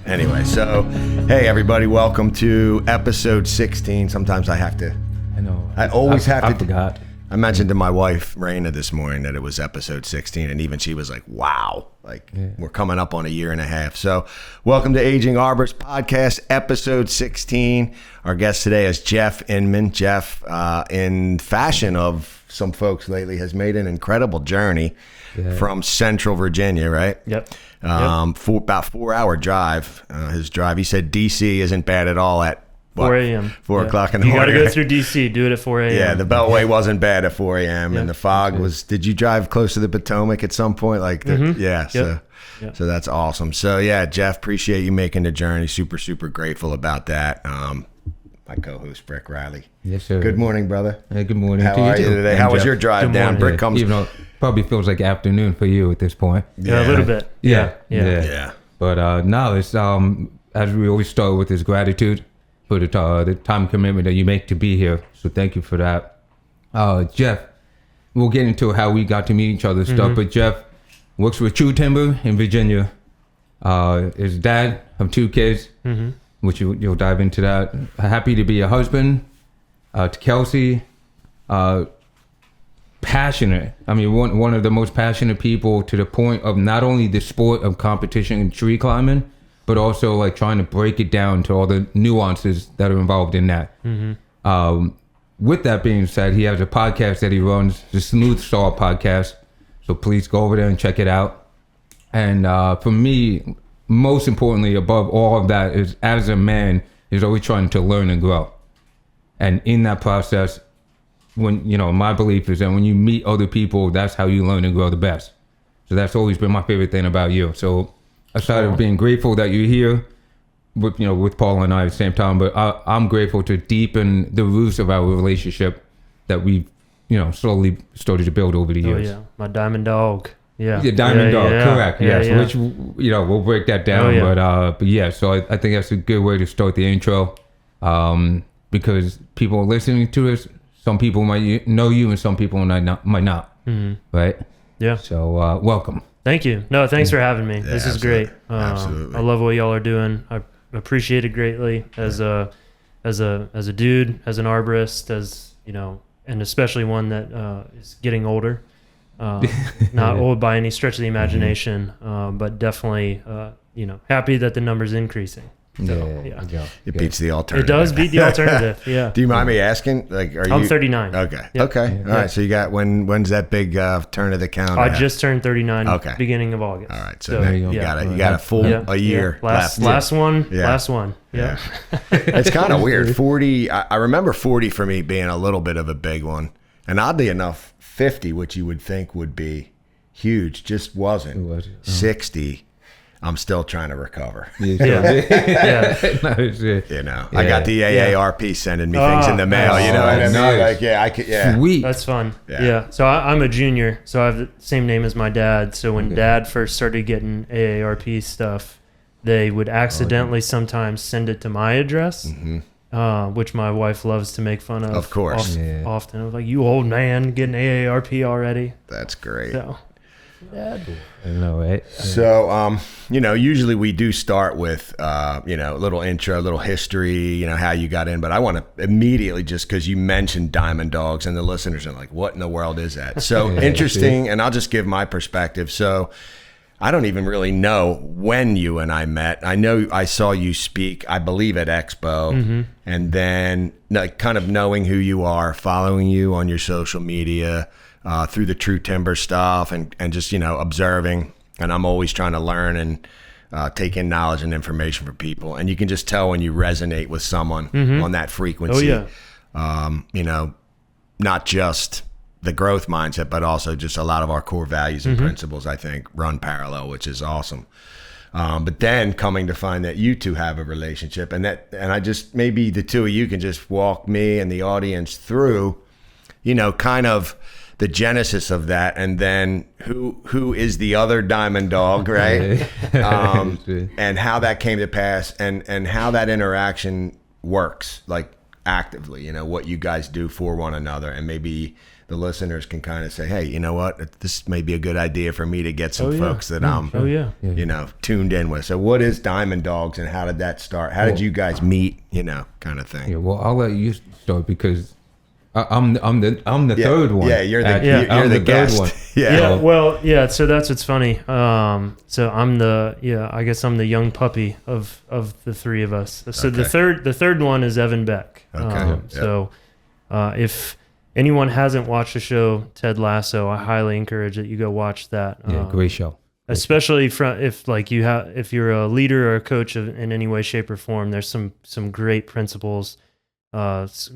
Anyway, so hey everybody, welcome to episode 16. Sometimes I have to. I know. I always have to. I forgot. I mentioned to my wife Raina this morning that it was episode 16, and even she was like, "Wow, we're coming up on a year and a half." So, welcome to Aging Arborist Podcast, episode 16. Our guest today is Jeff Inman. Jeff, in fashion of some folks lately, has made an incredible journey from Central Virginia, right? Yep. For about 4-hour drive. His drive. He said DC isn't bad at all at 4 a.m. 4 o'clock in the morning. You got to morning. go through DC. Do it at 4 a.m. Yeah, the Beltway wasn't bad at 4 a.m. And the fog was. Did you drive close to the Potomac at some point? Yeah. So that's awesome. So yeah, Jeff, appreciate you making the journey. Super, super grateful about that. My co-host Brick Riley. Yes, sir. Good morning, brother. Hey, good morning. How are you today? How was your drive down? Brick comes. Even though it probably feels like afternoon for you at this point. Yeah, a little bit. Yeah. But now it's as we always start with, is gratitude for the time commitment that you make to be here. So thank you for that. Jeff, we'll get into how we got to meet each other stuff, but Jeff works with True Timber in Virginia. Is dad of 2 kids, which you'll dive into that. Happy to be a husband to Kelsey. Passionate. I mean, one of the most passionate people, to the point of not only the sport of competition and tree climbing, but also like trying to break it down to all the nuances that are involved in that. With that being said, he has a podcast that he runs, the Smooth Star podcast. So please go over there and check it out. And for me, most importantly, above all of that, is as a man, is always trying to learn and grow. And in that process, my belief is that when you meet other people, that's how you learn and grow the best. So that's always been my favorite thing about you. So aside of being grateful that you're here with Paul and I at the same time, but I'm grateful to deepen the roots of our relationship that we've, slowly started to build over the years. Oh, yeah. My diamond dog. Yeah. Yeah, diamond dog. Yeah. Correct. Yeah, Yes. yeah. Which, we'll break that down. Oh, yeah. But yeah, so I think that's a good way to start the intro. Because people listening to us, some people might know you and some people might not. Right? Yeah. So welcome. Thank you. No, thanks for having me. Yeah, this is great. Absolutely. I love what y'all are doing. I appreciate it greatly as a dude, as an arborist, and especially one that is getting older. Not old by any stretch of the imagination, but definitely happy that the number's increasing. So, It beats the alternative. It does beat the alternative. Yeah. Do you mind me asking? I'm 39. Okay. Yep. Okay. All right. So you got when's that big turn of the calendar? I just turned 39. Okay. Beginning of August. All right. So there you go. got a full a year left. Last one. Yeah. Last one. Yeah. It's kind of weird. 40. I remember 40 for me being a little bit of a big one, and oddly enough, 50, which you would think would be huge, just wasn't. It was. 60. I'm still trying to recover. Yeah. I got the AARP sending me things in the mail. You know what I mean? Nice. I could. Yeah. Sweet. That's fun. Yeah. Yeah. So I'm a junior, so I have the same name as my dad. So when Dad first started getting AARP stuff, they would accidentally sometimes send it to my address, which my wife loves to make fun of. Of course. Often. I was like, "You old man getting AARP already?" That's great. So, Dad. I know, right? So, usually we do start with, a little intro, a little history, how you got in. But I want to immediately, just because you mentioned diamond dogs and the listeners are like, what in the world is that? So interesting. And I'll just give my perspective. So I don't even really know when you and I met. I know I saw you speak, I believe at Expo, and then kind of knowing who you are, following you on your social media, through the True Timber stuff and just, observing. And I'm always trying to learn and take in knowledge and information from people. And you can just tell when you resonate with someone on that frequency. Oh, yeah. Not just the growth mindset, but also just a lot of our core values and principles, I think, run parallel, which is awesome. But then coming to find that you two have a relationship, and I just, maybe the two of you can just walk me and the audience through, kind of the genesis of that, and then who is the other diamond dog, right? And how that came to pass, and how that interaction works, like actively, what you guys do for one another, and maybe the listeners can kind of say, hey, you know what, this may be a good idea for me to get some folks that I'm tuned in with. So what is Diamond Dogs, and how did that start? How did you guys meet, kind of thing? Yeah, well, I'll let you start because I'm the third one. Yeah, you're the guest. One. So that's what's funny. So I'm I guess I'm the young puppy of the three of us. So the third one is Evan Beck. Okay. So if anyone hasn't watched the show Ted Lasso, I highly encourage that you go watch that. Great show. Especially if you're a leader or a coach in any way, shape, or form. There's some great principles,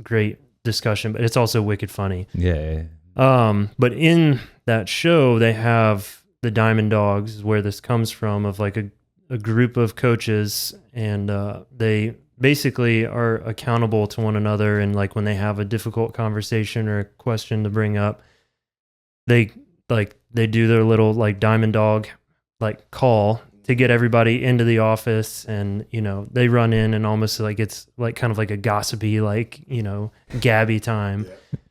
great discussion, but it's also wicked funny. Yeah. But in that show, they have the Diamond Dogs, is where this comes from, of like a group of coaches, and they basically are accountable to one another. And like when they have a difficult conversation or a question to bring up, they do their little like Diamond Dog like call to get everybody into the office, and they run in and almost like it's like kind of like a gossipy, like gabby time.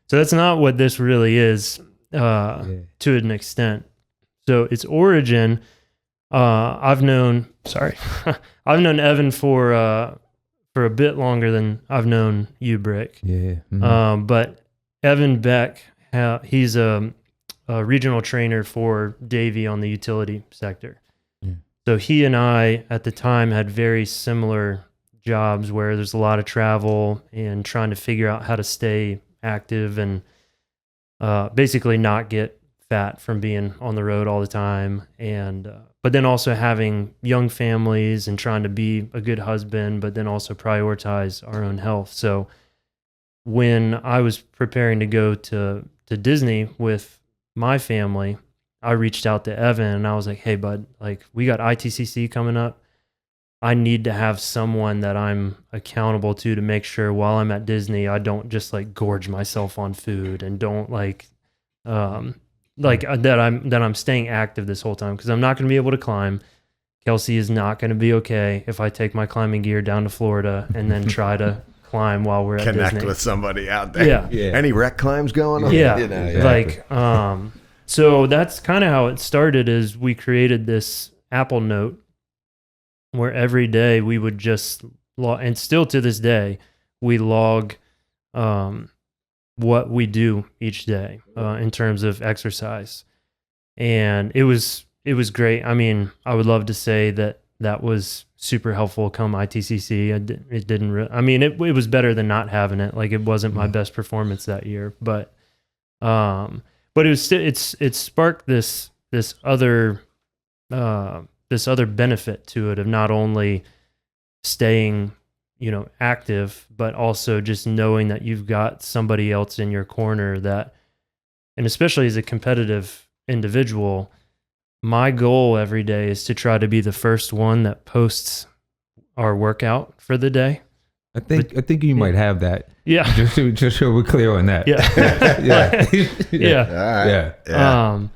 So that's not what this really is to an extent. So its origin, I've known Evan for a bit longer than I've known you, Brick. Yeah. Mm-hmm. But Evan Beck, he's a regional trainer for Davey on the utility sector. So he and I, at the time, had very similar jobs where there's a lot of travel and trying to figure out how to stay active and basically not get fat from being on the road all the time. And but then also having young families and trying to be a good husband, but then also prioritize our own health. So when I was preparing to go to Disney with my family, I reached out to Evan and I was like, hey, bud, like we got ITCC coming up. I need to have someone that I'm accountable to make sure while I'm at Disney, I don't just like gorge myself on food and don't that I'm staying active this whole time, because I'm not going to be able to climb. Kelsey is not going to be okay if I take my climbing gear down to Florida and then try to climb while we're at Disney. Connect with somebody out there. Yeah. Any rec climbs going on? Yeah. So that's kind of how it started. Is we created this Apple Note where every day we would just log, and still to this day we log what we do each day in terms of exercise, and it was great. I mean, I would love to say that was super helpful come ITCC. It didn't really, I mean, it was better than not having it. Like it wasn't my best performance that year, but it was still, it sparked this other benefit to it of not only staying, active, but also just knowing that you've got somebody else in your corner that, and especially as a competitive individual, my goal every day is to try to be the first one that posts our workout for the day. I think you might have that. Yeah. Just so we're clear on that. Yeah. Yeah. All right. Yeah.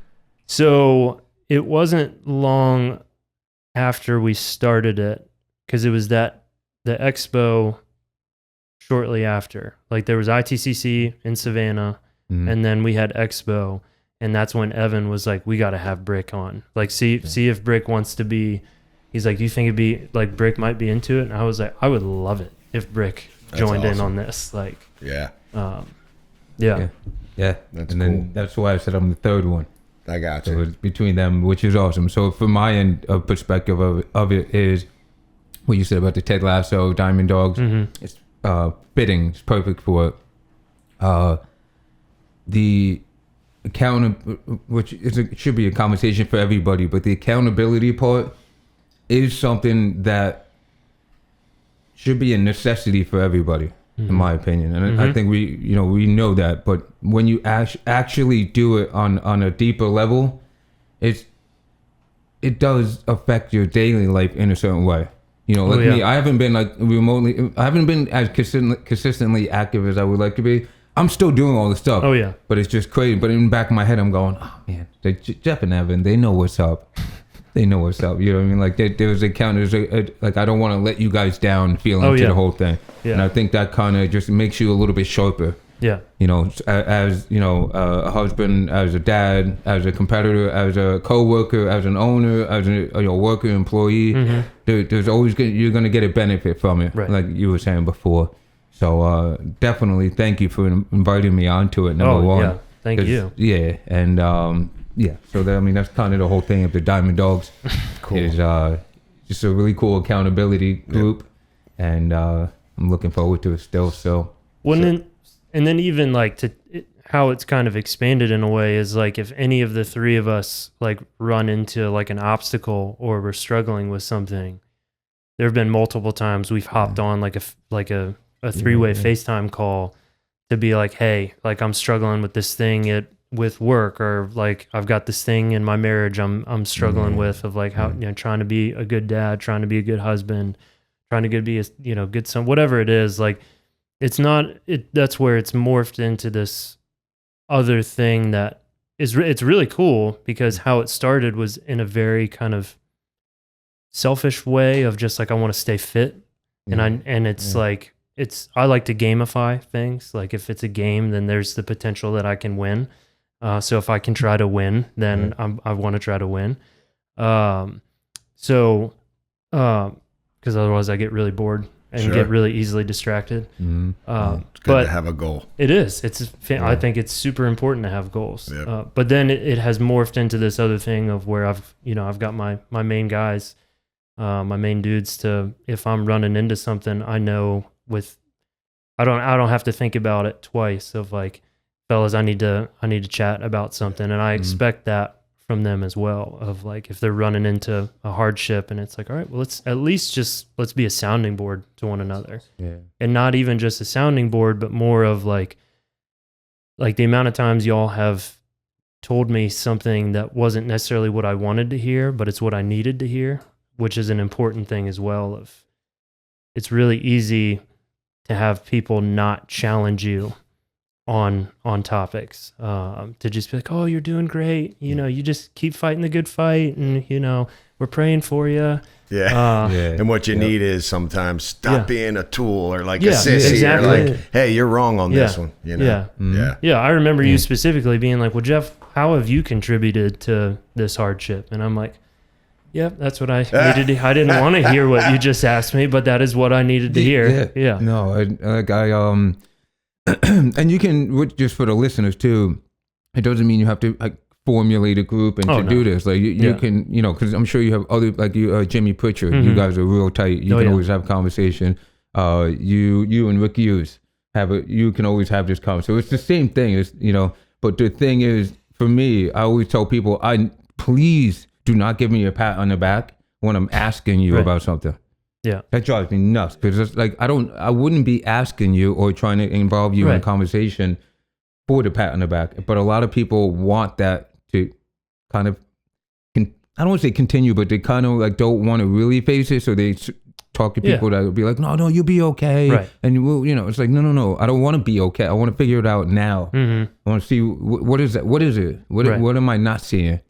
So it wasn't long after we started it, because it was the expo shortly after. Like there was ITCC in Savannah, and then we had expo, and that's when Evan was like, we got to have Brick on. Like see if Brick wants to be. He's like, do you think it'd be like Brick might be into it? And I was like, I would love it if Brick joined in on this. Like, yeah. Yeah. That's and then that's why I said I'm the third one. I got So you. it's between them, which is awesome. So from my end of perspective of it is what you said about the Ted Lasso, Diamond Dogs. Mm-hmm. It's fitting. It's perfect for it. The which should be a conversation for everybody, but the accountability part is something that should be a necessity for everybody, in my opinion. And I think we know that, but when you actually do it on a deeper level, it does affect your daily life in a certain way. Me, I haven't been I haven't been as consistently active as I would like to be. I'm still doing all the stuff. Oh yeah. But it's just crazy. But in the back of my head, I'm going, oh man, Jeff and Evan, they know what's up. They know what's up. You know what I mean? Like there's like I don't want to let you guys down feeling to the whole thing. Yeah. And I think that kind of just makes you a little bit sharper Yeah. You know, as you know, a husband, as a dad, as a competitor, as a coworker, as an owner, as a worker, employee. There's always you're gonna get a benefit from it, Right. like you were saying before. So definitely, thank you for inviting me onto it. Number one. Yeah. Thank you. Yeah, and yeah. So that, I mean, that's kind of the whole thing of the Diamond Dogs. Cool. Is just a really cool accountability group, and I'm looking forward to it still. So. And then even like how it's kind of expanded in a way is like if any of the three of us like run into like an obstacle or we're struggling with something, there have been multiple times we've hopped on like a three-way FaceTime call to be like, hey, like I'm struggling with this thing with work, or like I've got this thing in my marriage I'm struggling with, of like how, you know, trying to be a good dad, trying to be a good husband, trying to be a, you know, good son, whatever it is. Like it's not that's where it's morphed into this other thing that is it's really cool, because how it started was in a very kind of selfish way of just like I want to stay fit, and it's like I like to gamify things. Like if it's a game, then there's the potential that I can win. So if I can try to win, then I want to try to win. Because otherwise I get really bored and get really easily distracted. It's good to have a goal. It is. I think it's super important to have goals. But then it has morphed into this other thing of where I've got my main guys, my main dudes, to, if I'm running into something, I know I don't have to think about it twice of like, fellas, I need to chat about something. And I expect that from them as well, of like, if they're running into a hardship and it's like, all right, well, let's be a sounding board to one another. And not even just a sounding board, but more of like the amount of times y'all have told me something that wasn't necessarily what I wanted to hear, but it's what I needed to hear, which is an important thing as well. Of it's really easy to have people not challenge you on topics, to just be like, oh, you're doing great, you know, you just keep fighting the good fight, and you know, we're praying for you. And what you need is sometimes stop being a tool, or like a sissy, exactly. or like, hey, you're wrong on this one, you know. I remember you specifically being like, well, Jeff, how have you contributed to this hardship? And I'm like, yep, that's what I needed to. I didn't want to hear what you just asked me, but that is what I needed to hear. No, and you can, just for the listeners too, it doesn't mean you have to like formulate a group and do this. Like you can, you know, because I'm sure you have other, like you, Jimmy Pritchard, you guys are real tight. You can always have a conversation. You and Rick Hughes you can always have this conversation. So it's the same thing, it's, you know, but the thing is, for me, I always tell people, please do not give me a pat on the back when I'm asking you about something. That drives me nuts, because it's like I wouldn't be asking you or trying to involve you in a conversation for the pat on the back. But a lot of people want that to kind of, I don't want to say continue, but they kind of like don't want to really face it. So they talk to people that will be like, no, you'll be okay. And we'll, you know, it's like, no, I don't want to be okay. I want to figure it out now. I want to see what is that? What is it? What am I not seeing?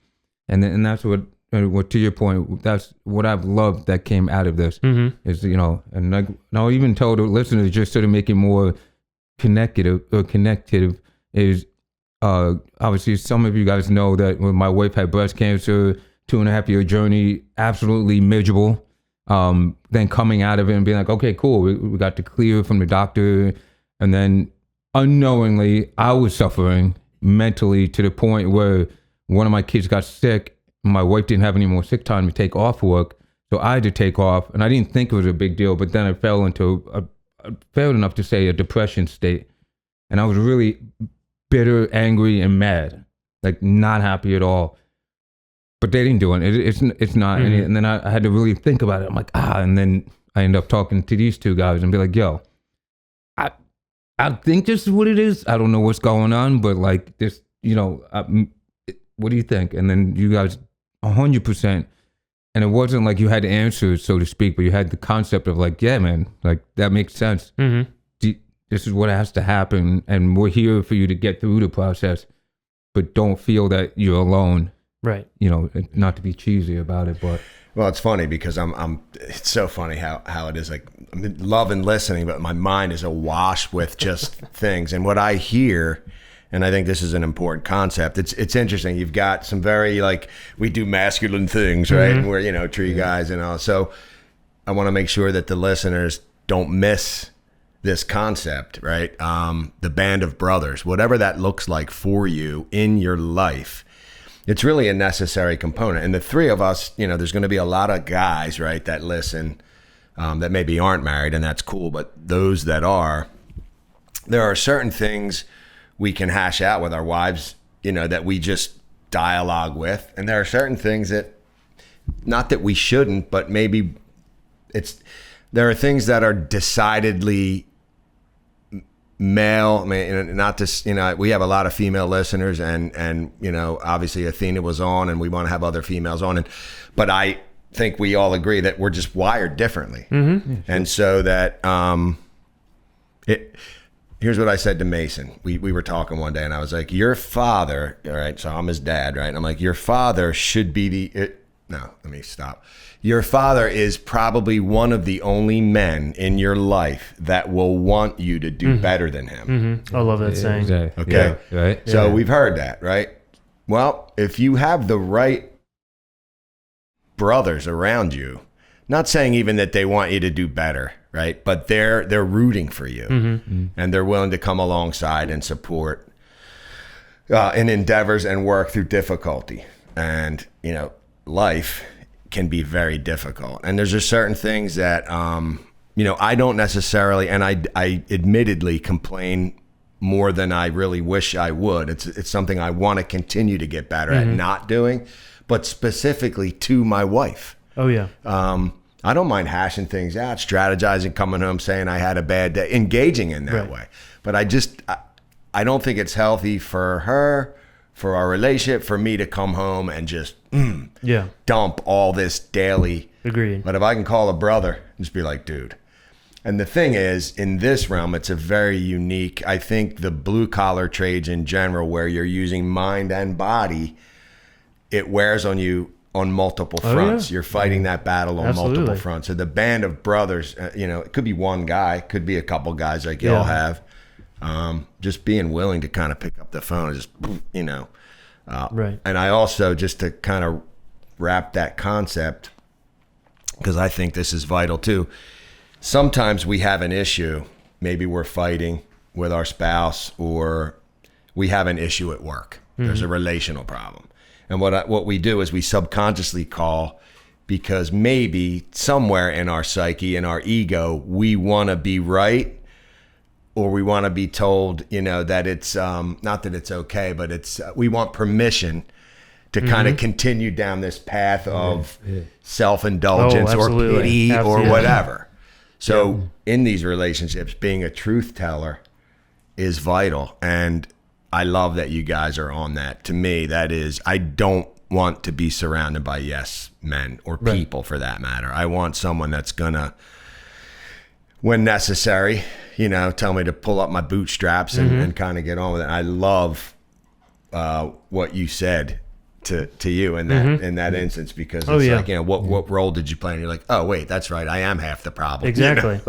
And that's what, to your point, that's what I've loved that came out of this, is, you know, and like, I'll even tell the listeners, just to make it more connective, is obviously some of you guys know that when my wife had breast cancer, 2.5-year journey, absolutely miserable. Then coming out of it and being like, okay, cool, we got the clear from the doctor, and then unknowingly I was suffering mentally to the point where one of my kids got sick. My wife didn't have any more sick time to take off work, so I had to take off, and I didn't think it was a big deal, but then I fell into fair enough to say, a depression state, and I was really bitter, angry, and mad, like not happy at all. But they didn't do it. It's not, and then I had to really think about it. I'm like, and then I end up talking to these two guys and be like, yo, I think this is what it is. I don't know what's going on, but like this, you know, what do you think? And then you guys 100%. And it wasn't like you had the answers, so to speak, but you had the concept of like, yeah, man, like that makes sense. This is what has to happen, and we're here for you to get through the process, but don't feel that you're alone. Right. Not to be cheesy about it, but Well, it's funny because it's so funny how it is. Like, I'm loving listening, but my mind is awash with just things. And what I hear, and I think this is an important concept. It's interesting. You've got some very, like, we do masculine things, right? And we're, tree guys and all. So I want to make sure that the listeners don't miss this concept, right? The band of brothers, whatever that looks like for you in your life. It's really a necessary component. And the three of us, there's going to be a lot of guys, right, that listen, that maybe aren't married, and that's cool. But those that are, there are certain things we can hash out with our wives, that we just dialogue with. And there are certain things that, not that we shouldn't, but maybe there are things that are decidedly male. I mean, not just, we have a lot of female listeners, and obviously Athena was on, and we want to have other females on, but I think we all agree that we're just wired differently. And so that here's what I said to Mason. We were talking one day, and I was like, your father, all right, so I'm his dad, right? And I'm like, your father should be no, let me stop. Your father is probably one of the only men in your life that will want you to do better than him. I love that saying. Exactly. Okay. Yeah, right. So we've heard that, right? Well, if you have the right brothers around you, not saying even that they want you to do better, right? But they're rooting for you, and they're willing to come alongside and support in endeavors and work through difficulty. And, life can be very difficult, and there's just certain things that I don't necessarily, and I admittedly complain more than I really wish I would. It's something I want to continue to get better at not doing, but specifically to my wife. Oh yeah. I don't mind hashing things out, strategizing, coming home saying I had a bad day, engaging in that way. But I don't think it's healthy for her, for our relationship, for me to come home and just dump all this daily. Agreed. But if I can call a brother and just be like, dude. And the thing is, in this realm, it's a very unique, I think the blue collar trades in general, where you're using mind and body, it wears on you on multiple fronts. You're fighting that battle on multiple fronts. So the band of brothers, it could be one guy, could be a couple guys like y'all have. Just being willing to kind of pick up the phone and just, right. And I also, just to kind of wrap that concept, because I think this is vital too. Sometimes we have an issue. Maybe we're fighting with our spouse, or we have an issue at work. There's a relational problem. And what we do is we subconsciously call, because maybe somewhere in our psyche, in our ego, we want to be right, or we want to be told, that it's not that it's okay, but it's we want permission to kind of continue down this path of self-indulgence or pity or whatever. So in these relationships, being a truth teller is vital. And I love that you guys are on that. To me, that is, I don't want to be surrounded by yes men or people for that matter. I want someone that's gonna, when necessary, tell me to pull up my bootstraps and kind of get on with it. I love what you said to you in that instance, because it's like, what role did you play? And you're like, oh wait, that's right, I am half the problem. Exactly.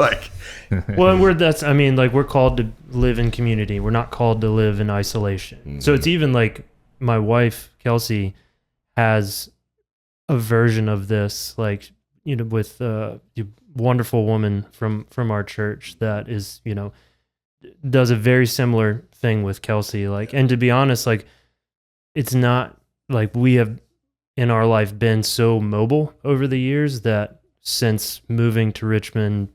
Well, we're called to live in community. We're not called to live in isolation. So it's even like my wife Kelsey has a version of this, like, with a wonderful woman from our church that is, does a very similar thing with Kelsey. Like, and to be honest, like, it's not like we have in our life been so mobile over the years that since moving to Richmond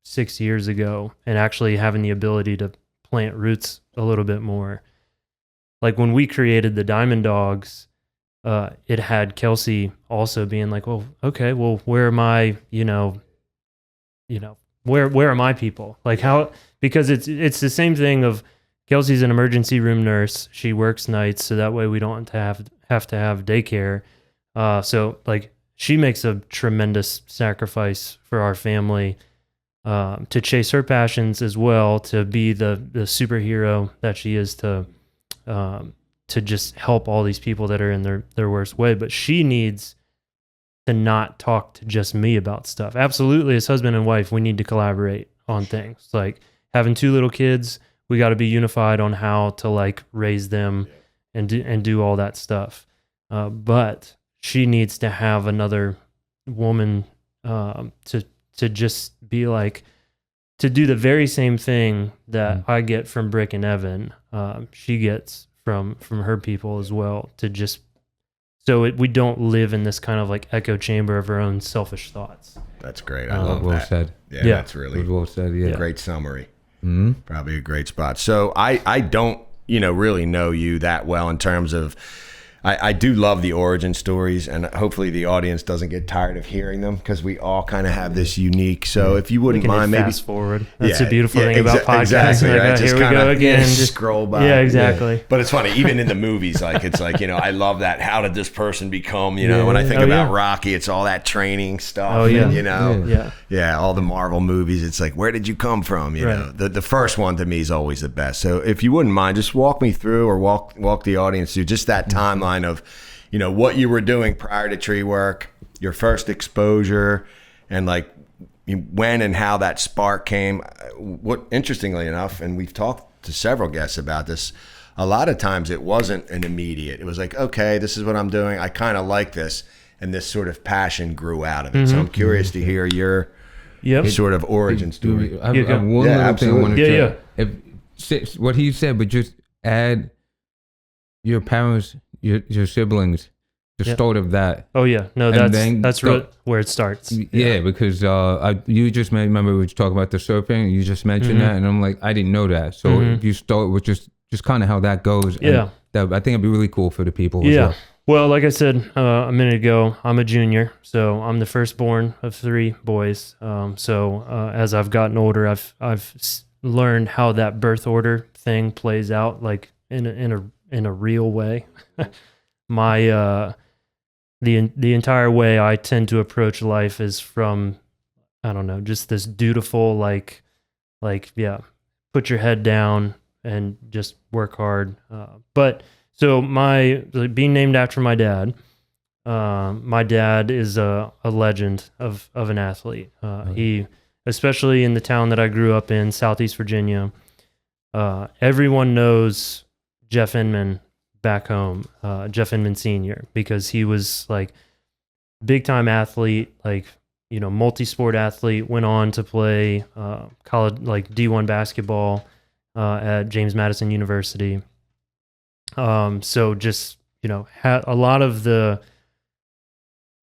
6 years ago and actually having the ability to plant roots a little bit more, like when we created the Diamond Dogs, it had Kelsey also being like, well, okay, well, where are my, where are my people? Like how, because it's the same thing of Kelsey's an emergency room nurse. She works nights, so that way we don't have to have daycare. So like she makes a tremendous sacrifice for our family, to chase her passions as well, to be the superhero that she is to to just help all these people that are in their worst way. But she needs to not talk to just me about stuff. Absolutely, as husband and wife, we need to collaborate on things. Like having 2 little kids, we got to be unified on how to like raise them and do all that stuff. But she needs to have another woman to just be like, to do the very same thing that I get from Brick and Evan, she gets from her people as well, to just so we don't live in this kind of like echo chamber of our own selfish thoughts. That's great. I love well that. said. Yeah, that's really Well said. Yeah. great summary. Mm-hmm. Probably a great spot. So I don't, really know you that well in terms of, I do love the origin stories, and hopefully the audience doesn't get tired of hearing them, because we all kind of have this unique. So if you wouldn't mind, maybe fast forward. That's a beautiful thing about podcasts. Exactly, like, right? here we go again. Just scroll by. Yeah, exactly. Yeah. But it's funny, even in the movies, like it's like, I love that. How did this person become? When I think about Rocky, it's all that training stuff. Oh yeah. And, all the Marvel movies. It's like, where did you come from? You know, the first one to me is always the best. So if you wouldn't mind, just walk me through, or walk the audience through just that timeline of, what you were doing prior to tree work, your first exposure, and like when and how that spark came. What, interestingly enough, and we've talked to several guests about this, a lot of times it wasn't an immediate. It was like, okay, this is what I'm doing. I kind of like this. And this sort of passion grew out of it. So I'm curious to hear your sort of origin story. I have one little thing I want to what he said, but just add your parents, your siblings, the start of that. Oh yeah, no, that's where it starts. Yeah, because you just remember we were talking about the surfing, and you just mentioned that, and I'm like, I didn't know that. So if you start with just kind of how that goes, and that, I think it'd be really cool for the people. Yeah. Well, like I said a minute ago, I'm a junior, so I'm the firstborn of 3 boys. So as I've gotten older, I've learned how that birth order thing plays out, like in a real way. My the entire way I tend to approach life is from, I don't know, just this dutiful like put your head down and just work hard. But so being named after my dad is a legend of an athlete. He, especially in the town that I grew up in, Southeast Virginia, everyone knows Jeff Inman back home, Jeff Inman Sr., because he was like big time athlete, like, multi-sport athlete, went on to play college, like D1 basketball at James Madison University. So just, had a lot of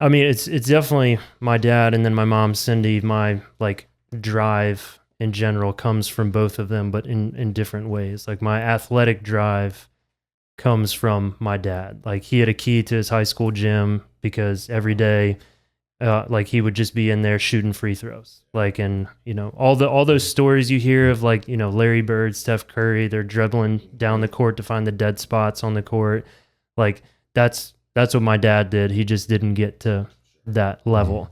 it's definitely my dad, and then my mom, Cindy, my like drive in general comes from both of them, but in different ways. Like my athletic drive comes from my dad. Like he had a key to his high school gym, because every day, like he would just be in there shooting free throws. Like, and all those stories you hear of, like, Larry Bird, Steph Curry, they're dribbling down the court to find the dead spots on the court. Like that's what my dad did. He just didn't get to that level.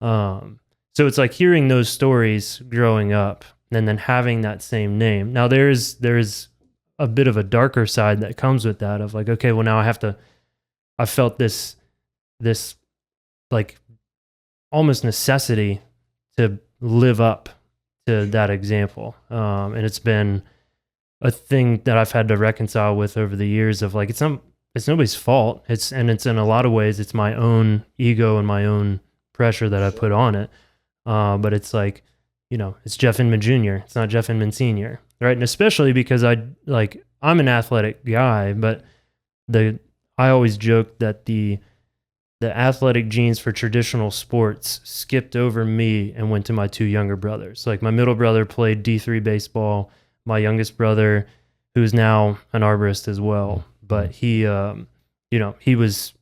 So it's like hearing those stories growing up, and then having that same name. Now there's a bit of a darker side that comes with that, of like, okay, well now I felt this like almost necessity to live up to that example. And it's been a thing that I've had to reconcile with over the years, of like, it's nobody's fault. It's in a lot of ways, it's my own ego and my own pressure that I put on it. But it's like, it's Jeff Inman Jr. It's not Jeff Inman Sr. Right. And especially because I'm an athletic guy, but I always joke that the athletic genes for traditional sports skipped over me and went to my 2 younger brothers. Like my middle brother played D3 baseball. My youngest brother, who's now an arborist as well, but he, he was,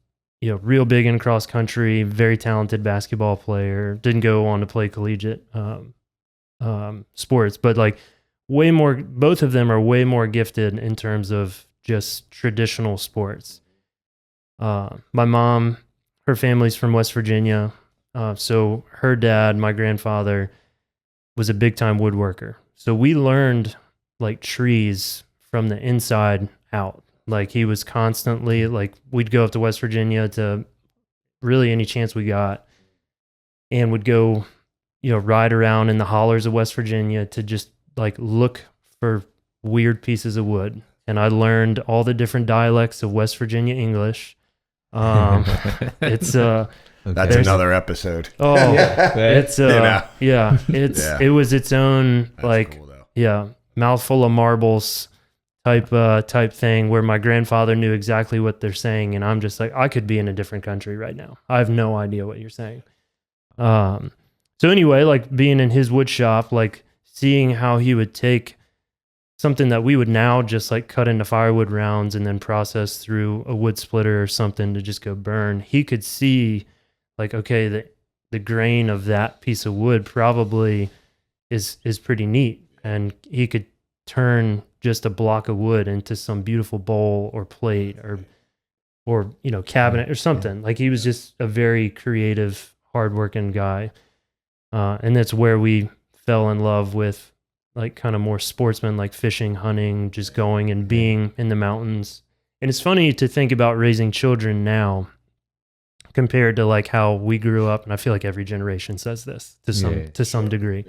real big in cross country, very talented basketball player. Didn't go on to play collegiate sports, but like both of them are way more gifted in terms of just traditional sports. My mom, her family's from West Virginia. So her dad, my grandfather, was a big time woodworker. So we learned like trees from the inside out. Like he was constantly like, we'd go up to West Virginia to really any chance we got, and would go, ride around in the hollers of West Virginia to just like look for weird pieces of wood. And I learned all the different dialects of West Virginia English. It's that's another episode. Oh, it's it was its own That's like cool, mouthful of marbles type thing where my grandfather knew exactly what they're saying, and I'm just like, I could be in a different country right now. I have no idea what you're saying. So anyway, like being in his wood shop, like seeing how he would take something that we would now just like cut into firewood rounds and then process through a wood splitter or something to just go burn. He could see like, okay, the grain of that piece of wood probably is pretty neat. And he could turn just a block of wood into some beautiful bowl or plate or cabinet or something. Like he was just a very creative, hardworking guy. And that's where we fell in love with like kind of more sportsman, like fishing, hunting, just going and being in the mountains. And it's funny to think about raising children now compared to like how we grew up. And I feel like every generation says this to some degree.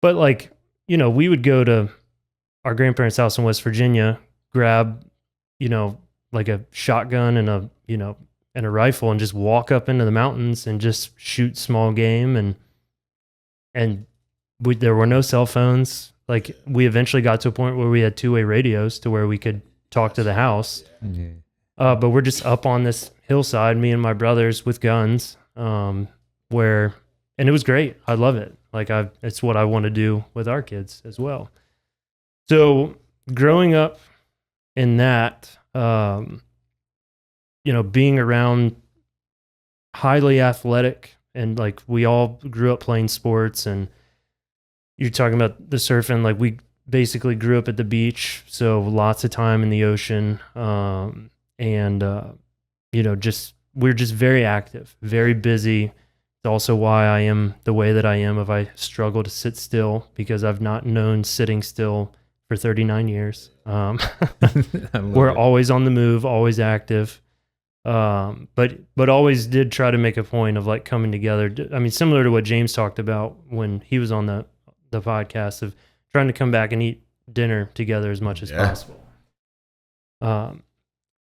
But like, we would go to our grandparents' house in West Virginia, grab, like a shotgun and a rifle and just walk up into the mountains and just shoot small game. And there were no cell phones. Like we eventually got to a point where we had two-way radios to where we could talk to the house. But we're just up on this hillside, me and my brothers with guns, and it was great. I love it. Like it's what I want to do with our kids as well. So growing up in that, being around highly athletic, and like we all grew up playing sports, and you're talking about the surfing, like we basically grew up at the beach, so lots of time in the ocean, we're just very active, very busy. It's also why I am the way that I am. If I struggle to sit still, because I've not known sitting still for 39 years. We're always on the move, always active. But always did try to make a point of like coming together. I mean, similar to what James talked about when he was on the podcast, of trying to come back and eat dinner together as much as possible.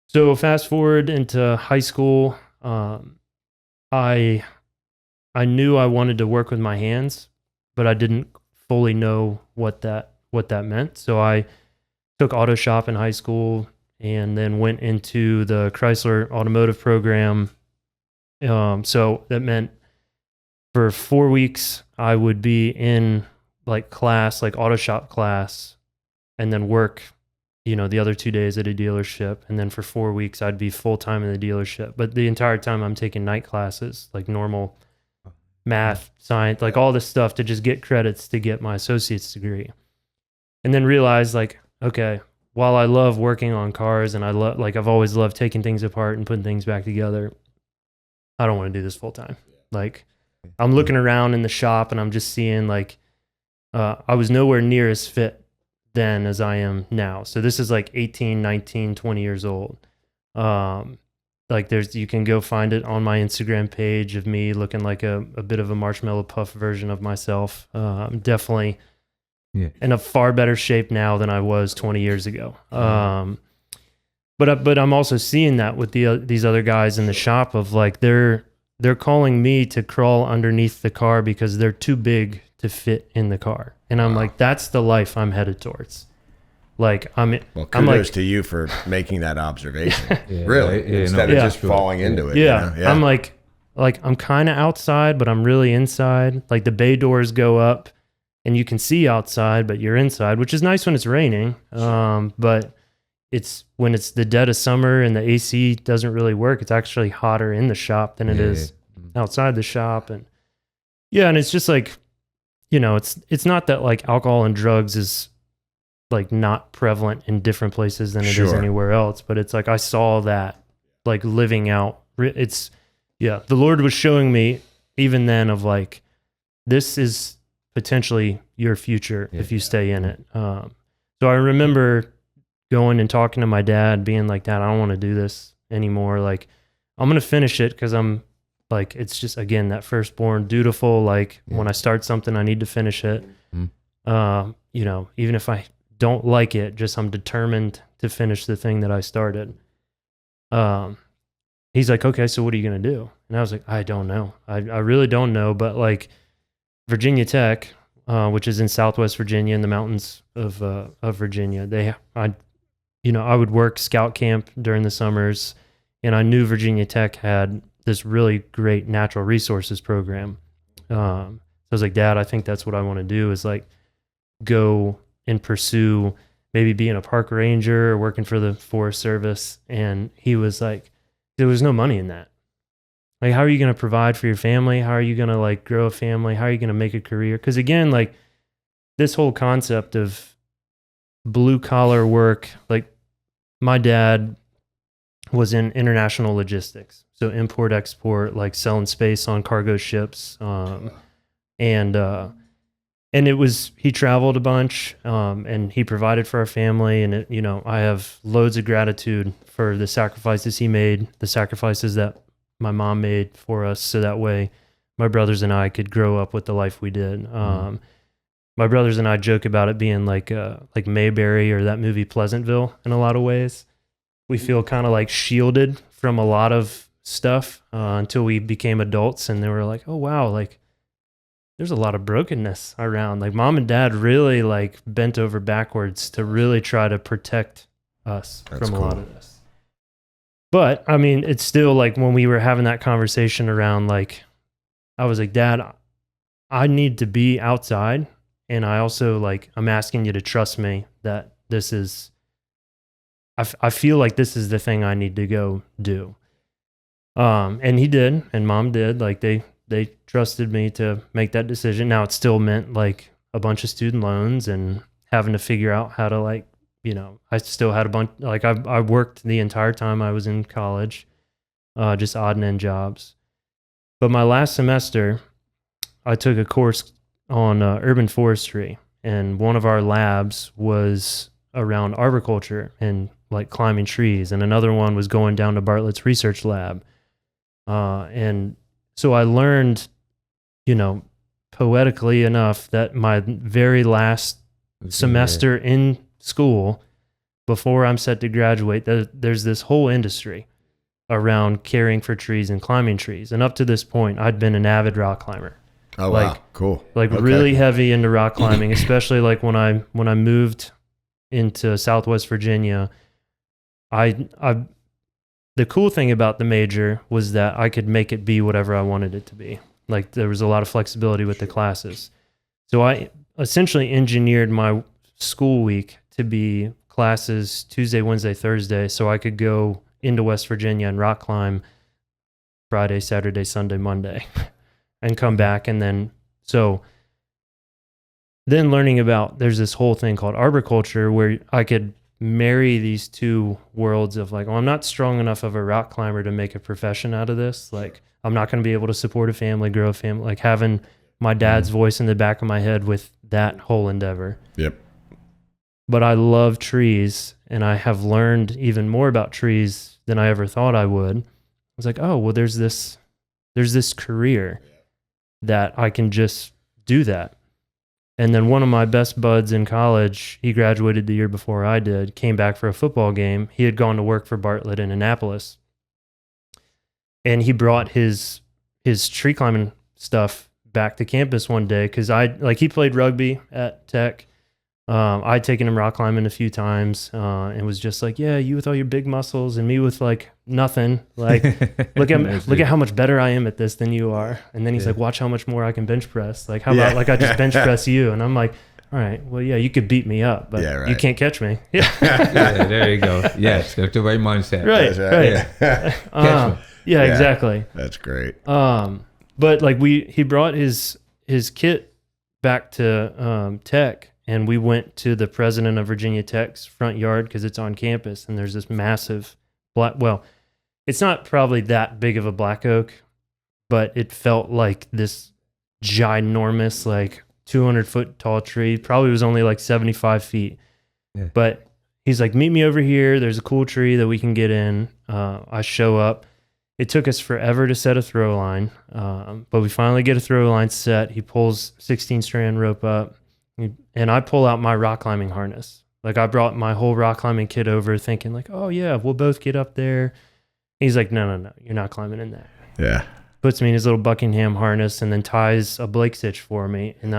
So fast forward into high school, I knew I wanted to work with my hands, but I didn't fully know what that meant. So I took auto shop in high school and then went into the Chrysler automotive program. So that meant for 4 weeks I would be in like class, like auto shop class, and then work, the other 2 days at a dealership. And then for 4 weeks I'd be full time in the dealership. But the entire time I'm taking night classes, like normal math, science, like all this stuff to just get credits to get my associate's degree. And then realized like, okay, while I love working on cars and I've always loved taking things apart and putting things back together, I don't want to do this full time. Like I'm looking around in the shop and I'm just seeing like, I was nowhere near as fit then as I am now. So this is like 18, 19, 20 years old. Like you can go find it on my Instagram page of me looking like a bit of a Marshmallow Puff version of myself. I'm definitely in a far better shape now than I was 20 years ago. But I'm also seeing that with these other guys in the shop of like, they're calling me to crawl underneath the car because they're too big to fit in the car. And I'm like, that's the life I'm headed towards. Like kudos to you for making that observation. Really, instead of just falling into it. Yeah. I'm like I'm kind of outside, but I'm really inside. Like the bay doors go up and you can see outside, but you're inside, which is nice when it's raining. But it's when it's the dead of summer and the AC doesn't really work, it's actually hotter in the shop than it is outside the shop. And and it's just like, it's not that like alcohol and drugs is like not prevalent in different places than it is anywhere else, but it's like I saw that like living out. It's the Lord was showing me even then of like, this is potentially your future if you stay in it. So I remember going and talking to my dad, being like, Dad, I don't want to do this anymore. Like, I'm going to finish it because I'm like, it's just, again, that firstborn dutiful, like when I start something, I need to finish it. You know, even if I don't like it, just I'm determined to finish the thing that I started. He's like, okay, so what are you going to do? And I was like, I don't know. I really don't know. But like Virginia Tech, which is in Southwest Virginia in the mountains of Virginia, I would work scout camp during the summers, and I knew Virginia Tech had this really great natural resources program. So I was like, Dad, I think that's what I want to do, is like go and pursue maybe being a park ranger or working for the Forest Service. And he was like, there was no money in that. Like, how are you going to provide for your family? How are you going to like grow a family? How are you going to make a career? Because again, like this whole concept of blue collar work, like my dad was in international logistics. So import, export, like selling space on cargo ships. And it was, he traveled a bunch, and he provided for our family. And, I have loads of gratitude for the sacrifices he made, the sacrifices that my mom made for us. So that way my brothers and I could grow up with the life we did. My brothers and I joke about it being like Mayberry or that movie Pleasantville in a lot of ways. We feel kind of like shielded from a lot of stuff until we became adults. And they were like, oh, wow, like, there's a lot of brokenness around. Like mom and dad really like bent over backwards to really try to protect us from a lot of this. But I mean, it's still like when we were having that conversation around, like, I was like, Dad, I need to be outside. And I also like, I'm asking you to trust me that this is, I feel like this is the thing I need to go do. And he did, and mom did. Like they trusted me to make that decision. Now it still meant like a bunch of student loans and having to figure out how to like, I still had a bunch, like I worked the entire time I was in college, just odd and end jobs. But my last semester, I took a course on urban forestry, and one of our labs was around arboriculture and like climbing trees. And another one was going down to Bartlett's research lab. And so I learned, poetically enough, that my very last semester in school, before I'm set to graduate, there's this whole industry around caring for trees and climbing trees. And up to this point, I'd been an avid rock climber. Oh, wow. Cool. Like really heavy into rock climbing, especially like when I moved into Southwest Virginia. The cool thing about the major was that I could make it be whatever I wanted it to be. Like there was a lot of flexibility with the classes. So I essentially engineered my school week to be classes Tuesday, Wednesday, Thursday, so I could go into West Virginia and rock climb Friday, Saturday, Sunday, Monday, and come back. And then learning about, there's this whole thing called arboriculture where I could marry these two worlds of like, oh, I'm not strong enough of a rock climber to make a profession out of this. Like, I'm not going to be able to support a family, grow a family, like having my dad's voice in the back of my head with that whole endeavor. Yep. But I love trees, and I have learned even more about trees than I ever thought I would. I was like, oh, well, there's this career that I can just do that. And then one of my best buds in college, he graduated the year before I did, came back for a football game. He had gone to work for Bartlett in Annapolis. And he brought his tree climbing stuff back to campus one day because he played rugby at Tech. I'd taken him rock climbing a few times and was just like, yeah, you with all your big muscles and me with like nothing. Like, look at how much better I am at this than you are. And then he's like, watch how much more I can bench press. Like, how about like I just bench press you? And I'm like, all right, well, yeah, you could beat me up, but you can't catch me. Yeah. Yeah, there you go. Yes, that's the right mindset. Right. Catch me. Yeah, exactly. That's great. But like he brought his kit back to Tech. And we went to the president of Virginia Tech's front yard because it's on campus, and there's this massive it's not probably that big of a black oak, but it felt like this ginormous, like 200-foot tall tree. Probably was only like 75 feet. Yeah. But he's like, meet me over here. There's a cool tree that we can get in. I show up. It took us forever to set a throw line, but we finally get a throw line set. He pulls 16 strand rope up, and I pull out my rock climbing harness. Like, I brought my whole rock climbing kit over thinking like, oh yeah, we'll both get up there. He's like, no, you're not climbing in that. Yeah. Puts me in his little Buckingham harness and then ties a Blake stitch for me. And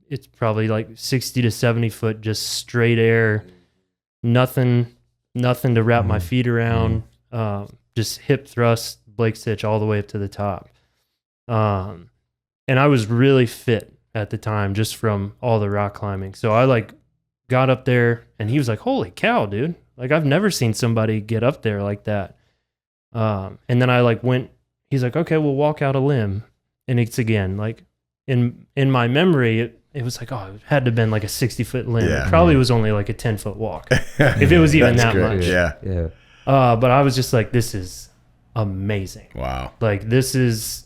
it's probably like 60 to 70 foot, just straight air, nothing to wrap my feet around. Just hip thrust, Blake stitch all the way up to the top. And I was really fit at the time just from all the rock climbing. So I like got up there and he was like, holy cow, dude. Like, I've never seen somebody get up there like that. And then I like he's like, okay, we'll walk out a limb. And it's again, like in my memory, it was like, oh, it had to have been like a 60-foot limb. Yeah. It probably was only like a 10-foot walk. If it was even that great. much. Yeah. But I was just like, this is amazing. Wow. Like, this is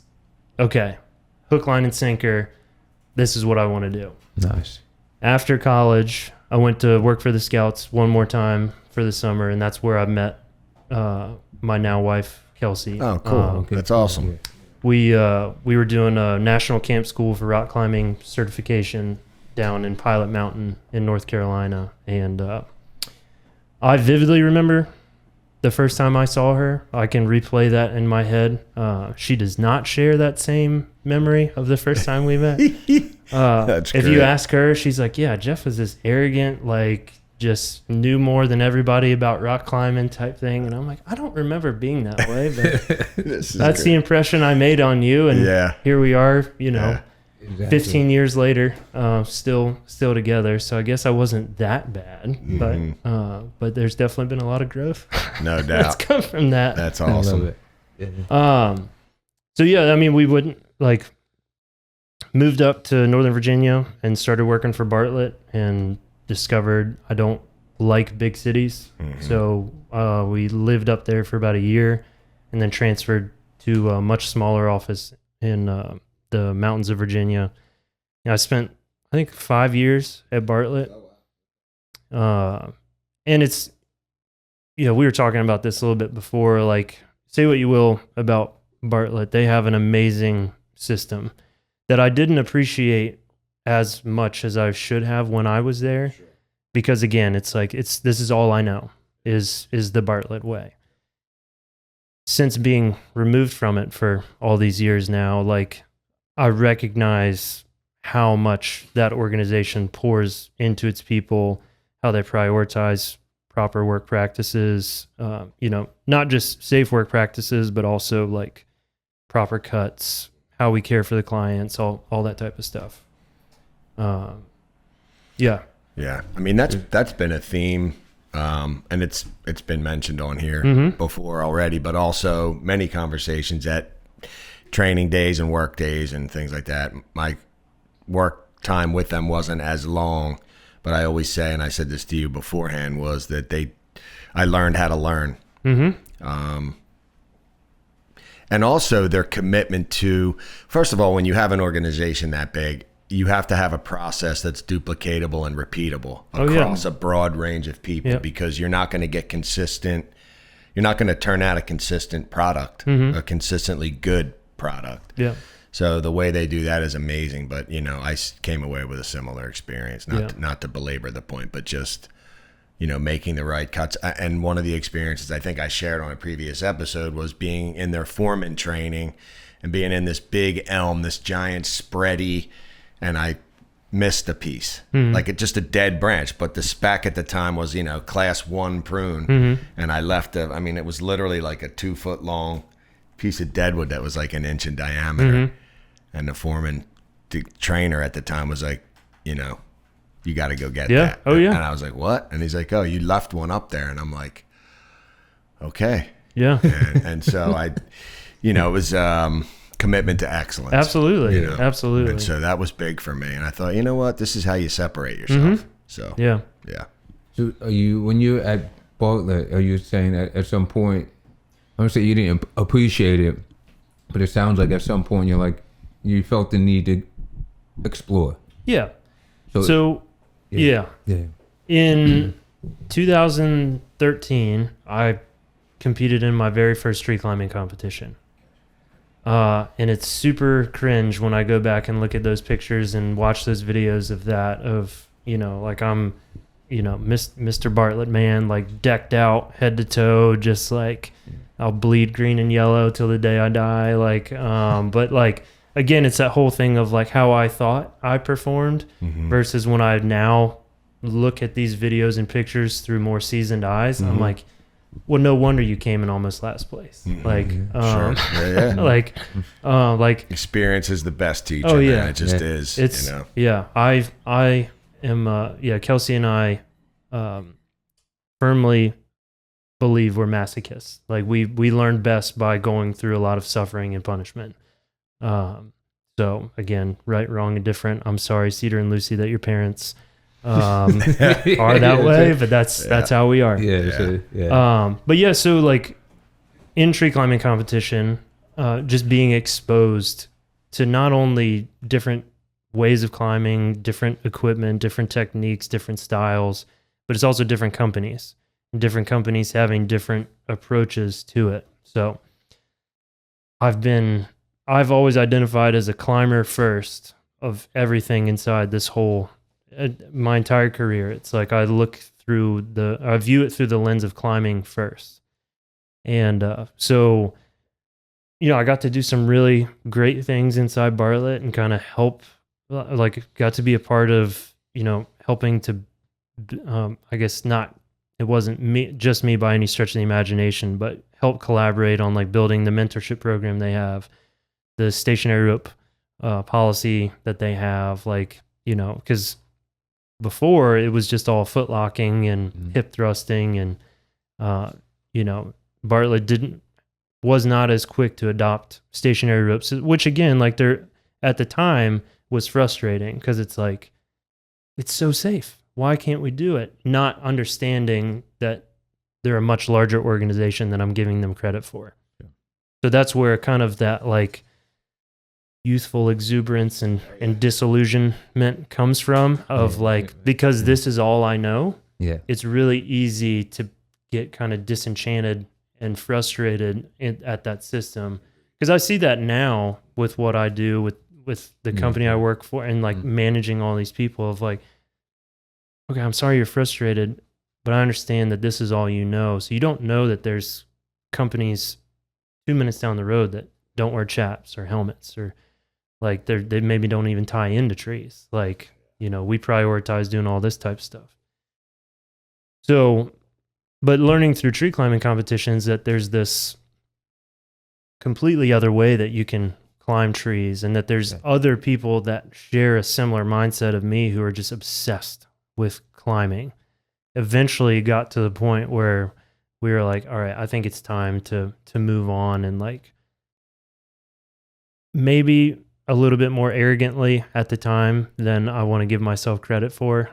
okay. Hook, line, and sinker. This is what I want to do. Nice. After college, I went to work for the Scouts one more time for the summer, and that's where I met my now wife, Kelsey. Oh, cool. Okay. That's awesome. We were doing a national camp school for rock climbing certification down in Pilot Mountain in North Carolina, and I vividly remember the first time I saw her. I can replay that in my head. She does not share that same memory of the first time we met. That's if great. you ask her, she's like, yeah, Jeff was this arrogant, like, just knew more than everybody about rock climbing type thing. And I'm like, I don't remember being that way, but that's the impression I made on you. And here we are, Exactly. 15 years later, still together. So I guess I wasn't that bad, but there's definitely been a lot of growth. No doubt. That's come from that. That's I love awesome. it. Yeah. So yeah, I mean, we wouldn't like moved up to Northern Virginia and started working for Bartlett and discovered I don't like big cities. So we lived up there for about a year and then transferred to a much smaller office in the mountains of Virginia. I spent, I think, 5 years at Bartlett. And it's, we were talking about this a little bit before, like, say what you will about Bartlett. They have an amazing system that I didn't appreciate as much as I should have when I was there. Sure. Because again, it's like, this is all I know is the Bartlett way. Since being removed from it for all these years now, like, I recognize how much that organization pours into its people, how they prioritize proper work practices, not just safe work practices, but also like proper cuts, how we care for the clients, all that type of stuff. Yeah. I mean, that's been a theme, and it's been mentioned on here before already, but also many conversations at training days and work days and things like that. My work time with them wasn't as long, but I always say, and I said this to you beforehand, was that I learned how to learn. And also their commitment to, first of all, when you have an organization that big, you have to have a process that's duplicatable and repeatable across a broad range of people, because you're not going to get consistent. You're not going to turn out a consistent product, a consistently good product. Yeah. So the way they do that is amazing. But, I came away with a similar experience, not to belabor the point, but just, making the right cuts. And one of the experiences I think I shared on a previous episode was being in their foreman training and being in this big elm, this giant spready, and I missed a piece, like just a dead branch. But the spec at the time was, class 1 prune. And I left it was literally like a 2-foot long piece of deadwood that was like an inch in diameter. And the foreman, the trainer at the time was like, you got to go get that. Oh, yeah. And I was like, what? And he's like, oh, you left one up there. And I'm like, okay. Yeah. And so it was commitment to excellence. Absolutely. Absolutely. And so that was big for me. And I thought, you know what? This is how you separate yourself. So, yeah. So when you're at Bartlett, are you saying that at some point, I'm going to say you didn't appreciate it, but it sounds like at some point you felt the need to explore. Yeah. So yeah. In 2013, I competed in my very first tree climbing competition. And it's super cringe when I go back and look at those pictures and watch those videos of that, of, like I'm, Mr. Bartlett man, like decked out head to toe, just like I'll bleed green and yellow till the day I die. Like, but like, again, it's that whole thing of like how I thought I performed versus when I now look at these videos and pictures through more seasoned eyes. I'm like, well, no wonder you came in almost last place. Like, Sure. like Experience is the best teacher. Oh, yeah. Man. It just is. it's, I am, Kelsey and I, firmly believe we're masochists. Like we learn best by going through a lot of suffering and punishment. So again, right, wrong, and different. I'm sorry, Cedar and Lucy, that your parents are that way, but that's how we are. But yeah, so like in tree climbing competition, just being exposed to not only different ways of climbing, different equipment, different techniques, different styles, but it's also different companies. Different companies having different approaches to it. So I've always identified as a climber first of everything inside this whole, my entire career. It's like I view it through the lens of climbing first. And so, I got to do some really great things inside Bartlett and kind of got to be a part of, helping to, I guess it wasn't just me by any stretch of the imagination, but help collaborate on like building the mentorship program they have, the stationary rope policy that they have, like, because before it was just all foot locking and hip thrusting, and Bartlett was not as quick to adopt stationary ropes, which again, like at the time was frustrating because it's like, it's so safe. Why can't we do it? Not understanding that they're a much larger organization than I'm giving them credit for. Yeah. So that's where kind of that like youthful exuberance and disillusionment comes from, of because this is all I know. Yeah. It's really easy to get kind of disenchanted and frustrated at that system. Because I see that now with what I do with the company I work for and like managing all these people, of like, okay, I'm sorry you're frustrated, but I understand that this is all you know. So you don't know that there's companies 2 minutes down the road that don't wear chaps or helmets, or like they maybe don't even tie into trees. Like, we prioritize doing all this type of stuff. So, but learning through tree climbing competitions that there's this completely other way that you can climb trees, and that there's other people that share a similar mindset of me who are just obsessed with climbing, eventually got to the point where we were like, all right, I think it's time to move on, and like maybe a little bit more arrogantly at the time than I want to give myself credit for.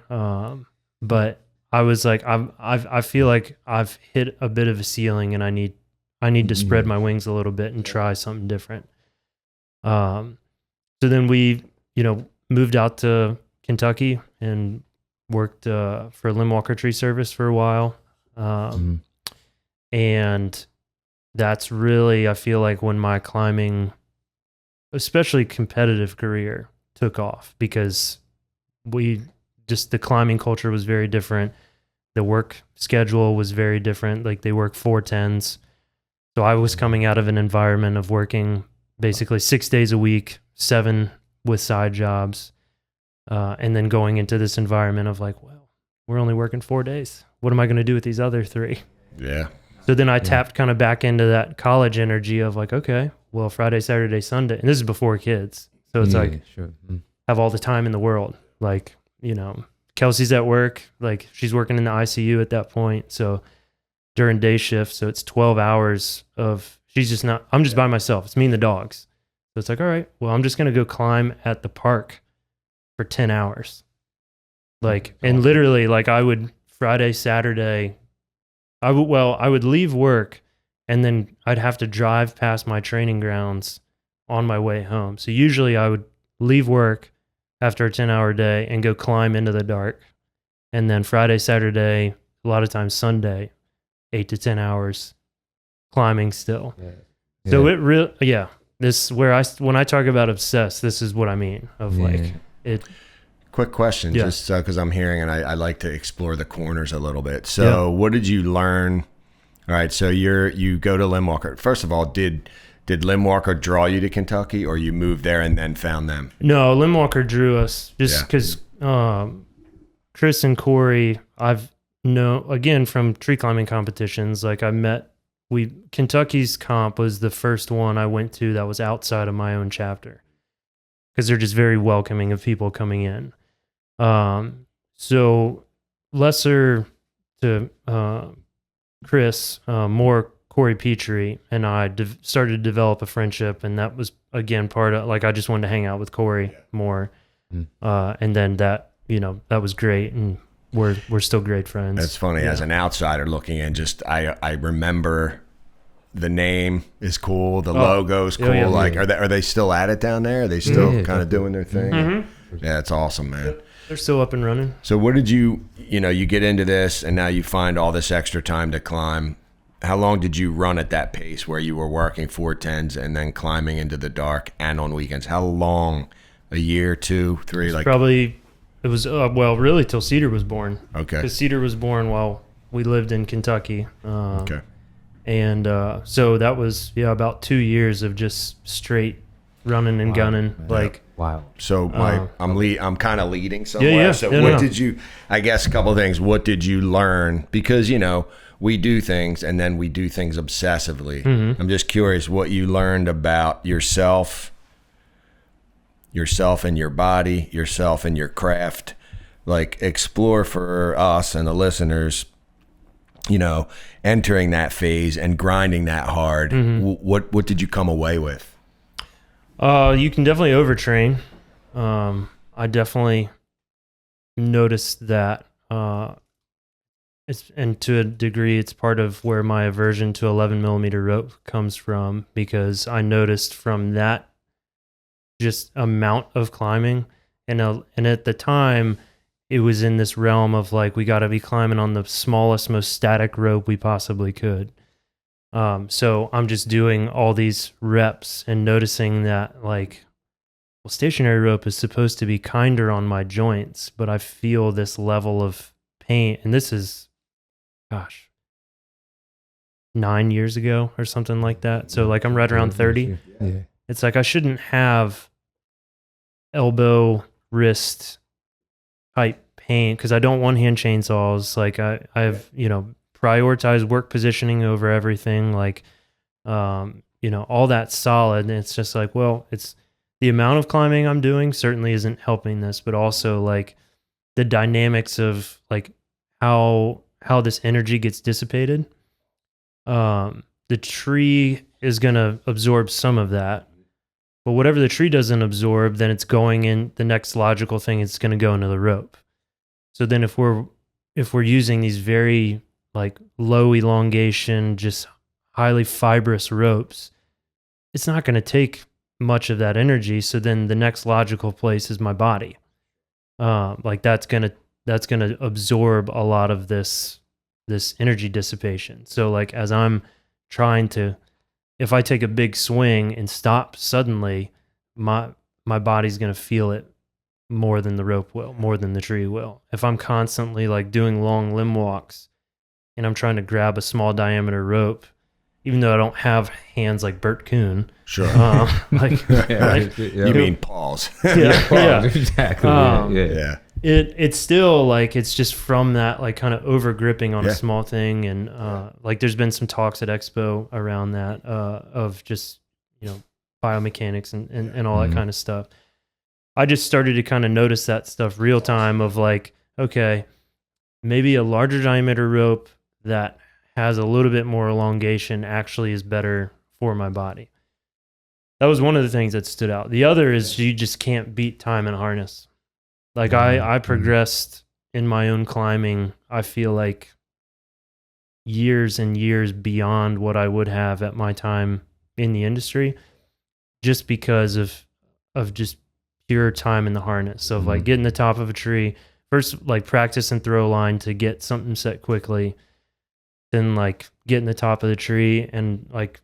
But I was like, I feel like I've hit a bit of a ceiling, and I need to spread my wings a little bit and try something different. So then we, moved out to Kentucky and worked for Limb Walker Tree Service for a while. And that's really, I feel like, when my climbing, especially competitive career, took off, because the climbing culture was very different. The work schedule was very different. Like they work 4/10s. So I was coming out of an environment of working basically 6 days a week, 7 with side jobs. And then going into this environment of like, well, we're only working 4 days. What am I going to do with these other 3? Yeah. So then I tapped kind of back into that college energy of like, okay, well, Friday, Saturday, Sunday. And this is before kids. So it's have all the time in the world. Like, Kelsey's at work. Like she's working in the ICU at that point. So during day shift, so it's 12 hours of, I'm just by myself. It's me and the dogs. So it's like, all right, well, I'm just going to go climb at the park for 10 hours. Like, and literally, like I would Friday, Saturday, I would leave work, and then I'd have to drive past my training grounds on my way home. So usually I would leave work after a 10-hour day and go climb into the dark. And then Friday, Saturday, a lot of times Sunday, 8 to 10 hours climbing still. Yeah. So it really, this when I talk about obsessed, this is what I mean of like it. Quick question, just because I'm hearing, and I like to explore the corners a little bit. So what did you learn? All right, so you go to Limwalker. First of all, did Limwalker draw you to Kentucky, or you moved there and then found them? No, Limwalker drew us just because Chris and Corey, I've known, again, from tree climbing competitions. Like Kentucky's comp was the first one I went to that was outside of my own chapter because they're just very welcoming of people coming in. So lesser to Chris, more Corey Petrie and I started to develop a friendship, and that was again part of like I just wanted to hang out with Corey more, and then that was great, and we're still great friends. That's funny as an outsider looking in. Just I remember the name is cool, the logo's cool. Like are they still at it down there? Are they still kind of doing their thing? Mm-hmm. Yeah, it's awesome, man. They're still up and running. So what did you get into this, and now you find all this extra time to climb. How long did you run at that pace where you were working 410s and then climbing into the dark and on weekends? How long? A year, 2, 3? It was really till Cedar was born. Okay. Because Cedar was born while we lived in Kentucky. Okay. And so that was about 2 years of just straight running and gunning. Wow. So I'm kind of leading somewhere. Yeah. So what did you? I guess a couple of things. What did you learn? Because we do things and then we do things obsessively. Mm-hmm. I'm just curious what you learned about yourself and your body, yourself and your craft. Like explore for us and the listeners. Entering that phase and grinding that hard. Mm-hmm. What did you come away with? You can definitely overtrain. I definitely noticed that, and to a degree, it's part of where my aversion to 11 millimeter rope comes from, because I noticed from that just amount of climbing, and at the time, it was in this realm of like we got to be climbing on the smallest, most static rope we possibly could. So I'm just doing all these reps and noticing that stationary rope is supposed to be kinder on my joints, but I feel this level of pain. And this is, 9 years ago or something like that. So I'm right around 30. Yeah. It's like I shouldn't have elbow, wrist type pain because I don't want hand chainsaws. I've prioritized work positioning over everything, all that's solid. And it's just it's the amount of climbing I'm doing certainly isn't helping this, but also the dynamics of how this energy gets dissipated. The tree is going to absorb some of that, but whatever the tree doesn't absorb, then it's going in the next logical thing. It's going to go into the rope. So then if we're using these very low elongation, just highly fibrous ropes, it's not going to take much of that energy. So then the next logical place is my body. That's going to absorb a lot of this energy dissipation. So as I'm trying to, if I take a big swing and stop suddenly, my body's going to feel it more than the rope will, more than the tree will. If I'm constantly doing long limb walks and I'm trying to grab a small diameter rope, even though I don't have hands like Bert Kuhn. Sure. You mean paws. Yeah. Exactly. Yeah. It's still it's just from that kind of over gripping on a small thing, and there's been some talks at Expo around that of just biomechanics and all that kind of stuff. I just started to kind of notice that stuff real time of okay, maybe a larger diameter rope that has a little bit more elongation actually is better for my body. That was one of the things that stood out. The other is you just can't beat time in harness. I progressed in my own climbing, I feel years and years beyond what I would have at my time in the industry, just because of just pure time in the harness of getting the top of a tree first like practice and throw line to get something set quickly, then like getting the top of the tree. And like,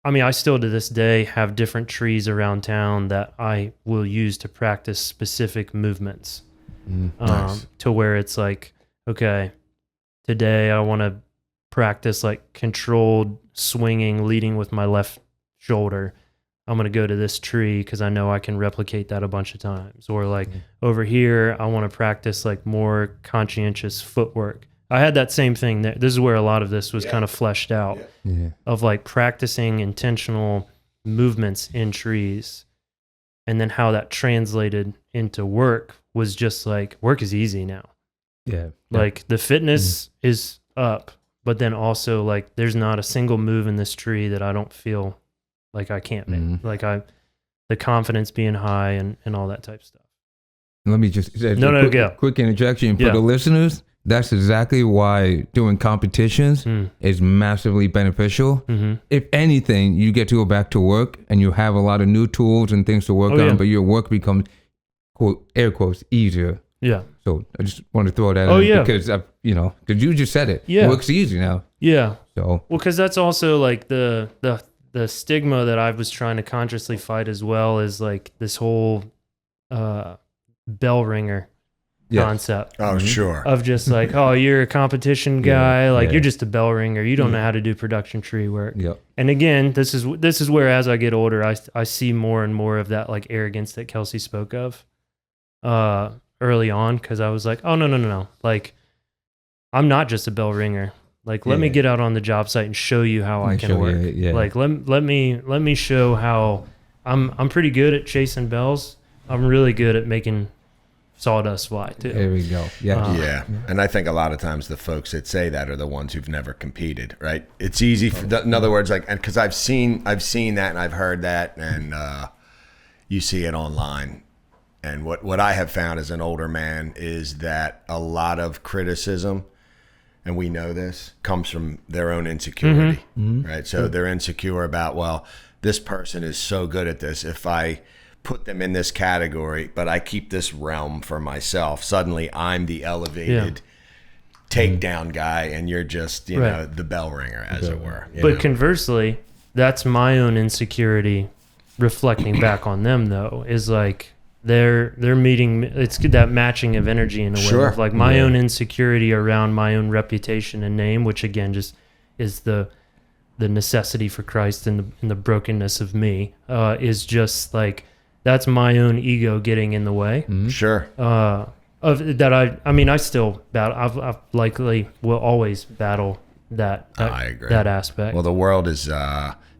I mean, I still to this day have different trees around town that I will use to practice specific movements. Nice. To where it's like, okay, today I want to practice like controlled swinging, leading with my left shoulder. I'm going to go to this tree because I know I can replicate that a bunch of times. Or like over here, I want to practice like more conscientious footwork. I had that same thing. This is where a lot of this was kind of fleshed out of like practicing intentional movements in trees, and then how that translated into work was just like, work is easy now. Yeah. Like the fitness is up, but then also like there's not a single move in this tree that I don't feel like I can't make. Like the confidence being high and all that type of stuff. Let me just quick interjection for the listeners. That's exactly why doing competitions is massively beneficial. If anything, you get to go back to work and you have a lot of new tools and things to work on, but your work becomes, quote, air quotes, easier. Yeah. So I just want to throw that in because, because you just said it. Yeah. Work's easy now. Yeah. So. Well, because that's also like the stigma that I was trying to consciously fight as well, is like this whole bell ringer concept. Oh, sure. Of just like, oh, you're a competition guy, you're just a bell ringer. You don't know how to do production tree work. Yep. And again, this is where as I get older, I see more and more of that like arrogance that Kelsey spoke of early on, because I was like, oh no, like I'm not just a bell ringer. Like let me get out on the job site and show you how I can work. Like let me show how I'm pretty good at chasing bells. I'm really good at making sawdust fly too. There we go. Yeah. And I think a lot of times the folks that say that are the ones who've never competed, right? It's easy in other words, like, and because I've seen that and I've heard that, and you see it online. And what I have found as an older man is that a lot of criticism, and we know this, comes from their own insecurity, right? So they're insecure about, well, this person is so good at this. If I put them in this category, but I keep this realm for myself, suddenly I'm the elevated takedown guy, and you're just, you know, the bell ringer, as it were. But conversely, that's my own insecurity reflecting back on them, though, is like they're meeting, it's that matching of energy in a way of like my own insecurity around my own reputation and name, which again just is the necessity for Christ and the brokenness of me, is just like, that's my own ego getting in the way. Sure. Of that, I mean, I still battle. I've likely will always battle that. I agree. That aspect. Well, the world is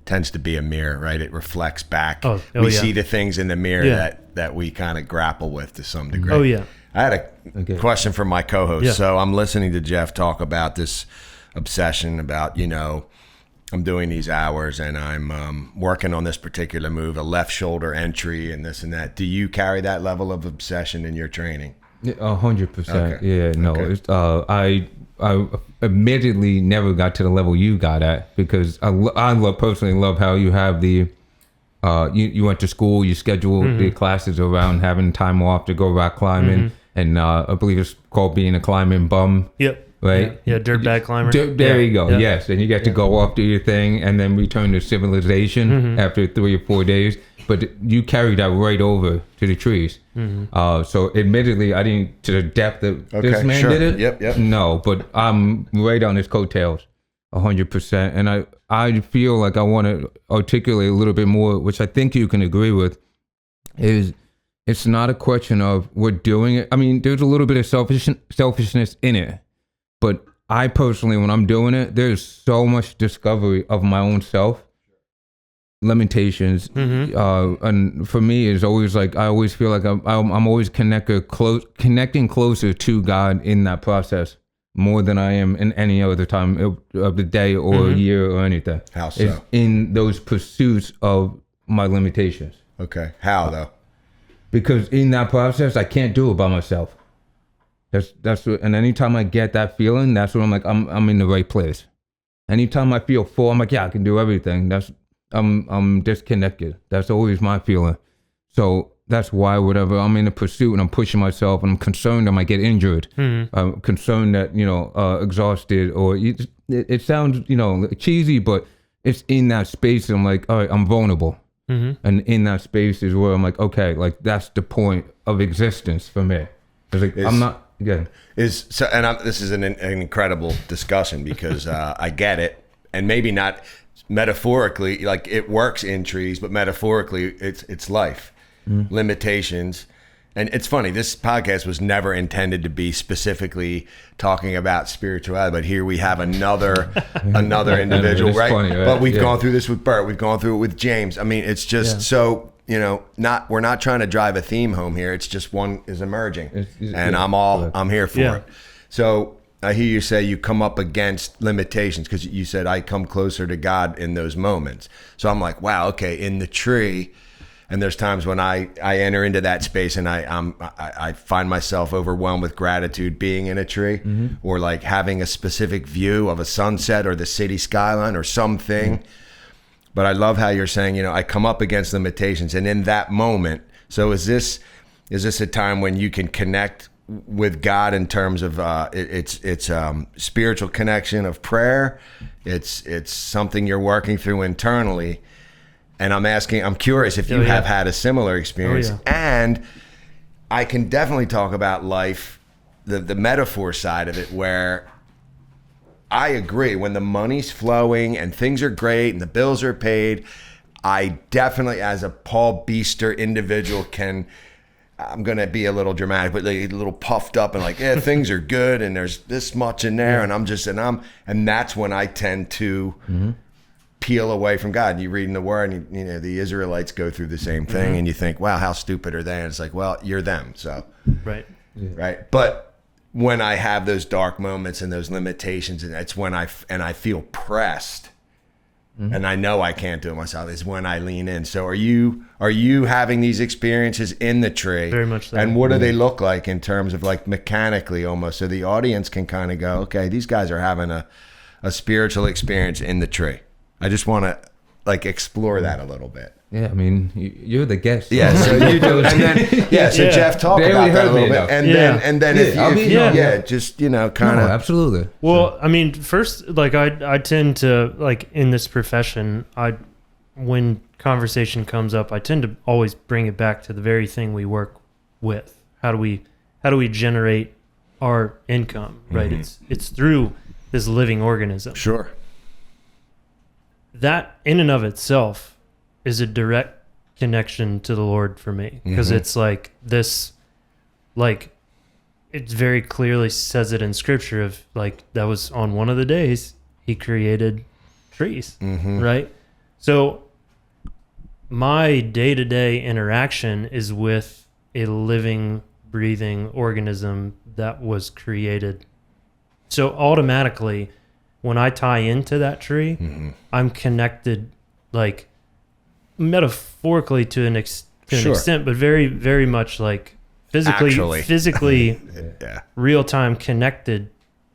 tends to be a mirror, right? It reflects back. We see the things in the mirror that we kind of grapple with to some degree. Oh yeah. I had a question from my co-host. Yeah. So I'm listening to Jeff talk about this obsession about, I'm doing these hours and I'm working on this particular move, a left shoulder entry and this and that. Do you carry that level of obsession in your training? 100%. Okay. Yeah, no. Okay. I admittedly never got to the level you got at, because I personally love how you have the you went to school, you schedule the classes around having time off to go rock climbing, and I believe it's called being a climbing bum. Yep. Right? Yeah, dirtbag climber. There you go. Yeah. Yes, and you get to go off, do your thing, and then return to civilization after 3 or 4 days. But you carry that right over to the trees. So admittedly, I didn't to the depth that this man did it. Yep. No, but I'm right on his coattails, 100%. And I feel like I want to articulate a little bit more, which I think you can agree with, is it's not a question of we're doing it. I mean, there's a little bit of selfishness in it. But I personally, when I'm doing it, there's so much discovery of my own self, limitations, and for me, it's always like I always feel like I'm always connecting closer to God in that process more than I am in any other time of the day or year or anything. How so? It's in those pursuits of my limitations. Okay. How though? Because in that process, I can't do it by myself. That's what, and anytime I get that feeling, that's when I'm like, I'm in the right place. Anytime I feel full, I'm like, yeah, I can do everything. I'm disconnected. That's always my feeling. So that's why whatever I'm in a pursuit and I'm pushing myself and I'm concerned I might get injured. I'm concerned that, exhausted, or it sounds, cheesy, but it's in that space. And I'm like, all right, I'm vulnerable. And in that space is where I'm like, okay, like that's the point of existence for me. It's like, I'm not, again. This is an incredible discussion because I get it. And maybe not metaphorically, like it works in trees, but metaphorically it's life, limitations. And it's funny, this podcast was never intended to be specifically talking about spirituality, but here we have another individual, right? Funny, right? But we've gone through this with Bert, we've gone through it with James. I mean, it's just so, we're not trying to drive a theme home here. It's just one is emerging, and I'm here for it. So I hear you say you come up against limitations because you said I come closer to God in those moments. So I'm like, wow, okay, in the tree. And there's times when I enter into that space and I find myself overwhelmed with gratitude being in a tree, or like having a specific view of a sunset or the city skyline or something. But I love how you're saying, I come up against limitations, and in that moment. So is this a time when you can connect with God in terms of it's spiritual connection of prayer? It's something you're working through internally. And I'm curious if you have had a similar experience. And I can definitely talk about life, the metaphor side of it, where I agree. When the money's flowing and things are great and the bills are paid, I definitely, as a Paul Beester individual, I'm going to be a little dramatic, but like a little puffed up and like, yeah, things are good and there's this much in there. And that's when I tend to peel away from God. You read in the Word, and the Israelites go through the same thing, and you think, wow, how stupid are they? And it's like, well, you're them. So right. But when I have those dark moments and those limitations, and it's when I feel pressed, and I know I can't do it myself, is when I lean in. So are you having these experiences in the tree? Very much so. And what do they look like in terms of like mechanically almost, so the audience can kind of go, okay, these guys are having a spiritual experience in the tree. I just want to like explore that a little bit. Yeah, I mean, you're the guest. Yeah, so you do, and then Jeff, talk about that a little bit, and then if you just kind of absolutely. Well, I mean, first, like I tend to like in this profession, when conversation comes up, I tend to always bring it back to the very thing we work with. How do we generate our income? Right, it's through this living organism. Sure. That in and of itself is a direct connection to the Lord for me, because it's like this, like it very clearly says it in scripture of like, that was on one of the days he created trees, right? So my day-to-day interaction is with a living, breathing organism that was created. So automatically, when I tie into that tree, I'm connected, like metaphorically to an extent, but very, very much like physically real time connected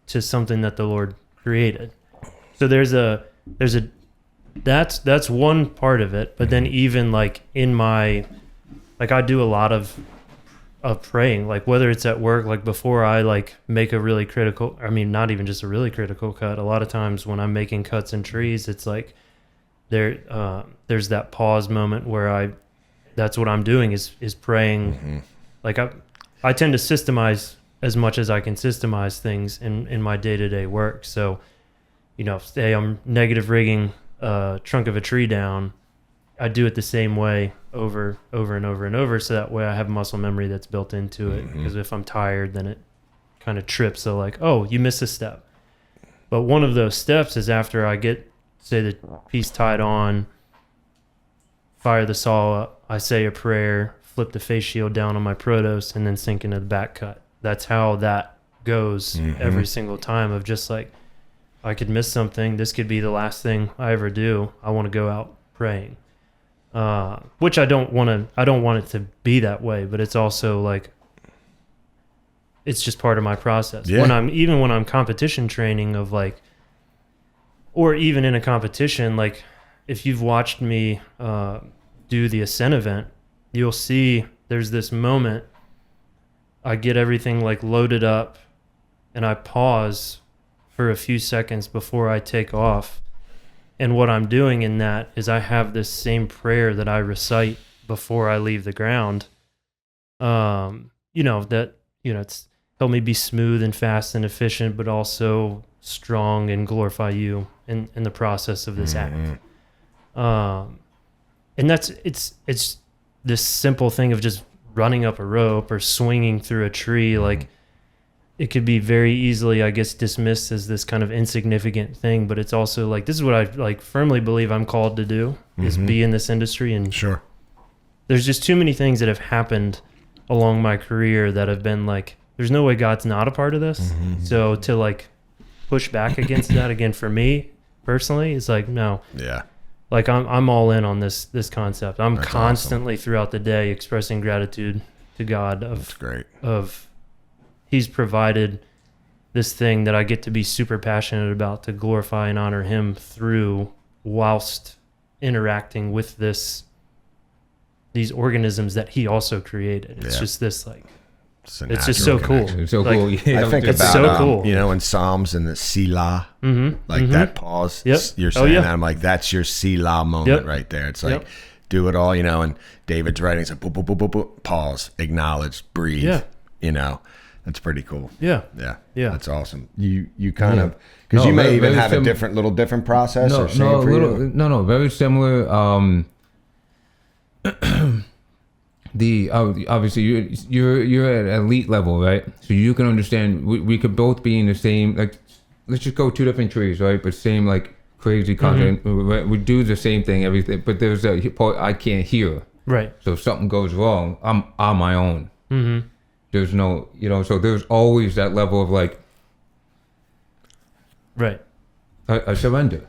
to something that the Lord created. So that's one part of it. But then even like in my, like I do a lot of praying, like whether it's at work, like before I like make a really critical, I mean, not even just a really critical cut. A lot of times when I'm making cuts in trees, it's like there's that pause moment where that's what I'm doing is praying. Like I tend to systemize as much as I can systemize things in my day-to-day work. So, say I'm negative rigging a trunk of a tree down, I do it the same way over and over and over, so that way I have muscle memory that's built into it. Because if I'm tired, then it kind of trips. So like, oh, you missed a step. But one of those steps is after I get, say, the piece tied on, fire the saw up, I say a prayer, flip the face shield down on my Protos, and then sink into the back cut. That's how that goes every single time, of just like, I could miss something. This could be the last thing I ever do. I want to go out praying. Which I don't want it to be that way, but it's also like, it's just part of my process. When I'm competition training of like, or even in a competition, like if you've watched me do the Ascent event, you'll see there's this moment, I get everything like loaded up, and I pause for a few seconds before I take off. And what I'm doing in that is I have this same prayer that I recite before I leave the ground. It's help me be smooth and fast and efficient, but also strong and glorify you in the process of this act. And it's this simple thing of just running up a rope or swinging through a tree. Like, it could be very easily, I guess, dismissed as this kind of insignificant thing, but it's also like, this is what I like firmly believe I'm called to do, is be in this industry. And Sure. There's just too many things that have happened along my career that have been like, there's no way God's not a part of this. So to like push back against that again, for me personally, it's like, no. Yeah. Like I'm all in on this concept. I'm That's constantly throughout the day expressing gratitude to God That's great. of He's provided this thing that I get to be super passionate about, to glorify and honor Him through, whilst interacting with these organisms that He also created. It's just this like, it's just so cool. It's so Like, cool. Yeah, I think it's about, so cool. in Psalms and the Selah, that pause. Yep. You're saying yeah. that. I'm like, that's your Selah moment right there. It's like, do it all, and David's writing, it's like, boop, boop, boop, boop, boop, pause, acknowledge, breathe, That's pretty cool. Yeah. Yeah. Yeah. That's awesome. You kind of, because you may very, even very have a different process or same for you. No, very similar. Obviously you're at elite level, right? So you can understand. We could both be in the same, like, let's just go two different trees, right? But same like crazy content. We do the same thing, everything. But there's a part I can't hear. Right. So if something goes wrong, I'm on my own. There's no, so there's always that level of like, Right. I surrender.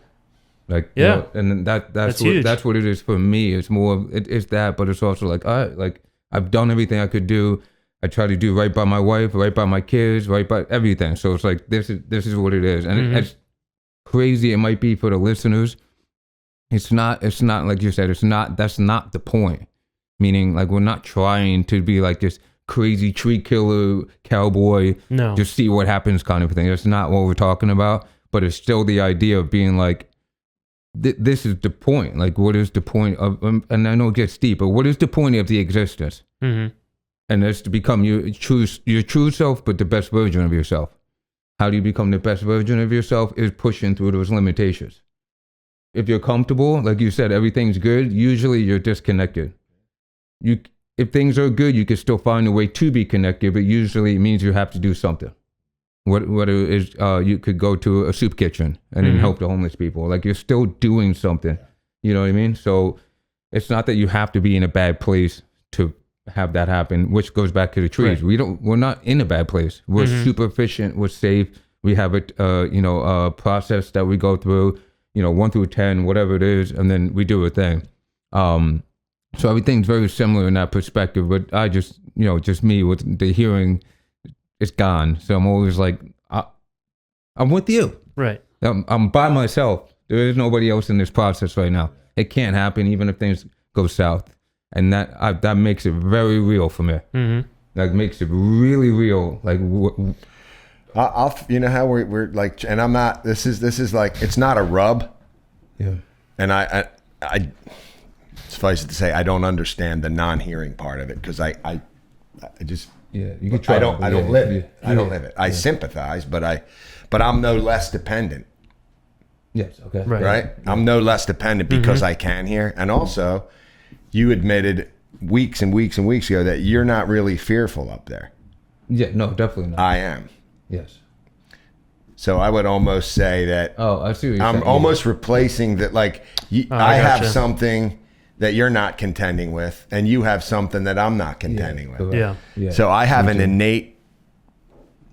Like, and that's huge. That's what it is for me. It's more, it's that, but it's also like, I've done everything I could do. I try to do right by my wife, right by my kids, right by everything. So it's like, this is what it is. And it's crazy. It might be for the listeners. It's not like you said, that's not the point. Meaning, like, we're not trying to be like this crazy tree killer cowboy. No. Just see what happens kind of thing. That's not what we're talking about. But it's still the idea of being like, this is the point. Like, what is the point of, and I know it gets deep, but what is the point of the existence? And that's to become your true self, but the best version of yourself. How do you become the best version of yourself? Is pushing through those limitations. If you're comfortable, like you said, everything's good, usually you're disconnected. If things are good, you can still find a way to be connected, but usually it means you have to do something. What it is, you could go to a soup kitchen and then help the homeless people. Like, you're still doing something. You know what I mean? So it's not that you have to be in a bad place to have that happen, which goes back to the trees. Right. We're not in a bad place. We're super efficient. We're safe. We have a process that we go through, 1 through 10, whatever it is, and then we do a thing. So everything's very similar in that perspective, but I just me with the hearing, it's gone. So I'm always like, I'm with you. Right. I'm by myself. There is nobody else in this process right now. It can't happen even if things go south. And that makes it very real for me. That makes it really real. Like, I'll how we're like, and I'm not, this is like, it's not a rub. Yeah. And I suffice it to say, I don't understand the non-hearing part of it, because I just, you can try. I don't live it. I don't live it. I sympathize, but I'm no less dependent. Yes. Okay. Right. I'm no less dependent because I can hear. And also, you admitted weeks and weeks and weeks ago that you're not really fearful up there. Yeah. No, definitely not. I am. Yes. So I would almost say that. Oh, I see what you're I'm saying. almost replacing that. Like, I have gotcha. something that you're not contending with, and you have something that I'm not contending with. Correct. Yeah. So I have an innate,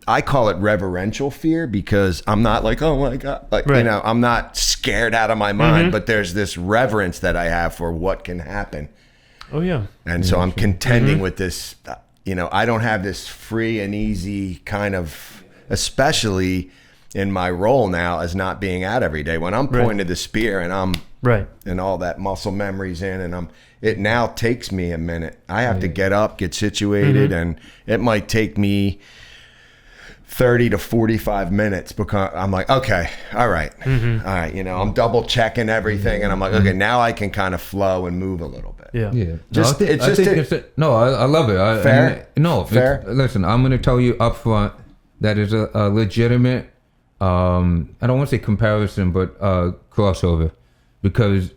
I call it reverential fear, because I'm not like, oh my God, like, I'm not scared out of my mind, but there's this reverence that I have for what can happen. Oh yeah. And so I'm contending with this, I don't have this free and easy kind of, especially in my role now as not being out every day. When I'm pointing the spear and I'm and all that muscle memory's in, and it now takes me a minute. I have to get up, get situated, and it might take me 30 to 45 minutes because I'm like, okay, all right. You know, I'm double checking everything, and I'm like, okay, now I can kind of flow and move a little bit. Yeah. Just, I love it. Fair? Fair. Listen, I'm going to tell you up front that is a legitimate, I don't want to say comparison, but crossover, because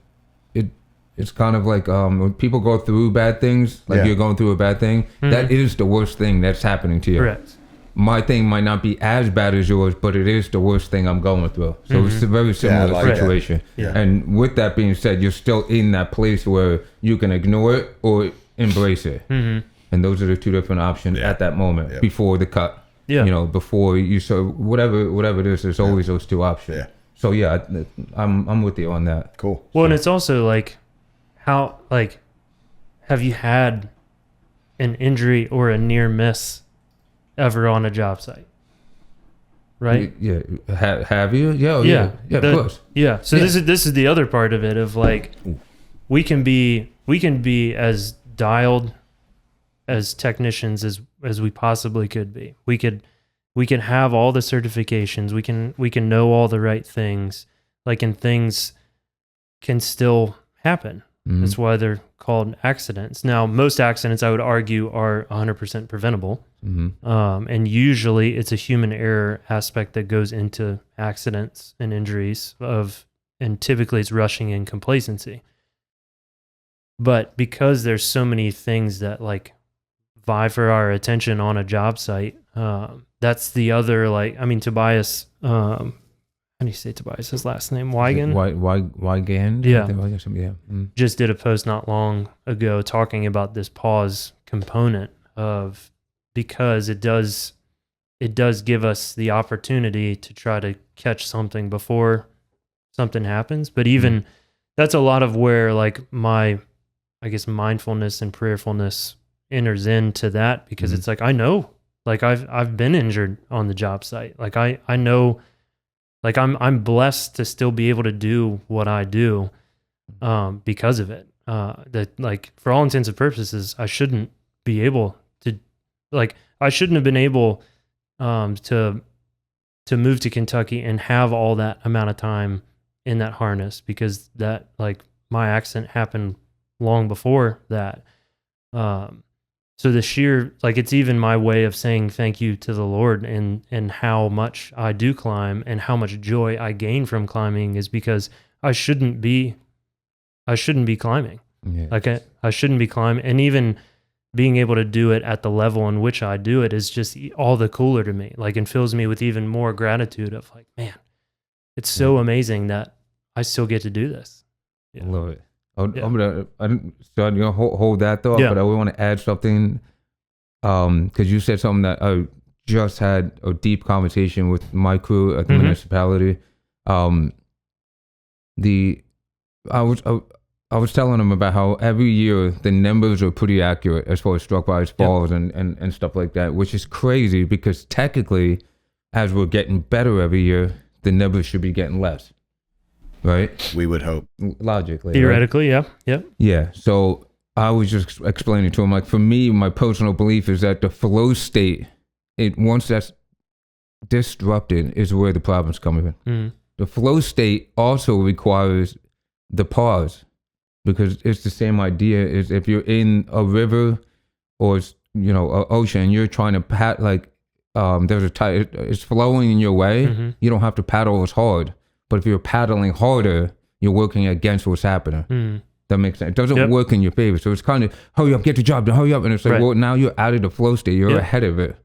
it's kind of like when people go through bad things, like you're going through a bad thing, that is the worst thing that's happening to you. Correct. My thing might not be as bad as yours, but it is the worst thing I'm going through. So it's a very similar situation. And with that being said, you're still in that place where you can ignore it or embrace it. And those are the two different options at that moment before the cut. You know, before you whatever it is, there's always those two options. So I'm with you on that. Cool. Well, and it's also like, how, like, have you had an injury or a near miss ever on a job site? Right? Yeah. Have you? Yeah, of course. Yeah. So this is the other part of it, of like, we can be as dialed as technicians as we possibly could be. We can have all the certifications. We can know all the right things, like, and things can still happen. That's why they're called accidents. Now, most accidents, I would argue, are 100% preventable. And usually it's a human error aspect that goes into accidents and injuries and typically it's rushing and complacency. But because there's so many things that like vie for our attention on a job site, that's the other, like, I mean, Tobias, how do you say Tobias' last name? Wigan? Wigan? Yeah. Just did a post not long ago talking about this pause component of, because it does give us the opportunity to try to catch something before something happens. But even that's a lot of where, like, my, I guess, mindfulness and prayerfulness enters into that, because it's like, I know, like, I've been injured on the job site. Like, I know, like, I'm blessed to still be able to do what I do because of it. That, like, for all intents and purposes, I shouldn't be able to, like, I shouldn't have been able to move to Kentucky and have all that amount of time in that harness, because that, like, my accident happened long before that. So the sheer, like, it's even my way of saying thank you to the Lord and how much I do climb and how much joy I gain from climbing, is because I shouldn't be climbing. Like, I shouldn't be climbing. And even being able to do it at the level in which I do it is just all the cooler to me. Like, it fills me with even more gratitude of, like, man, it's so amazing that I still get to do this. I love it. I'm gonna hold that thought, but I want to add something, because you said something that I just had a deep conversation with my crew at the municipality. I was telling them about how every year the numbers are pretty accurate as far as struck by falls and stuff like that, which is crazy, because technically, as we're getting better every year, the numbers should be getting less. Right? We would hope. Logically. Theoretically, right? Yeah. So I was just explaining to him, like, for me, my personal belief is that the flow state, once that's disrupted, is where the problems come in. The flow state also requires the pause, because it's the same idea as if you're in a river or, you know, an ocean, you're trying to like, there's a tide, it's flowing in your way. You don't have to paddle as hard. But if you're paddling harder, you're working against what's happening. That makes sense. It doesn't work in your favor. So it's kind of, hurry up, get the job done, hurry up. And it's like, well, now you're out of the flow state. You're ahead of it.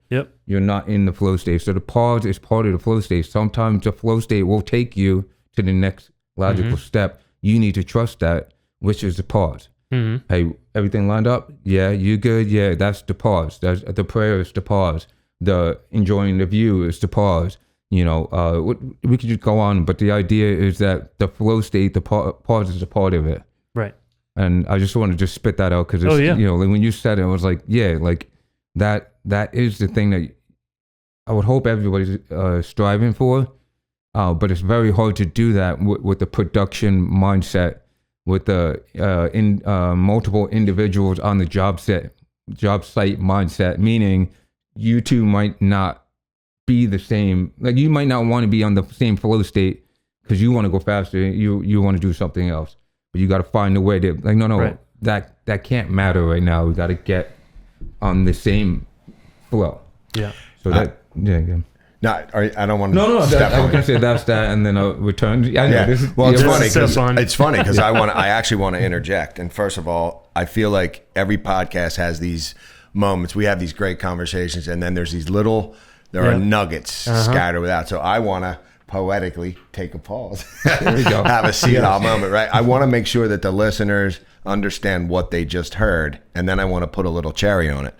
You're not in the flow state. So the pause is part of the flow state. Sometimes the flow state will take you to the next logical step. You need to trust that, which is the pause. Hey, everything lined up? Yeah, you good? Yeah, that's the pause. That's the prayer is the pause. The enjoying the view is the pause. You know, we could just go on, but the idea is that the flow state, the pause is a part of it. Right. And I just want to just spit that out, because you know, like, when you said it, I was like, yeah, like that is the thing that I would hope everybody's striving for, But it's very hard to do that with the production mindset, with the multiple individuals on the job site mindset, meaning you two might not be the same. Like you might not want to be on the same flow state because you want to go faster. You want to do something else, but you got to find a way to like, no, Right. that can't matter right now. We got to get on the same flow. Yeah. So yeah. No, I don't want to. No. step I was on gonna you. say that's that, and then I'll return. I know, Yeah. this is, Well, it's This funny is so because fun. I actually want to interject. And first of all, I feel like every podcast has these moments. We have these great conversations, and then there's these little. There are nuggets scattered without. So I want to poetically take a pause. There we go. Have a seat-all moment, right? I want to make sure that the listeners understand what they just heard, and then I want to put a little cherry on it.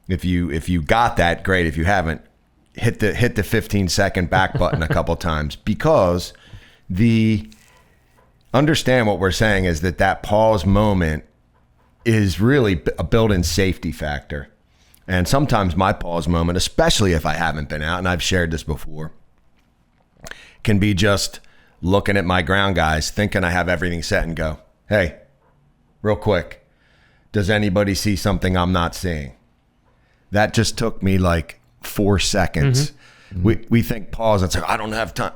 If you got that, great. If you haven't, hit the 15-second back button a couple times, because understand what we're saying is that pause moment is really a built-in safety factor. And sometimes my pause moment, especially if I haven't been out, and I've shared this before, can be just looking at my ground guys, thinking I have everything set, and go, hey, real quick, does anybody see something I'm not seeing? That just took me like 4 seconds. We think pause, it's like, I don't have time.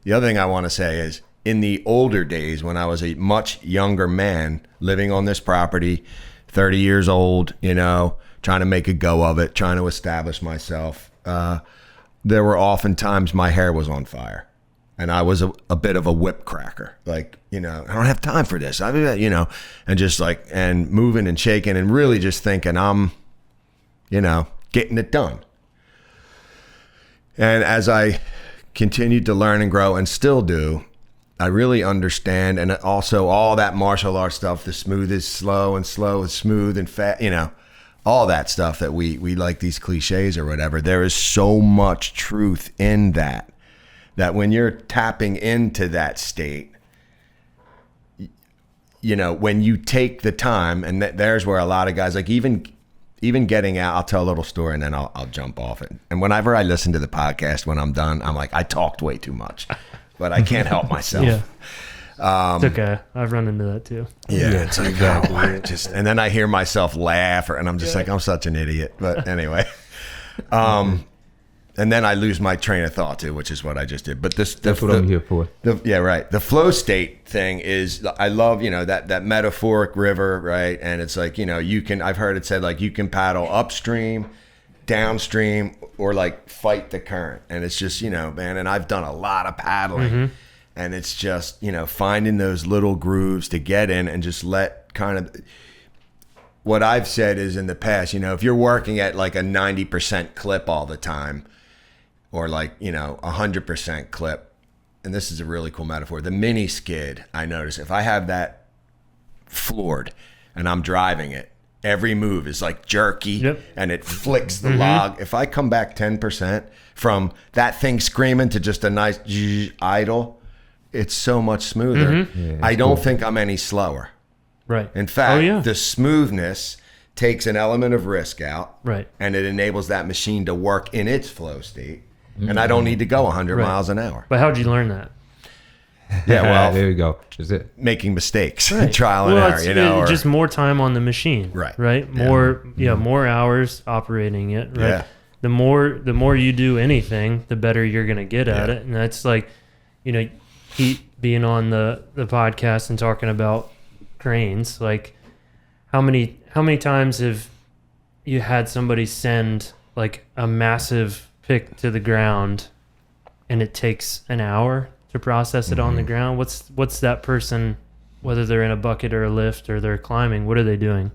The other thing I want to say is, in the older days when I was a much younger man living on this property, 30 years old, trying to make a go of it, trying to establish myself, there were often times my hair was on fire. And I was a bit of a whip cracker. Like, I don't have time for this. And just like, and moving and shaking and really just thinking I'm, getting it done. And as I continued to learn and grow and still do, I really understand. And also all that martial arts stuff, the smooth is slow and smooth and fast, all that stuff that we like, these cliches or whatever. There is so much truth in that when you're tapping into that state, when you take the time, and there's where a lot of guys, like even getting out, I'll tell a little story and then I'll jump off it. And whenever I listen to the podcast, when I'm done, I'm like, I talked way too much, but I can't help myself. Yeah. It's okay. I've run into that too. Yeah, it's like, and then I hear myself laugh, and I'm just like, I'm such an idiot. But anyway, and then I lose my train of thought too, which is what I just did. But that's what I'm here for. Yeah, right. The flow state thing is, I love, that metaphoric river, right? And it's like, I've heard it said, like, you can paddle upstream, downstream, or like fight the current. And it's just, man, and I've done a lot of paddling. And it's just, finding those little grooves to get in and just let kind of, what I've said is in the past, if you're working at like a 90% clip all the time, or like, 100% clip, and this is a really cool metaphor, the mini skid, I notice if I have that floored and I'm driving it, every move is like jerky and it flicks the log. If I come back 10% from that thing screaming to just a nice idle, it's so much smoother. Yeah, I don't think I'm any slower. Right. In fact, the smoothness takes an element of risk out. Right. And it enables that machine to work in its flow state. And I don't need to go 100 miles an hour. But how'd you learn that? Yeah, well, there you go. Is it making mistakes, Right. trial and error, just more time on the machine. Right. Right. More hours operating it. Right. Yeah. The more you do anything, the better you're gonna get at it. And that's like, Pete being on the podcast and talking about cranes. Like, how many times have you had somebody send like a massive pick to the ground, and it takes an hour to process it on the ground? What's that person, whether they're in a bucket or a lift or they're climbing, what are they doing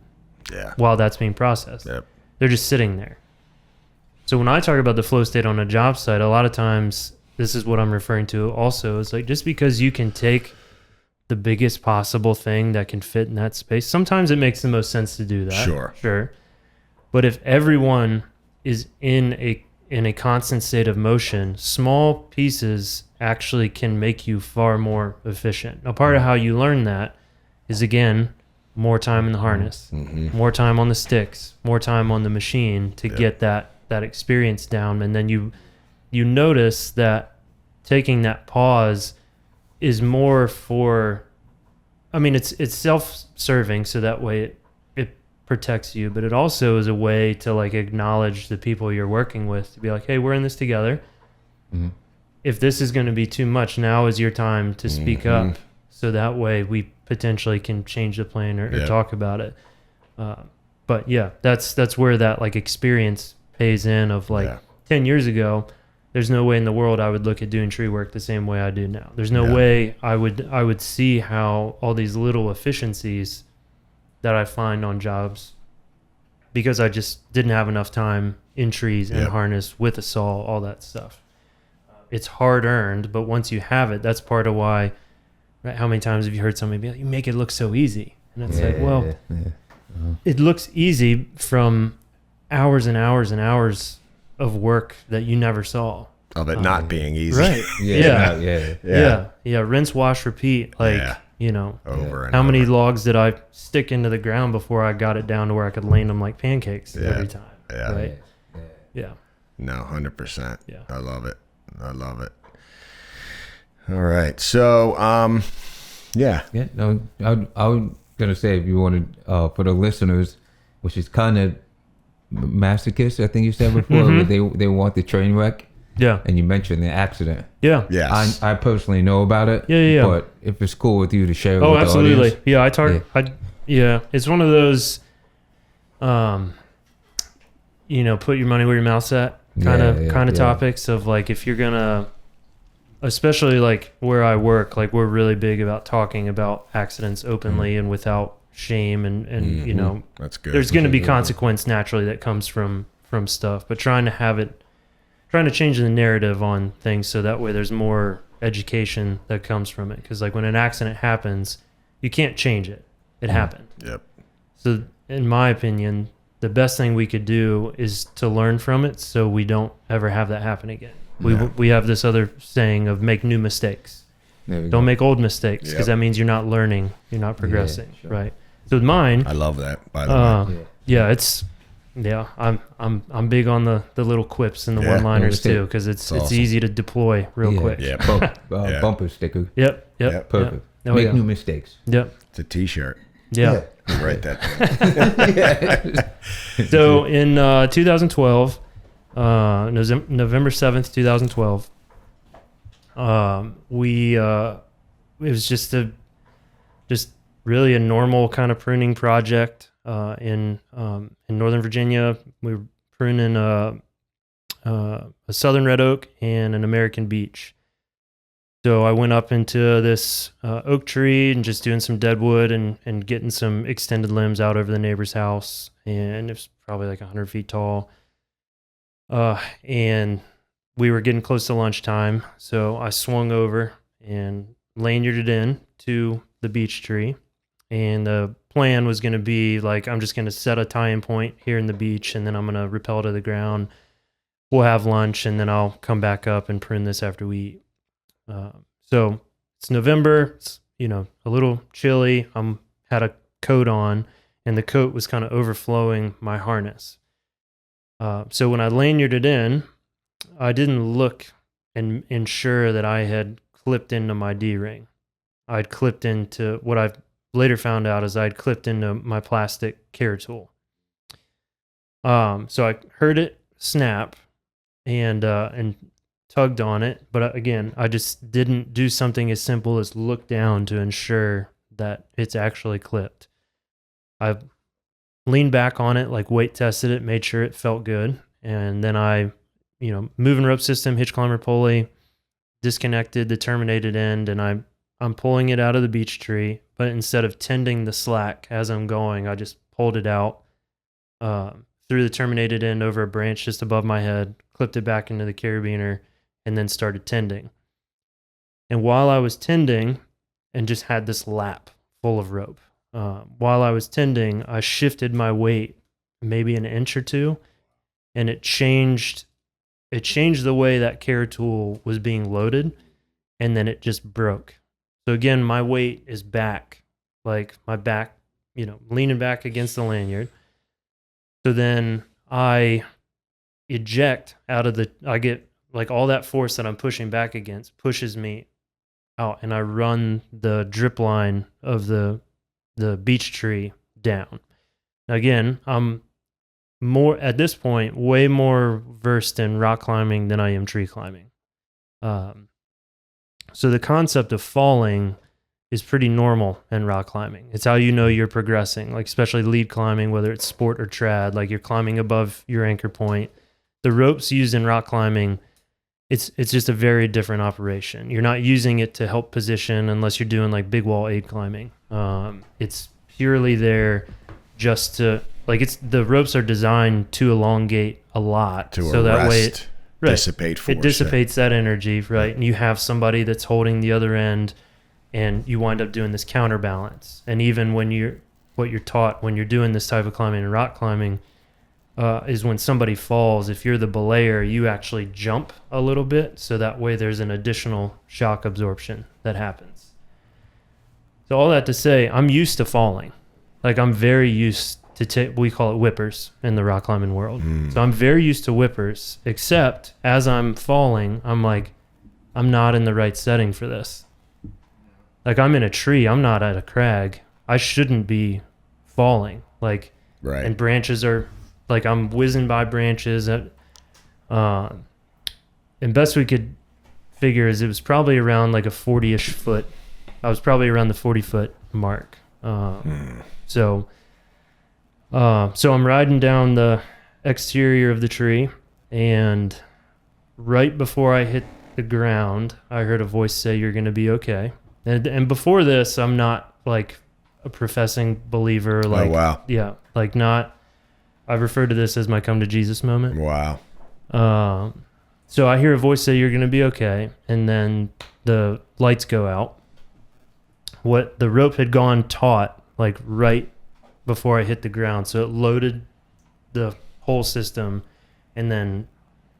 while that's being processed? Yep. They're just sitting there. So when I talk about the flow state on a job site, a lot of times this is what I'm referring to also. It's like, just because you can take the biggest possible thing that can fit in that space, sometimes it makes the most sense to do that. Sure. But if everyone is in a constant state of motion, small pieces actually can make you far more efficient. Now, part of how you learn that is, again, more time in the harness, more time on the sticks, more time on the machine to get that experience down. And then you notice that taking that pause is more for, I mean, it's self-serving, so that way it protects you, but it also is a way to like acknowledge the people you're working with, to be like, hey, we're in this together. Mm-hmm. If this is going to be too much, now is your time to speak up, so that way we potentially can change the plan or talk about it. But yeah, that's where that like experience pays in of like 10 years ago, there's no way in the world I would look at doing tree work the same way I do now. There's no way I would see how all these little efficiencies that I find on jobs, because I just didn't have enough time in trees and harness with a saw, all that stuff. It's hard earned, but once you have it, that's part of why. Right, how many times have you heard somebody be like, "You make it look so easy," and it's like, well, it looks easy from hours and hours and hours of work that you never saw. Of it not being easy. Right. Yeah. Rinse, wash, repeat. Like, over and how many over. logs did I stick into the ground before I got it down to where I could land them like pancakes every time? Yeah. Right. Yeah. No, 100%. Yeah. I love it. All right. So, Yeah. No, I was gonna say, if you wanted, for the listeners, which is kind of masochist, I think you said before, but they want the train wreck. Yeah. And you mentioned the accident. Yeah. yes. I personally know about it. Yeah. But if it's cool with you to share Oh, with absolutely. the audience. Yeah. It's one of those, put your money where your mouth's at kind of topics of like, if you're gonna, especially like where I work, like we're really big about talking about accidents openly and without shame, and that's good. there's going to be consequence naturally that comes from stuff, but trying to change the narrative on things so that way there's more education that comes from it. Because like when an accident happens, you can't change it. It happened. Yep. So in my opinion, the best thing we could do is to learn from it so we don't ever have that happen again. We have this other saying of make new mistakes. Don't make old mistakes, because that means you're not learning, you're not progressing, right? So with mine, I love that, by the way. I'm big on the little quips and the one-liners too, because it's awesome. easy to deploy real quick. Yeah. Bumper sticker. Yep. Perfect. Oh, Make new mistakes. Yep. It's a T-shirt. Yeah. Write that. So in 2012, November 7th, 2012, it was just really a normal kind of pruning project in Northern Virginia. We were pruning a southern red oak and an American beech. So I went up into this oak tree and just doing some dead wood and getting some extended limbs out over the neighbor's house. And it was probably like 100 feet tall. And we were getting close to lunchtime. So I swung over and lanyarded in to the beech tree. And the plan was going to be like, I'm just going to set a tie-in point here in the beech, and then I'm going to rappel to the ground. We'll have lunch, and then I'll come back up and prune this after we eat. So it's November, it's, a little chilly. Had a coat on, and the coat was kind of overflowing my harness. So when I lanyarded in, I didn't look and ensure that I had clipped into my D-ring. I'd clipped into what I've later found out is I'd clipped into my plastic care tool. So I heard it snap and tugged on it, but again, I just didn't do something as simple as look down to ensure that it's actually clipped. I leaned back on it, like weight tested it, made sure it felt good, and then I, moving rope system, hitch climber pulley, disconnected the terminated end, and I'm pulling it out of the beech tree, but instead of tending the slack as I'm going, I just pulled it out, threw the terminated end over a branch just above my head, clipped it back into the carabiner, and then started tending. And while I was tending, and just had this lap full of rope, while I was tending, I shifted my weight maybe an inch or two, and it changed the way that care tool was being loaded, and then it just broke. So again, my weight is back, like my back, leaning back against the lanyard. So then I eject I get like all that force that I'm pushing back against pushes me out, and I run the drip line of the beech tree down. Again, I'm more at this point way more versed in rock climbing than I am tree climbing. So the concept of falling is pretty normal in rock climbing. It's how you know you're progressing, like especially lead climbing, whether it's sport or trad, like you're climbing above your anchor point. The ropes used in rock climbing, it's just a very different operation. You're not using it to help position unless you're doing like big wall aid climbing. It's purely there just to, like, the ropes are designed to elongate a lot, to so that way dissipate force. It dissipates that energy, right? And you have somebody that's holding the other end, and you wind up doing this counterbalance. And even when what you're taught when you're doing this type of climbing and rock climbing is when somebody falls, if you're the belayer, you actually jump a little bit, so that way there's an additional shock absorption that happens. So all that to say, I'm used to falling. Like, I'm very used to we call it whippers in the rock climbing world. So I'm very used to whippers, except as I'm falling, I'm like, I'm not in the right setting for this. Like, I'm in a tree, I'm not at a crag. I shouldn't be falling. Like, right. And branches are, like, I'm whizzing by branches. And best we could figure is it was probably around like a 40-ish foot. I was probably around the 40-foot mark. So I'm riding down the exterior of the tree, and right before I hit the ground, I heard a voice say, "You're going to be okay." And before this, I'm not like a professing believer. Like, oh, wow. Yeah. Like, not, I've referred to this as my come to Jesus moment. Wow. So I hear a voice say, "You're going to be okay." And then the lights go out. What the rope had gone taut, like right before I hit the ground. So it loaded the whole system, and then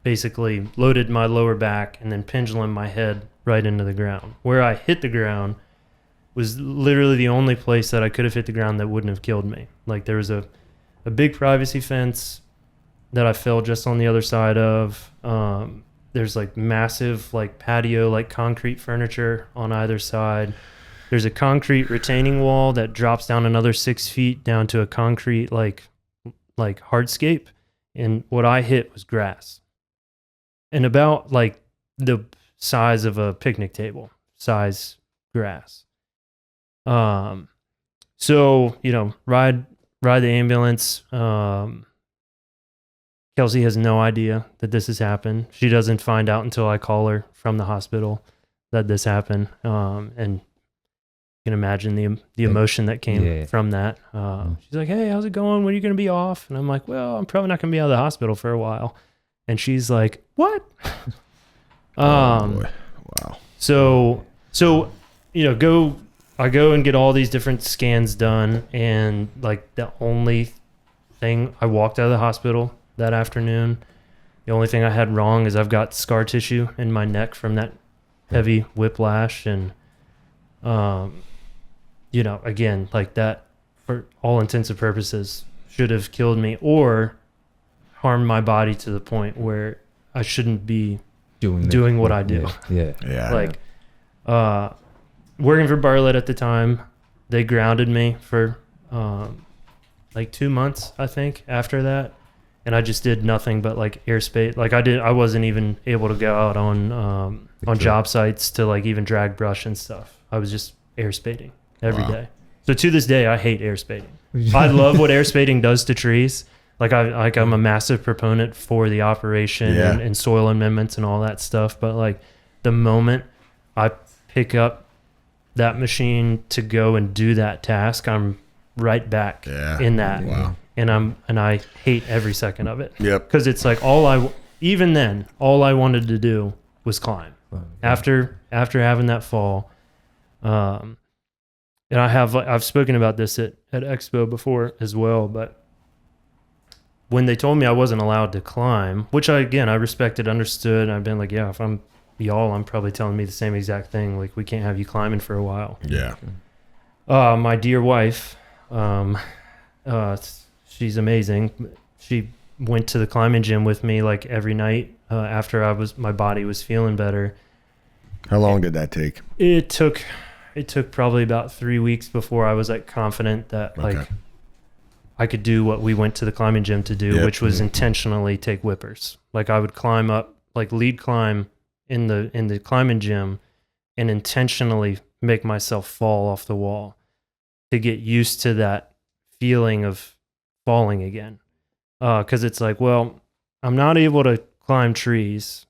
basically loaded my lower back, and then pendulum my head right into the ground. Where I hit the ground was literally the only place that I could have hit the ground that wouldn't have killed me. Like, there was a big privacy fence that I fell just on the other side of. There's like massive like patio, like concrete furniture on either side. There's a concrete retaining wall that drops down another 6 feet down to a concrete like hardscape. And what I hit was grass. And about like the size of a picnic table size grass. So, ride the ambulance. Kelsey has no idea that this has happened. She doesn't find out until I call her from the hospital that this happened. And you can imagine the emotion that came from that. She's like, "Hey, how's it going? When are you going to be off?" And I'm like, "Well, I'm probably not going to be out of the hospital for a while." And she's like, "What?" Oh, boy. Wow. So I go and get all these different scans done, and like the only thing, I walked out of the hospital that afternoon. The only thing I had wrong is I've got scar tissue in my neck from that heavy whiplash, and again, like that, for all intents and purposes, should have killed me or harmed my body to the point where I shouldn't be doing what I do. Yeah. Like, working for Bartlett at the time, they grounded me for like 2 months, I think, after that. And I just did nothing but like airspace. Like I wasn't even able to go out on job sites to like even drag brush and stuff. I was just airspading every day. So to this day, I hate airspading. I love what airspading does to trees. Like I'm a massive proponent for the operation and soil amendments and all that stuff. But like the moment I pick up that machine to go and do that task, I'm right back in that. Wow. And I hate every second of it. Yep. Because it's like even then, all I wanted to do was climb. After having that fall, and I've spoken about this at Expo before as well, but when they told me I wasn't allowed to climb, which I respected, understood, and I've been like, yeah, if I'm y'all, I'm probably telling me the same exact thing. Like, we can't have you climbing for a while. Yeah. My dear wife, she's amazing. She went to the climbing gym with me like every night after my body was feeling better. How long did that take? It took probably about 3 weeks before I was like confident that like I could do what we went to the climbing gym to do, which was intentionally take whippers. Like I would climb up, like lead climb in the climbing gym, and intentionally make myself fall off the wall to get used to that feeling of falling again. Because it's like, well, I'm not able to climb trees.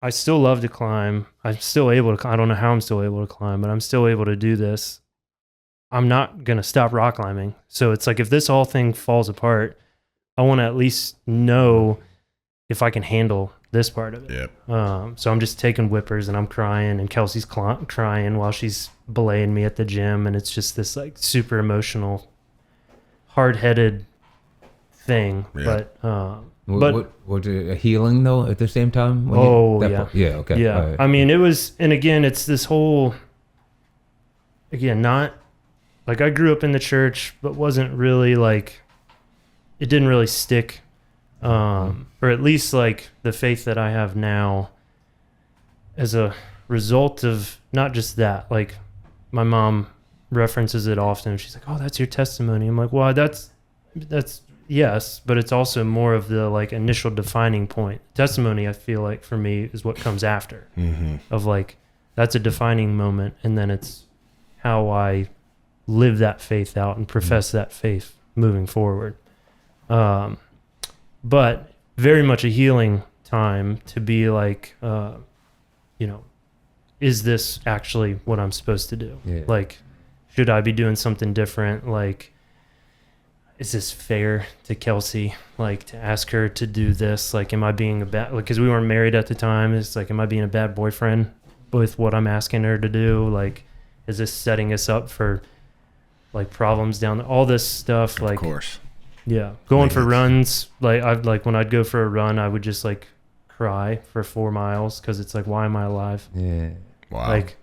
I still love to climb. I'm still able to, I don't know how I'm still able to climb, but I'm still able to do this. I'm not going to stop rock climbing. So it's like, if this whole thing falls apart, I want to at least know if I can handle this part of it. Yep. So I'm just taking whippers and I'm crying, and Kelsey's crying while she's belaying me at the gym. And it's just this like super emotional, hard-headed thing. Yeah. But was it a healing though at the same time? Yeah. Okay. Yeah. Right. I mean, it was, and again, it's this whole, again, not like I grew up in the church, but wasn't really like, it didn't really stick. Or at least like the faith that I have now as a result of not just that, like my mom references it often. She's like, "Oh, that's your testimony." I'm like, "Well, that's yes, but it's also more of the like initial defining point. Testimony, I feel like for me is what comes after of like, that's a defining moment. And then it's how I live that faith out and profess that faith moving forward. But very much a healing time to be like, is this actually what I'm supposed to do? Yeah. Like, should I be doing something different? Like, is this fair to Kelsey? Like, to ask her to do this? Like, am I being a bad, like, because we weren't married at the time. It's like, am I being a bad boyfriend with what I'm asking her to do? Like, is this setting us up for like problems all this stuff? Like, of course. Yeah. Going for runs. Like when I'd go for a run, I would just like cry for 4 miles. Cause it's like, why am I alive? Yeah. Wow. Like,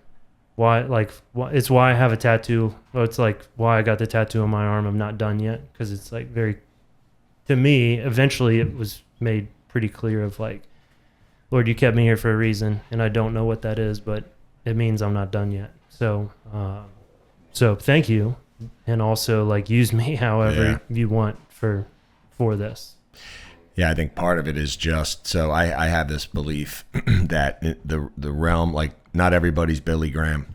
it's why I have a tattoo. Or it's like why I got the tattoo on my arm. I'm not done yet. Cause it's like to me, eventually it was made pretty clear of like, Lord, you kept me here for a reason. And I don't know what that is, but it means I'm not done yet. So thank you. And also like use me however you want for this. Yeah, I think part of it is just, so I have this belief that the realm, like not everybody's Billy Graham.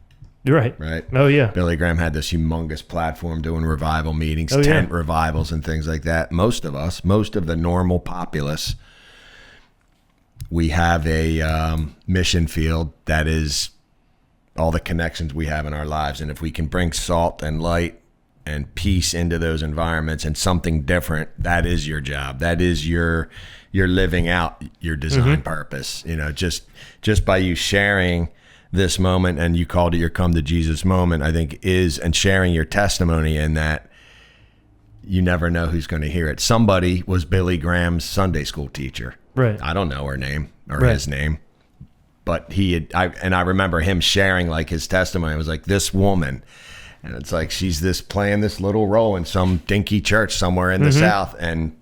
You're right. Right? Oh, yeah. Billy Graham had this humongous platform doing revival meetings, tent revivals and things like that. Most of the normal populace, we have a mission field that is all the connections we have in our lives. And if we can bring salt and light and peace into those environments and something different, that is your job. That is you're living out your design purpose. Just by you sharing this moment, and you called it your come to Jesus moment, I think and sharing your testimony in that, you never know who's going to hear it. Somebody was Billy Graham's Sunday school teacher. Right. I don't know her name or his name, but I remember him sharing like his testimony. It was like, this woman, and it's like she's playing this little role in some dinky church somewhere in the South, and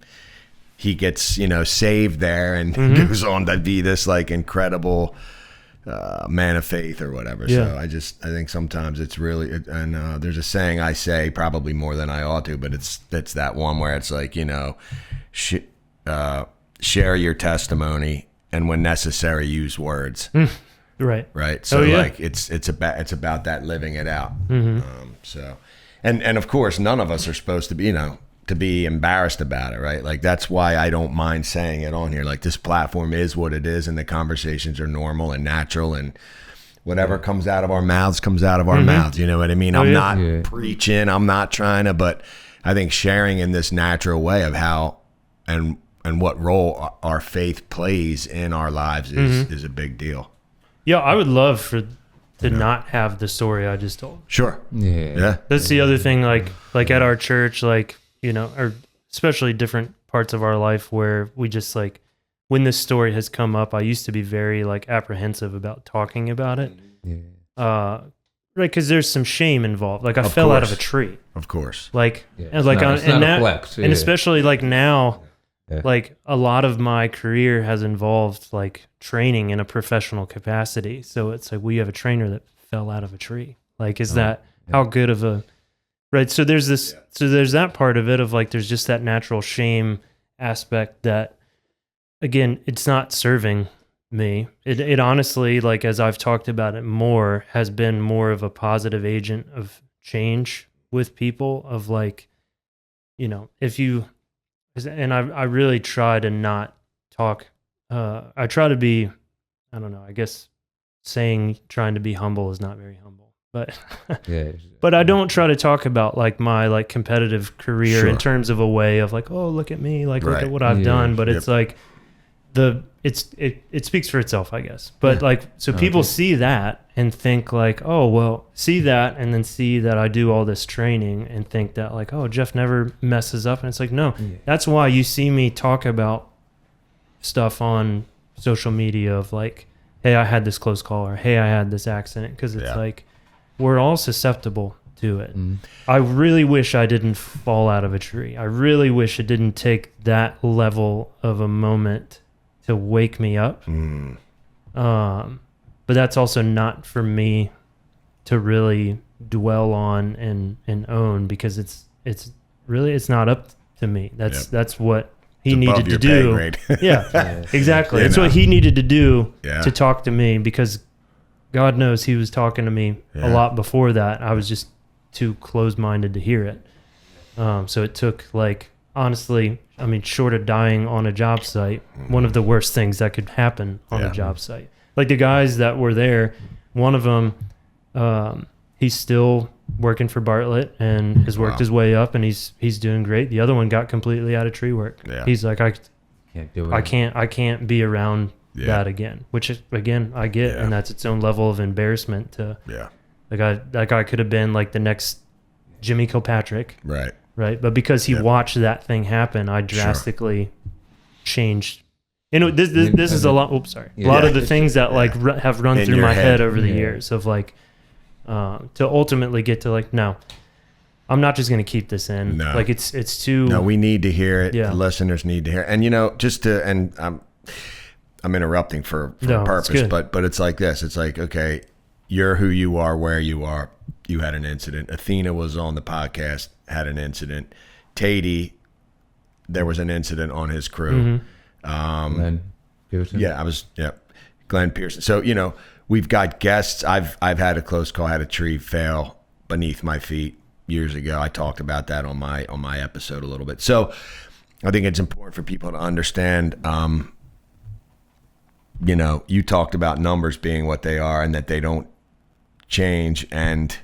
he gets saved there and goes on to be this like incredible man of faith or whatever. Yeah. So I think sometimes it's really, and there's a saying I say probably more than I ought to, but it's that one where it's like share your testimony, and when necessary, use words. Right. So like it's about that living it out. So, and of course, none of us are supposed to be, to be embarrassed about it. Right. Like, that's why I don't mind saying it on here. Like, this platform is what it is, and the conversations are normal and natural, and whatever comes out of our mouths comes out of our mouths. You know what I mean? I'm not preaching. I'm not trying to, but I think sharing in this natural way of how and what role our faith plays in our lives is a big deal. Yeah, I would love to not have the story I just told. Sure. Yeah. That's the other thing, like at our church, like, or especially different parts of our life where we just like, when this story has come up, I used to be very like apprehensive about talking about it. Yeah. Right, because there's some shame involved. Like, I fell out of a tree. Of course. Like, and like, it's not a flex. And especially like now, Yeah. Like a lot of my career has involved like training in a professional capacity. So it's like we have a trainer that fell out of a tree. Like, is that how good of a, right? So there's this, so there's that part of it of like, there's just that natural shame aspect that, again, it's not serving me. It honestly, like, as I've talked about it more, has been more of a positive agent of change with people of like, you know, if you, and I really try to not talk, I try to be, I don't know, I guess trying to be humble is not very humble, but, but I don't try to talk about like my like competitive career in terms of a way of like, oh, look at me, like look at what I've done. But it's like it speaks for itself, I guess. But like, so people see that and think like, oh, well, see that, and then see that I do all this training and think that like, oh, Jeff never messes up. And it's like, no, that's why you see me talk about stuff on social media of like, hey, I had this close call, or hey, I had this accident, because it's like we're all susceptible to it. I really wish I didn't fall out of a tree. I really wish it didn't take that level of a moment to wake me up. But that's also not for me to really dwell on and own, because it's really, it's not up to me. That's what he needed to do. Exactly. That's what he needed to do to talk to me, because God knows he was talking to me a lot before that. I was just too closed-minded to hear it. So it took, like, honestly, I mean, short of dying on a job site, one of the worst things that could happen on a job site. Like the guys that were there, one of them, he's still working for Bartlett and has worked his way up, and he's doing great. The other one got completely out of tree work. He's like, I can't do it. I can't be around that again. Which is, again, I get, and that's its own level of embarrassment to. That guy could have been like the next Jimmy Kilpatrick. Right. But because he watched that thing happen, I drastically changed. You know, this is a lot. Oops, sorry. A lot of the things that like have run through my head over the years of like, to ultimately get to like, no, I'm not just going to keep this in. No. Like it's too. No, we need to hear it. The listeners need to hear it. And you know, just to, and I'm interrupting for a purpose, but it's like this. It's like, okay, you're who you are, where you are. You had an incident. Athena was on the podcast, had an incident. Tatey, there was an incident on his crew. Glenn Pearson. Glenn Pearson. So, you know, we've got guests. I've had a close call, had a tree fail beneath my feet years ago. I talked about that on my episode a little bit. So I think it's important for people to understand, you know, you talked about numbers being what they are and that they don't change, and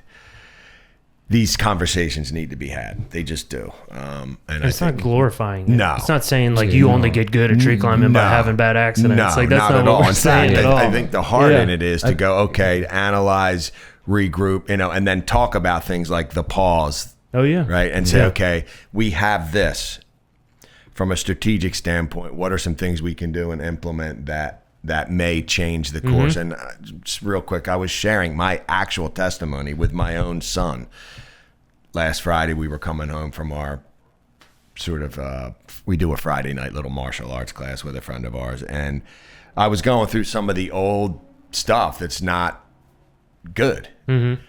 these conversations need to be had. They just do. And it's not glorifying it. No. It's not saying like you only get good at tree climbing by having bad accidents. No, like, that's not at all. We're saying at all. I think the heart in it is to go, okay, analyze, regroup, you know, and then talk about things like the pause. Oh, yeah. Right? And say, okay, we have this. From a strategic standpoint, what are some things we can do and implement that may change the course? And just real quick, I was sharing my actual testimony with my own son. Last Friday, we were coming home from our sort of, we do a Friday night little martial arts class with a friend of ours. And I was going through some of the old stuff that's not good. And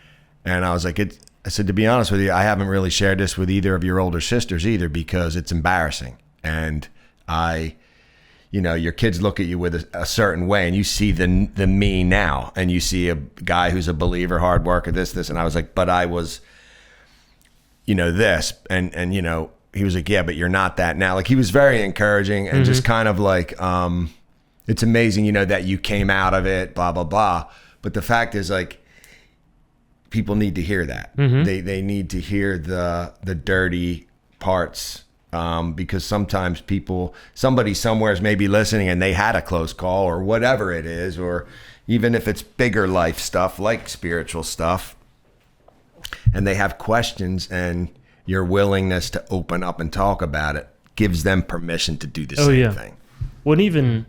I was like, I said, to be honest with you, I haven't really shared this with either of your older sisters either, because it's embarrassing. And you know, your kids look at you with a certain way, and you see the me now, and you see a guy who's a believer, hard worker, this, and I was like, but I was, you know, this, and you know, he was like, yeah, but you're not that now. Like, he was very encouraging and just kind of like, it's amazing, you know, that you came out of it, blah, blah, blah. But the fact is, like, people need to hear that. They need to hear the dirty parts. Because sometimes somebody somewhere is maybe listening and they had a close call or whatever it is, or even if it's bigger life stuff like spiritual stuff, and they have questions, and your willingness to open up and talk about it gives them permission to do the same thing. Well, even,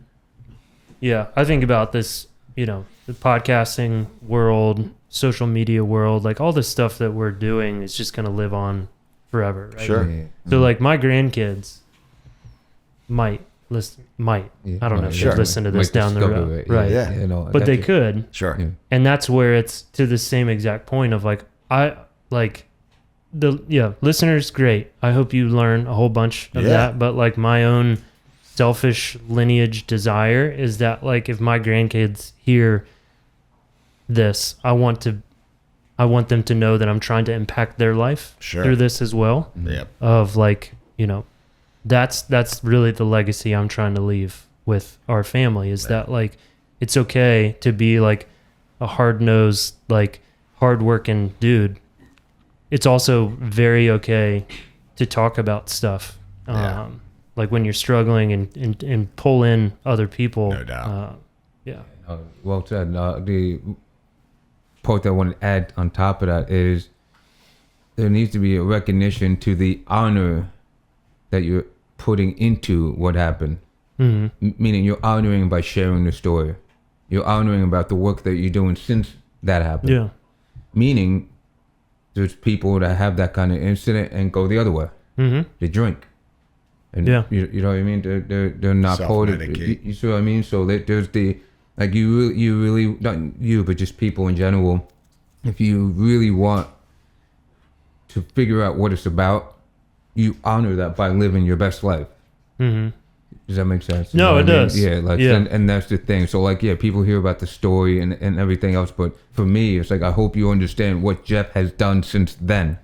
I think about this, you know, the podcasting world, social media world, like all this stuff that we're doing is just going to live on forever, right? Sure. So like my grandkids, might. Yeah, I don't know if sure. they listen to this Might down the discover road. it, Right. Yeah. You know, But they that- could. Sure. Yeah. And that's where it's to the same exact point of like, listeners, great. I hope you learn a whole bunch of that. But like my own selfish lineage desire is that like if my grandkids hear this, I want them to know that I'm trying to impact their life Sure. through this as well. Yep. Of like, that's really the legacy I'm trying to leave with our family is that like it's okay to be like a hard-nosed, like hard-working dude. It's also very okay to talk about stuff. Yeah. Like when you're struggling and pull in other people. No doubt. Well said. The part that I want to add on top of that is there needs to be a recognition to the honor that you're putting into what happened. Mm-hmm. Meaning you're honoring by sharing the story. You're honoring about the work that you're doing since that happened. Yeah. Meaning there's people that have that kind of incident and go the other way. Mm-hmm. They drink. And Yeah. you know what I mean? They're not part of it. Self-medicate. You see what I mean? So there's the, like you really, not you, but just people in general, if you really want to figure out what it's about, you honor that by living your best life. Mm-hmm. Does that make sense? You No, know it what I mean? does. Yeah, like, Yeah. And that's the thing. So like, yeah, people hear about the story and everything else, but for me, it's like, I hope you understand what Jeff has done since then.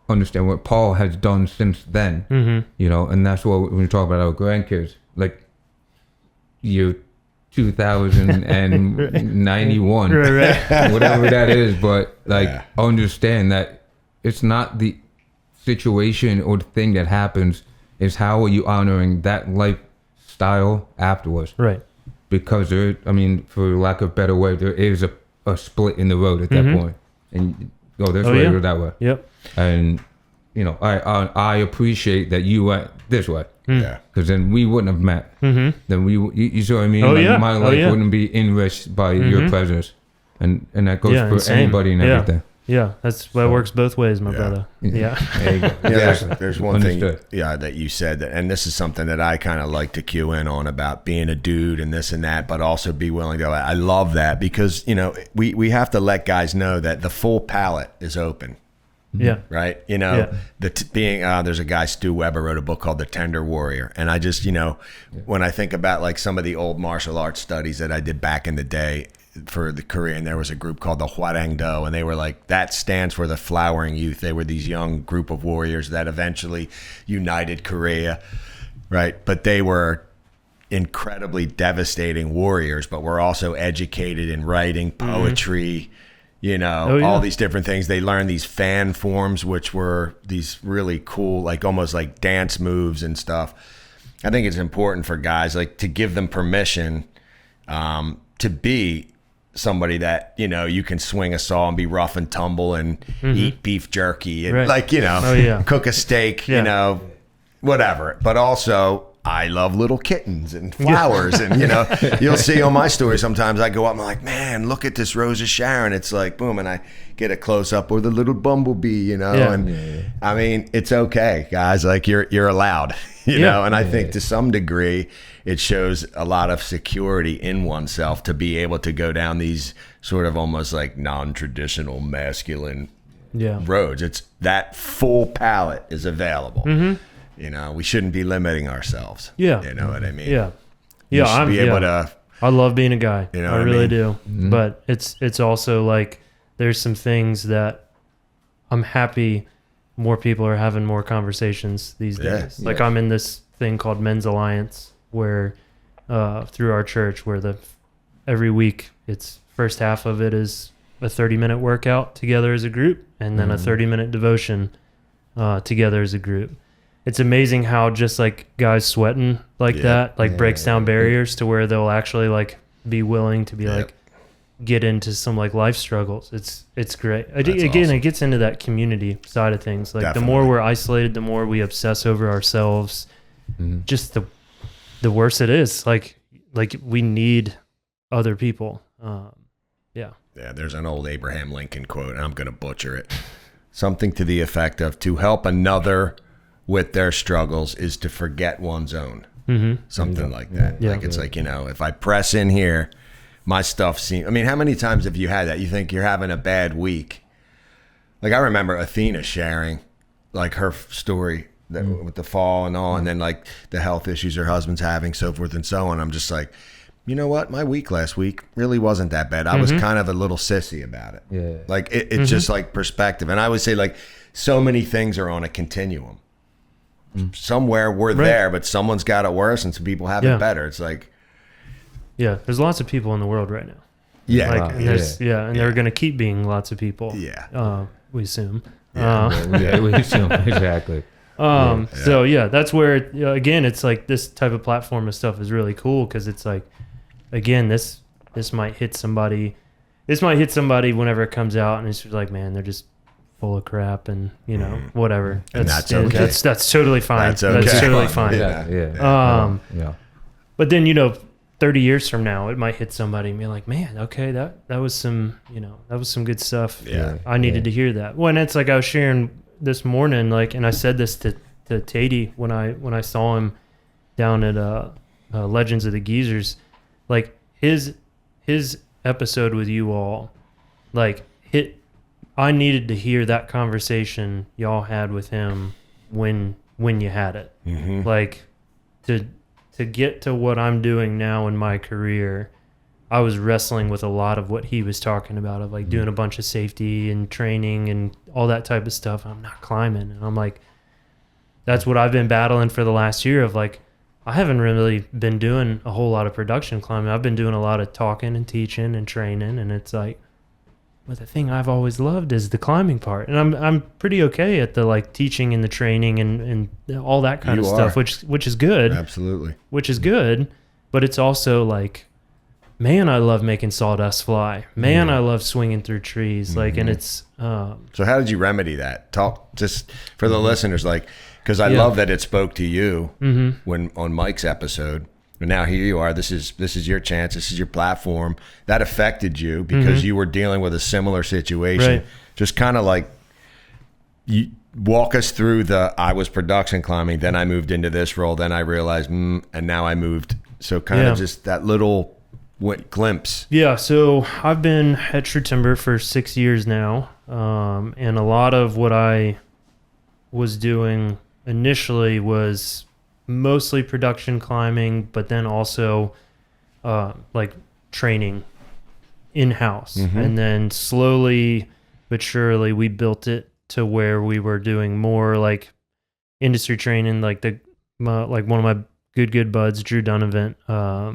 Understand what Paul has done since then. Mm-hmm. You know, and that's what when we talk about our grandkids, like year 2091, Right. whatever that is, but like Yeah. understand that it's not the situation or the thing that happens, is how are you honoring that lifestyle afterwards? Right. Because there, I mean, for lack of a better word, there is a split in the road at that Mhm. point, and go this Oh, way yeah. or that way. Yep. And you know, I appreciate that you went this way, Yeah. because then we wouldn't have met. Mm-hmm. Then you see what I mean? Oh, Like, yeah. my Oh, life yeah. wouldn't be enriched by your Mhm. presence, and that goes Yeah, for and same. anybody and Yeah. everything. Yeah. That So- works both ways, my Yeah. brother. Yeah. Yeah. There you go. Yeah, Exactly. there's one thing, Understood. that you said, and this is something that I kind of like to cue in on about being a dude and this and that, but also be willing to. I love that because we have to let guys know that the full palette is open, Yeah. right? Yeah. There's a guy, Stu Weber, wrote a book called The Tender Warrior, and I just when I think about like some of the old martial arts studies that I did back in the day for the Korean, there was a group called the Hwarangdo, and they were like, that stands for the flowering youth. They were these young group of warriors that eventually united Korea, right? But they were incredibly devastating warriors, but were also educated in writing, poetry, Oh, yeah. all these different things. They learned these fan forms, which were these really cool, like almost like dance moves and stuff. I think it's important for guys like to give them permission to be somebody that you can swing a saw and be rough and tumble and eat beef jerky and Right. Oh, yeah. cook a steak, Yeah. whatever. But also, I love little kittens and flowers, and you'll see on my story sometimes I go up and I'm like, man, look at this Rose of Sharon. It's like boom, and I get a close up with a little bumblebee, Yeah. and I mean, it's okay, guys. Like you're allowed, know. And I think to some degree, it shows a lot of security in oneself to be able to go down these sort of almost like non-traditional masculine Yeah. roads. It's that full palette is available. We shouldn't be limiting ourselves. Yeah. You know what I mean? Yeah. You Yeah. should be able to. I love being a guy. You know I what I really mean? do. But it's also like there's some things that I'm happy more people are having more conversations these Yeah. days. Like I'm in this thing called Men's Alliance where through our church where every week it's first half of it is a 30-minute workout together as a group and then a 30-minute devotion together as a group. It's amazing how just like guys sweating like that breaks down barriers to where they'll actually like be willing to be like get into some like life struggles. It's great. Again, awesome. it gets into that community side of things. Like Definitely. the more we're isolated, the more we obsess over ourselves. Just the worse it is. Like we need other people. Yeah, there's an old Abraham Lincoln quote, and I'm going to butcher it. Something to the effect of, to help another with their struggles is to forget one's own. Something like that. Like it's like, if I press in here, my stuff seems, I mean, how many times have you had that? You think you're having a bad week. Like I remember Athena sharing like her story with the fall and all, and then like the health issues her husband's having, so forth and so on. I'm just like, you know what? My week last week really wasn't that bad. I was kind of a little sissy about it. Yeah. Like it's just like perspective. And I would say like so many things are on a continuum. Somewhere we're there, but someone's got it worse and some people have it better. It's like, there's lots of people in the world right now. Yeah. Like, and there's, and there are going to keep being lots of people. Yeah. We assume. We assume exactly. So that's where again, it's like this type of platform and stuff is really cool because it's like, again, this might hit somebody. This might hit somebody whenever it comes out, and it's just like, man, they're just full of crap, and whatever. And that's okay. That's totally fine. That's okay. That's totally fine. Yeah. But then 30 years from now, it might hit somebody and be like, man, okay, that was some good stuff. Yeah. I needed to hear that. Well, and it's like I was sharing this morning, like, and I said this to Tatey when I saw him down at Legends of the Geezers, like his episode with you all, like I needed to hear that conversation y'all had with him when you had it. Like to get to what I'm doing now in my career, I was wrestling with a lot of what he was talking about, of like doing a bunch of safety and training and all that type of stuff. I'm not climbing. And I'm like, that's what I've been battling for the last year of like, I haven't really been doing a whole lot of production climbing. I've been doing a lot of talking and teaching and training. And it's like, but the thing I've always loved is the climbing part. And I'm pretty okay at the like teaching and the training and all that kind of stuff, which is good. Absolutely. Which is good. But it's also like, man, I love making sawdust fly. Man, I love swinging through trees. Like, and it's... So how did you remedy that? Talk just for the listeners, like, because I love that it spoke to you when on Mike's episode. And now here you are. This is your chance. This is your platform. That affected you because you were dealing with a similar situation. Right. Just kind of like you walk us through I was production climbing, then I moved into this role, then I realized, and now I moved. So kind of just that little glimpse. Yeah. So I've been at True Timber for 6 years now. And a lot of what I was doing initially was mostly production climbing, but then also like training in-house. And then slowly but surely we built it to where we were doing more like industry training. Like like one of my good buds, Drew Donovan,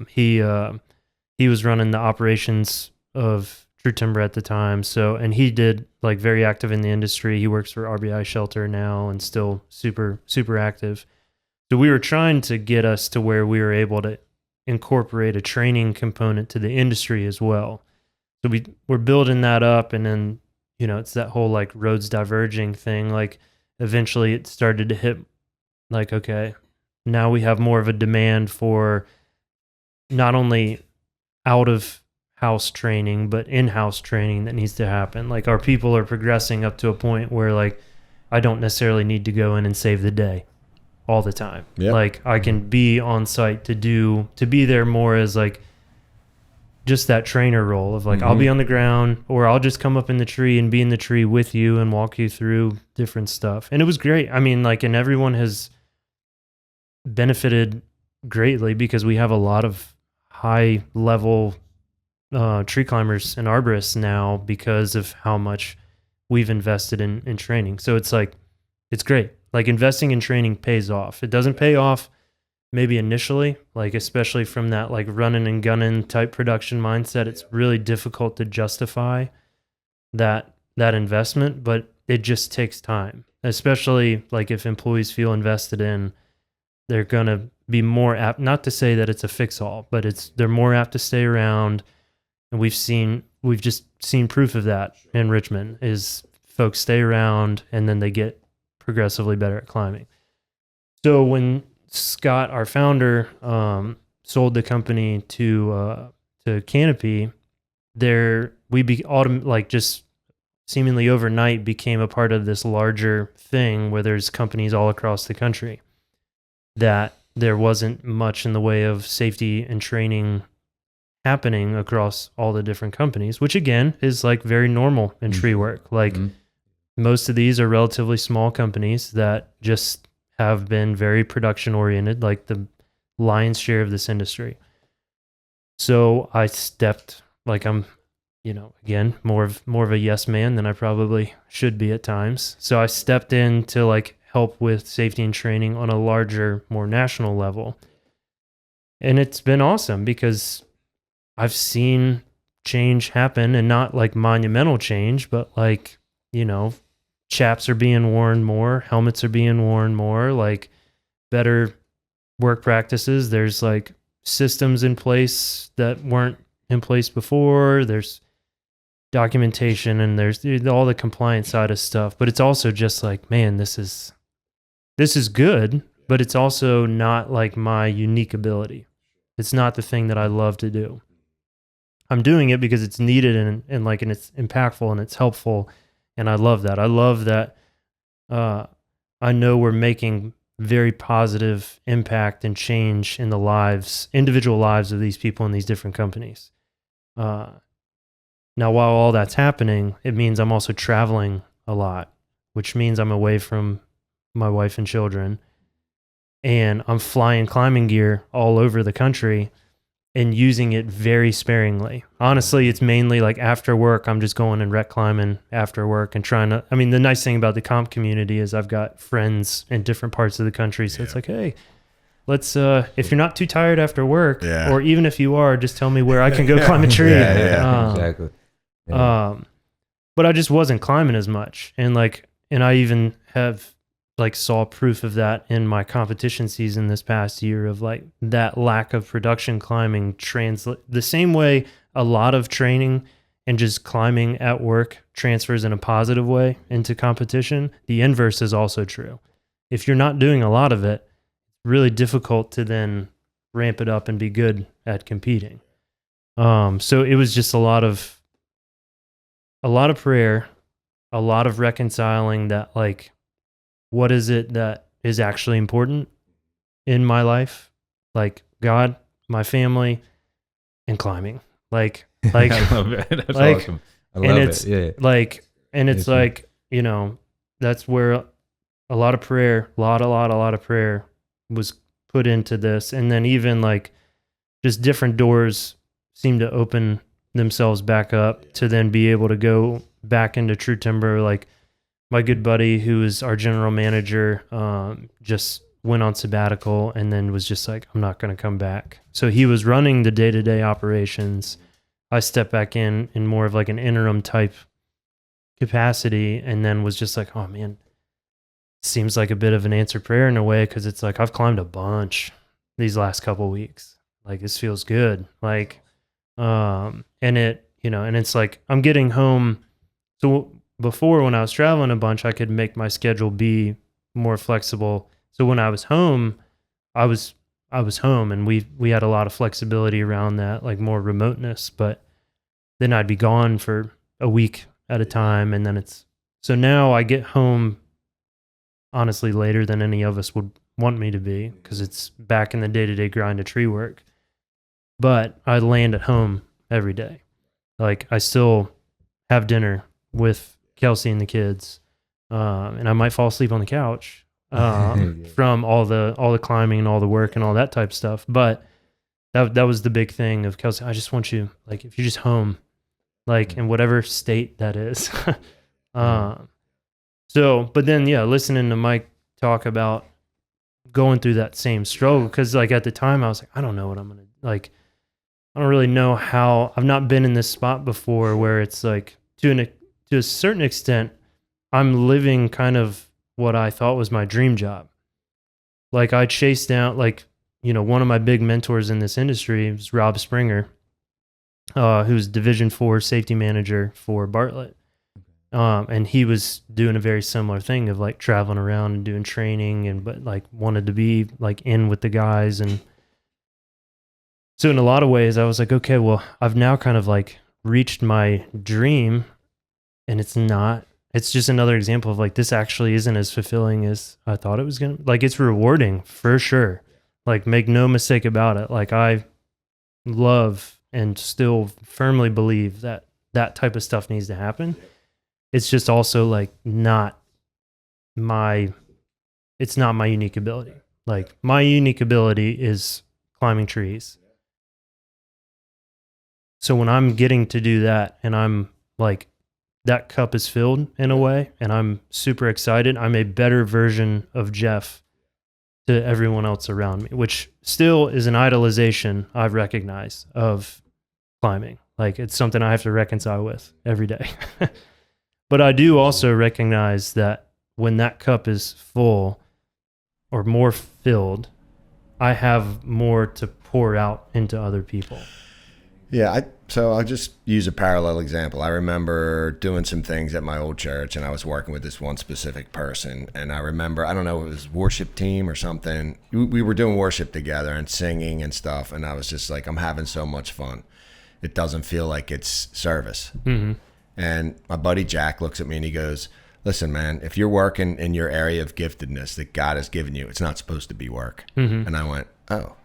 he was running the operations of True Timber at the time. So, and he did like very active in the industry. He works for RBI Shelter now and still super active. So we were trying to get us to where we were able to incorporate a training component to the industry as well. So we're building that up, and then, it's that whole like roads diverging thing. Like eventually it started to hit like, okay, now we have more of a demand for not only out of house training, but in-house training that needs to happen. Like our people are progressing up to a point where like, I don't necessarily need to go in and save the day all the time. Yep. Like I can be on site to be there more as like just that trainer role of like, I'll be on the ground, or I'll just come up in the tree and be in the tree with you and walk you through different stuff. And it was great. I mean, like, and everyone has benefited greatly because we have a lot of high level tree climbers and arborists now because of how much we've invested in training. So it's like, it's great. Like investing in training pays off. It doesn't pay off maybe initially, like especially from that like running and gunning type production mindset. It's really difficult to justify that investment, but it just takes time. Especially like if employees feel invested in, they're going to be more apt, not to say that it's a fix-all, but they're more apt to stay around. And we've just seen proof of that in Richmond is folks stay around and then they get progressively better at climbing. So when Scott, our founder, sold the company to Canopy, just seemingly overnight became a part of this larger thing where there's companies all across the country, that there wasn't much in the way of safety and training happening across all the different companies, which again is like very normal in tree work. Like most of these are relatively small companies that just have been very production oriented, like the lion's share of this industry. So I stepped, like I'm, again, more of a yes man than I probably should be at times. So I stepped in to like help with safety and training on a larger, more national level. And it's been awesome because I've seen change happen, and not like monumental change, but like, chaps are being worn more, helmets are being worn more, like better work practices. There's like systems in place that weren't in place before. There's documentation, and there's all the compliance side of stuff. But it's also just like, man, this is good, but it's also not like my unique ability. It's not the thing that I love to do. I'm doing it because it's needed and it's impactful and it's helpful. And I love that. I love that. I know we're making very positive impact and change in the individual lives of these people in these different companies. Now, while all that's happening, it means I'm also traveling a lot, which means I'm away from my wife and children, and I'm flying climbing gear all over the country and using it very sparingly. Honestly, it's mainly like after work, I'm just going and wreck climbing after work and the nice thing about the comp community is I've got friends in different parts of the country. So it's like, hey, let's, if you're not too tired after work, or even if you are, just tell me where I can go climb a tree. Exactly. Yeah. But I just wasn't climbing as much. And I even have saw proof of that in my competition season this past year, of like that lack of production climbing translate the same way a lot of training and just climbing at work transfers in a positive way into competition. The inverse is also true. If you're not doing a lot of it, it's really difficult to then ramp it up and be good at competing. So it was just a lot of prayer, a lot of reconciling that, like, what is it that is actually important in my life? Like God, my family, and climbing. Like I love it. That's awesome. I love it. Yeah. That's where a lot of prayer, a lot of prayer was put into this. And then even just different doors seem to open themselves back up to then be able to go back into true timber. Like my good buddy, who is our general manager, just went on sabbatical and then was just like, I'm not going to come back. So he was running the day-to-day operations. I stepped back in more of like an interim type capacity, and then was just like, oh man, seems like a bit of an answered prayer in a way, because it's like I've climbed a bunch these last couple of weeks. Like this feels good. And it's like I'm getting home. So before, when I was traveling a bunch, I could make my schedule be more flexible. So when I was home, I was home, and we had a lot of flexibility around that, like more remoteness. But then I'd be gone for a week at a time, and then so now I get home honestly later than any of us would want me to be, because it's back in the day-to-day grind of tree work. But I land at home every day. Like I still have dinner with Kelsey and the kids, and I might fall asleep on the couch from all the climbing and all the work and all that type of stuff. But that was the big thing of Kelsey. I just want you, like, if you're just home, like in whatever state that is. But then listening to Mike talk about going through that same struggle, because like at the time I was like, I don't know what I'm gonna like. I don't really know how. I've not been in this spot before where it's like to a certain extent, I'm living kind of what I thought was my dream job. Like I chased down, one of my big mentors in this industry was Rob Springer, who's Division 4 safety manager for Bartlett. And he was doing a very similar thing of like traveling around and doing training, but like wanted to be like in with the guys. And so in a lot of ways I was like, okay, well, I've now kind of like reached my dream, and it's not. It's just another example of like, this actually isn't as fulfilling as I thought it was going to. Like, it's rewarding for sure. Like, make no mistake about it. Like, I love and still firmly believe that that type of stuff needs to happen. It's just also like it's not my unique ability. Like, my unique ability is climbing trees. So when I'm getting to do that and I'm like, that cup is filled in a way and I'm super excited, I'm a better version of Jeff to everyone else around me, which still is an idolization I recognize of climbing. Like, it's something I have to reconcile with every day. But I do also recognize that when that cup is full or more filled, I have more to pour out into other people. Yeah, so I'll just use a parallel example. I remember doing some things at my old church, and I was working with this one specific person. And I remember, I don't know, it was worship team or something. We were doing worship together and singing and stuff. And I was just like, I'm having so much fun. It doesn't feel like it's service. Mm-hmm. And my buddy Jack looks at me and he goes, listen, man, if you're working in your area of giftedness that God has given you, it's not supposed to be work. Mm-hmm. And I went, oh.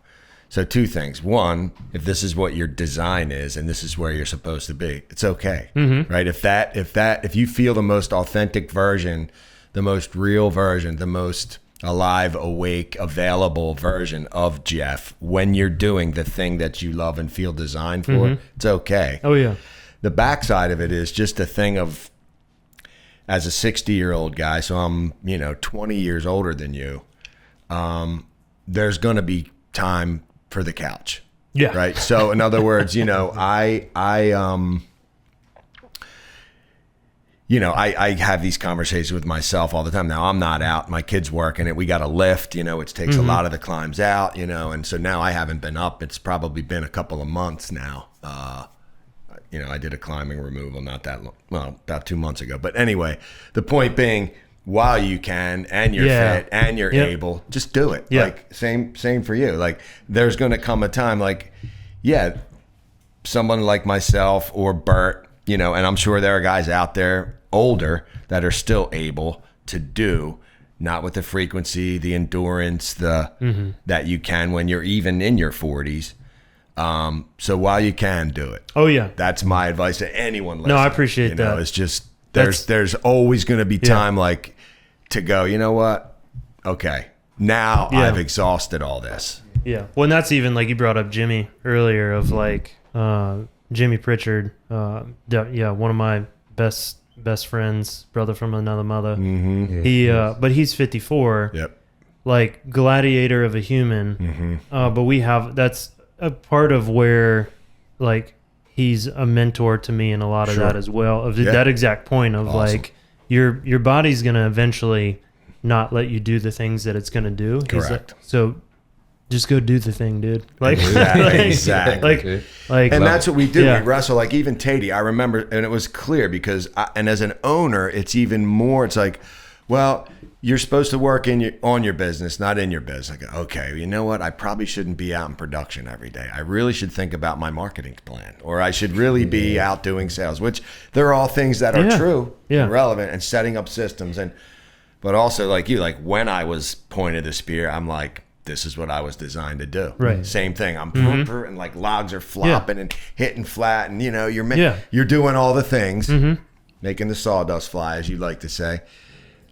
So two things. One, if this is what your design is and this is where you're supposed to be, it's okay. Mm-hmm. Right? If you feel the most authentic version, the most real version, the most alive, awake, available version of Jeff, when you're doing the thing that you love and feel designed for, Mm-hmm. it's okay. Oh yeah. The backside of it is just a thing of, as a 60-year-old guy, so I'm, 20 years older than you, there's going to be time for the couch. Yeah. Right. So in other words, I have these conversations with myself all the time. Now I'm not out, my kid's working it. We got a lift, which takes a lot of the climbs out, and so now I haven't been up. It's probably been a couple of months now. I did a climbing removal not that long, well, about 2 months ago. But anyway, the point being, while you can and you're fit and you're able, just do it. Yeah. Like same for you. Like, there's going to come a time, like, someone like myself or Bert, and I'm sure there are guys out there older that are still able to do, not with the frequency, the endurance, that you can when you're even in your 40s. So while you can, do it. Oh yeah. That's my advice to anyone listening. No, I appreciate that. It's just there's always going to be time like to go, you know what? Okay. Now I've exhausted all this. Yeah. Well, and that's even like you brought up Jimmy earlier of like Jimmy Pritchard. One of my best friends, brother from another mother. Mm-hmm. But he's 54. Yep. Like gladiator of a human. Mm-hmm. But that's a part of where like he's a mentor to me in a lot of that as well. Of that exact point of like your body's gonna eventually not let you do the things that it's gonna do. Correct. So just go do the thing, dude. Like exactly. Like and that's what we do. Yeah. We wrestle. Like even Tatey, I remember, and it was clear because, and as an owner, it's even more. It's like, well, you're supposed to work on your business, not in your business. Like, okay, you know what? I probably shouldn't be out in production every day. I really should think about my marketing plan, or I should really be out doing sales. Which they're all things that are true, and relevant, and setting up systems. But also like you, like when I was pointed the spear, I'm like, this is what I was designed to do. Right. Same thing. I'm and like logs are flopping and hitting flat, and you're doing all the things, making the sawdust fly, as you like to say.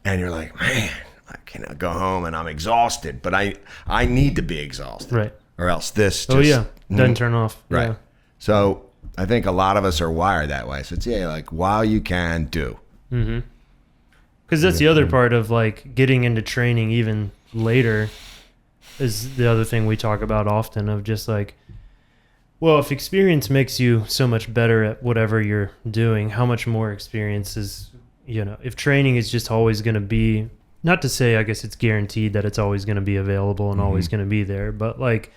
And you're like, man, I cannot go home and I'm exhausted, but I need to be exhausted. Right. Or else this just... doesn't turn off. Right. Yeah. So I think a lot of us are wired that way. So it's, like, while you can, do. Mm-hmm. Because that's the other part of, like, getting into training even later is the other thing we talk about often of just, like, well, if experience makes you so much better at whatever you're doing, how much more experience is... if training is just always going to be, not to say, I guess it's guaranteed that it's always going to be available and always going to be there, but like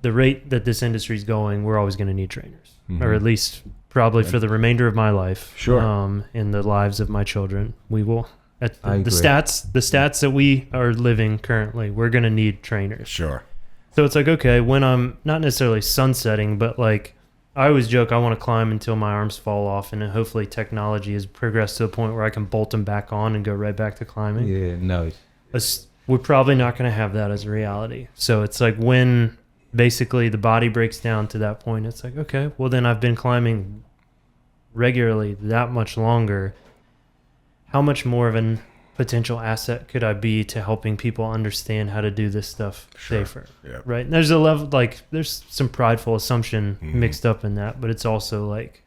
the rate that this industry is going, we're always going to need trainers, or at least probably for the remainder of my life. Sure. In the lives of my children, we will. At I the agree. stats that we are living currently, we're going to need trainers. Sure. So it's like, okay, when I'm not necessarily sunsetting, but like I always joke I want to climb until my arms fall off, and then hopefully technology has progressed to a point where I can bolt them back on and go right back to climbing. Yeah, no. We're probably not going to have that as a reality. So it's like when basically the body breaks down to that point, it's like, okay, well then I've been climbing regularly that much longer. How much more of a potential asset could I be to helping people understand how to do this stuff safer? Yeah. Right. And there's a level, like, there's some prideful assumption mixed up in that, but it's also like,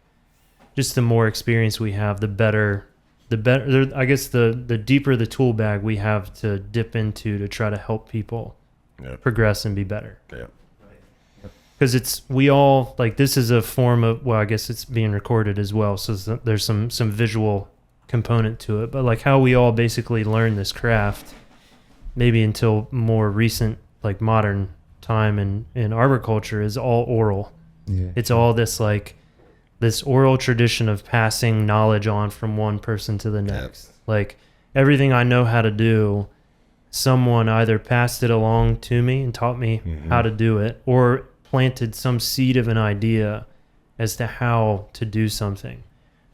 just the more experience we have, the better, I guess the deeper the tool bag we have to dip into to try to help people progress and be better. Yeah. Because we all, like, this is a form of, well, I guess it's being recorded as well. So there's some visual component to it, but like how we all basically learn this craft, maybe until more recent, like modern time in arboriculture, is all oral. Yeah. It's all this oral tradition of passing knowledge on from one person to the next. Like everything I know how to do, someone either passed it along to me and taught me how to do it, or planted some seed of an idea as to how to do something.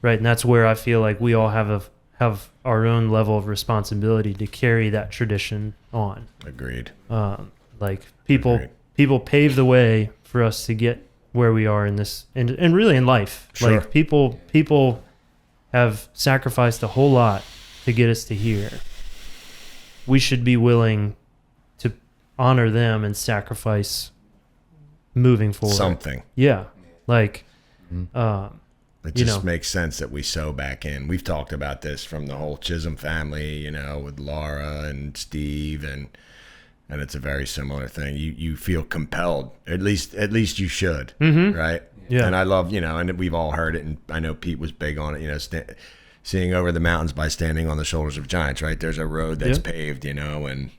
Right, and that's where I feel like we all have our own level of responsibility to carry that tradition on. Agreed. Like people pave the way for us to get where we are in this, and really in life. Sure. Like people have sacrificed a whole lot to get us to here. We should be willing to honor them and sacrifice moving forward. Something. Yeah, like. It just makes sense that we sew back in. We've talked about this from the whole Chisholm family, with Laura and Steve, and it's a very similar thing. You feel compelled, at least you should, right? Yeah. And I love, and we've all heard it, and I know Pete was big on it, seeing over the mountains by standing on the shoulders of giants, right? There's a road that's paved, and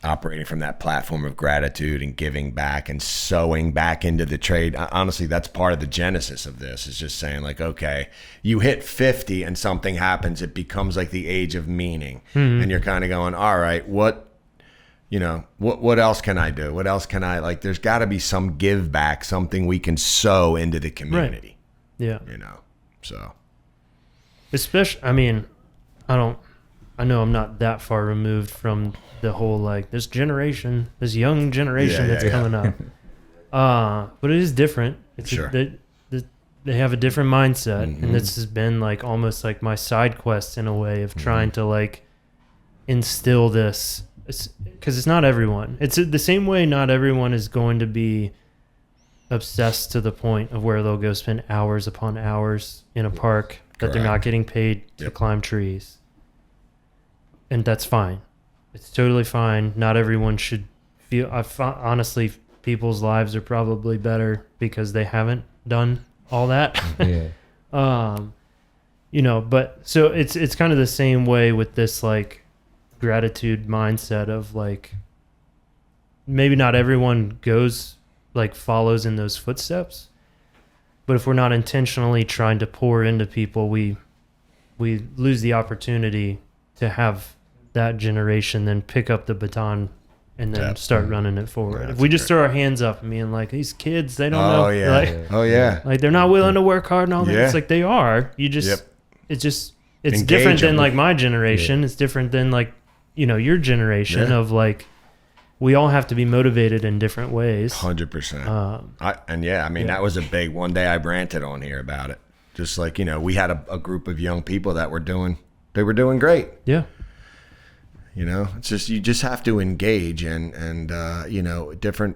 operating from that platform of gratitude and giving back and sewing back into the trade. Honestly, that's part of the genesis of this, is just saying like, okay, you hit 50 and something happens, it becomes like the age of meaning. And you're kind of going, all right, what else can I do? What else can I, like, there's got to be some give back, something we can sow into the community. Right. Yeah. So. Especially, I mean, I know I'm not that far removed from the whole, like, this young generation that's coming up. But it is different. It's sure. They have a different mindset, and this has been like almost like my side quest in a way of trying to like instill this, because it's not everyone. It's the same way not everyone is going to be obsessed to the point of where they'll go spend hours upon hours in a park that they're not getting paid to climb trees. And that's fine. It's totally fine. Not everyone should feel. Honestly, people's lives are probably better because they haven't done all that. But so it's kind of the same way with this like gratitude mindset of like, maybe not everyone follows in those footsteps, but if we're not intentionally trying to pour into people, we lose the opportunity to have that generation then pick up the baton and then start running it forward. If we just throw our hands up and being like, these kids, they don't know. Like they're not willing to work hard and all that. It's like they are. You just, it's Engage different them. than like my generation. It's different than like, your generation of like, we all have to be motivated in different ways. 100%. That was a big one day I ranted on here about it. Just like, we had a group of young people that were doing great. Yeah. It's just, you just have to engage and different.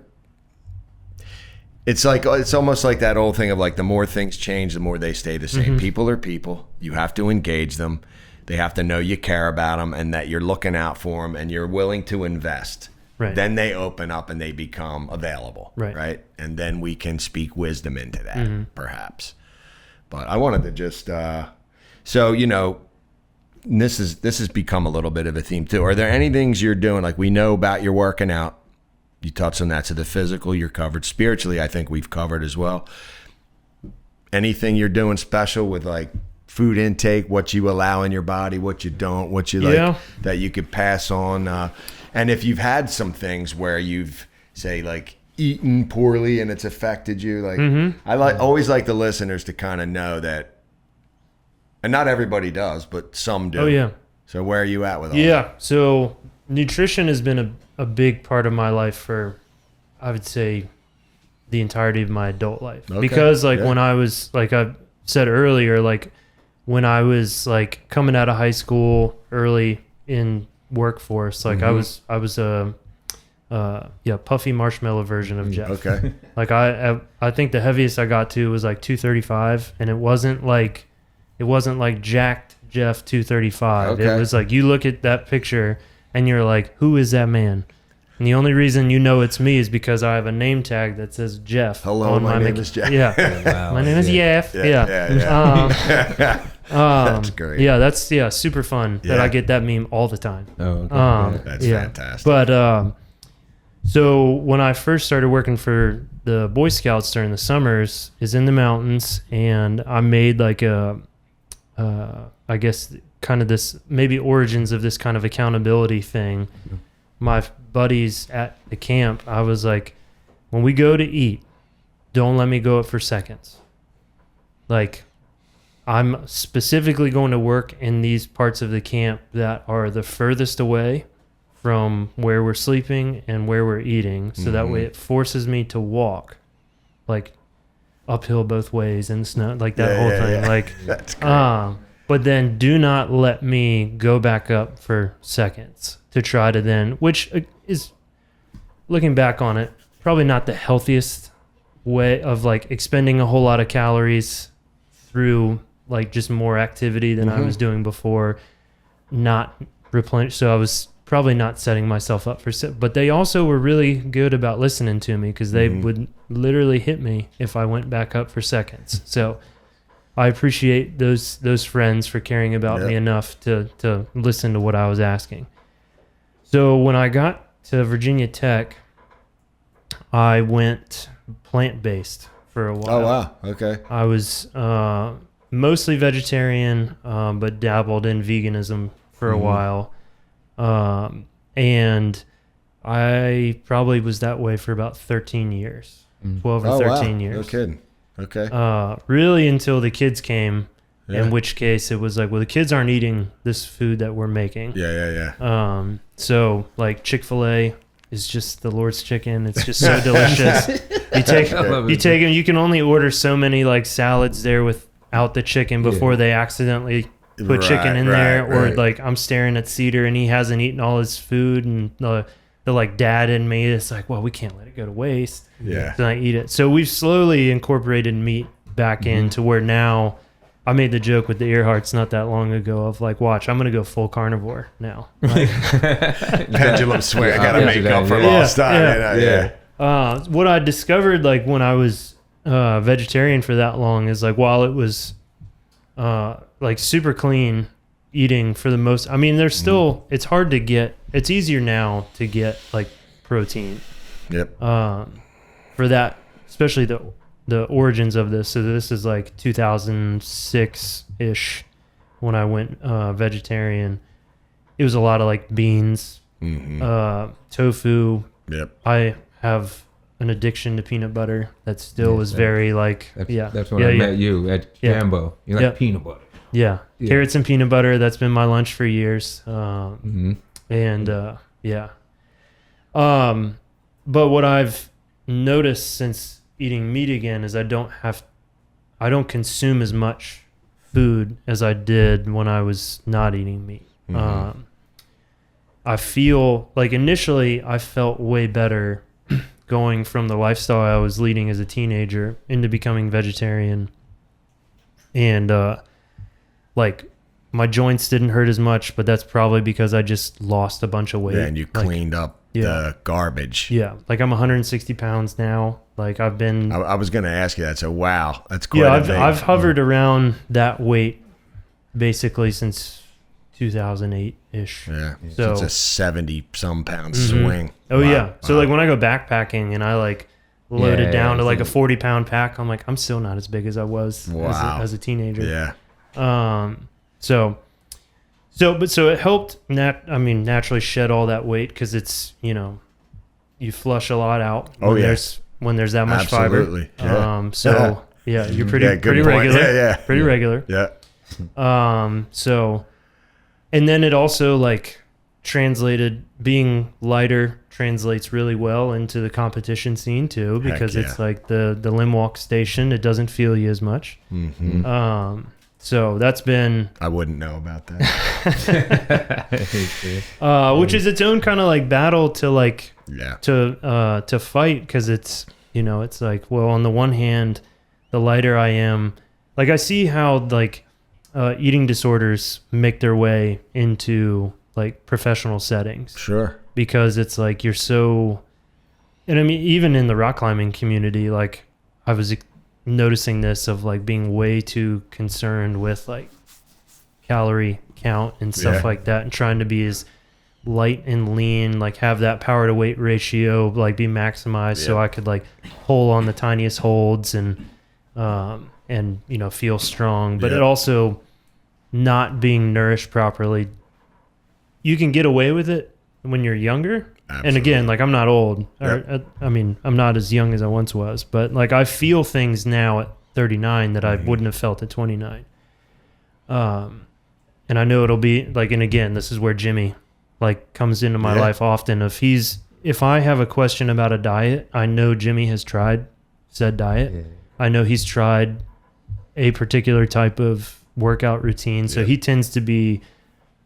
It's like, it's almost like that old thing of like, the more things change, the more they stay the same. People are people. You have to engage them. They have to know you care about them and that you're looking out for them and you're willing to invest. Right. Then they open up and they become available. Right. And then we can speak wisdom into that, perhaps. But I wanted to just, this has become a little bit of a theme too. Are there any things you're doing? Like, we know about your working out. You touched on that. So the physical, you're covered. Spiritually, I think we've covered as well. Anything you're doing special with like food intake, what you allow in your body, what you don't, what you like, that you could pass on? And if you've had some things where you've say like eaten poorly and it's affected you? Like, I always like the listeners to kind of know that, and not everybody does, but some do. Oh yeah. So where are you at with all that? So nutrition has been a big part of my life for, I would say, the entirety of my adult life. Okay. Because when I was, like I said earlier, like when I was like coming out of high school, early in workforce, like I was a puffy marshmallow version of Jeff. Okay. Like I think the heaviest I got to was like 235, and it wasn't like jacked Jeff 235. Okay. It was like you look at that picture and you're like, who is that man? And the only reason you know it's me is because I have a name tag that says Jeff. Hello, my name is Jeff. Yeah. Wow, my name is Jeff. Yeah. That's great. Yeah, that's super fun that I get that meme all the time. Oh, okay. That's fantastic. But so when I first started working for the Boy Scouts during the summers, is in the mountains, and I made like I guess kind of this maybe origins of this kind of accountability thing. My buddies at the camp, I was like, when we go to eat, don't let me go up for seconds. Like, I'm specifically going to work in these parts of the camp that are the furthest away from where we're sleeping and where we're eating. So that way it forces me to walk like uphill both ways in the snow, like that whole thing. Yeah. Like, that's great. But then do not let me go back up for seconds to try to then, which is, looking back on it, probably not the healthiest way of like expending a whole lot of calories through like just more activity than I was doing before, not replenish. So I was probably not setting myself up for, but they also were really good about listening to me, because they would literally hit me if I went back up for seconds. So I appreciate those friends for caring about me enough to listen to what I was asking. So when I got to Virginia Tech, I went plant-based for a while. Oh, wow. Okay. I was mostly vegetarian, but dabbled in veganism for a while. And I probably was that way for about 13 years, 12 or 13 years. No kidding. Okay. Really until the kids came, in which case it was like, well, the kids aren't eating this food that we're making. Yeah. So like Chick-fil-A is just the Lord's chicken. It's just so delicious. You take them. You can only order so many like salads there without the chicken before they accidentally put chicken in there. Or like I'm staring at Cedar and he hasn't eaten all his food, and the like dad in me is like, well, we can't let it go to waste. Yeah. So I eat it. So we've slowly incorporated meat back into where now. I made the joke with the Earharts not that long ago of like, watch, I'm going to go full carnivore now. Like, pendulum swing. I got to make up for lost time. What I discovered like when I was vegetarian for that long is like, while it was like super clean eating for the most, I mean, there's still, it's hard to get, it's easier now to get like protein. Yep. For that, especially the origins of this. So this is like 2006-ish when I went vegetarian. It was a lot of like beans, tofu. Yep. I have an addiction to peanut butter that still was very like, That's when I met you at Jambo. You like peanut butter. Yeah. Carrots and peanut butter. That's been my lunch for years. But what I've noticed since eating meat again is I don't consume as much food as I did when I was not eating meat. I feel like initially I felt way better going from the lifestyle I was leading as a teenager into becoming vegetarian, and like my joints didn't hurt as much, but that's probably because I just lost a bunch of weight. Yeah, and you cleaned up the garbage. Yeah, like I'm 160 pounds now. Like I've been. I was going to ask you that. So wow, that's quite. Yeah, I've hovered around that weight basically since 2008-ish. Yeah, so it's a 70-some pound swing. Oh wow. So like when I go backpacking and I like load it down to like a 40-pound pack, I'm like, I'm still not as big as I was as a teenager. Yeah. So it helped naturally shed all that weight, because it's, you flush a lot out. Oh, yeah. When there's that much Absolutely. fiber. Yeah. So yeah, you're Yeah, good pretty point. regular. Yeah. Pretty regular. Yeah. So, and then it also like translated, being lighter translates really well into the competition scene too, because Heck it's yeah. like the limb walk station. It doesn't feel you as much. Mm-hmm. So that's been, I wouldn't know about that. which is its own kind of like battle to like, Yeah. to fight. Cause it's, you know, it's like, well, on the one hand, the lighter I am, like I see how like, eating disorders make their way into like professional settings. Sure. Because it's like you're so, and I mean, even in the rock climbing community, like I was noticing this of like being way too concerned with like calorie count and stuff like that, and trying to be as light and lean, like have that power to weight ratio, like be maximized, so I could like pull on the tiniest holds and you know, feel strong, but it also not being nourished properly. You can get away with it when you're younger. Absolutely. And again, like I'm not old. Or, I mean, I'm not as young as I once was, but like I feel things now at 39 that I wouldn't have felt at 29. And I know it'll be like, and again, this is where Jimmy like comes into my life often. If I have a question about a diet, I know Jimmy has tried said diet. Yeah. I know he's tried a particular type of workout routine. So he tends to be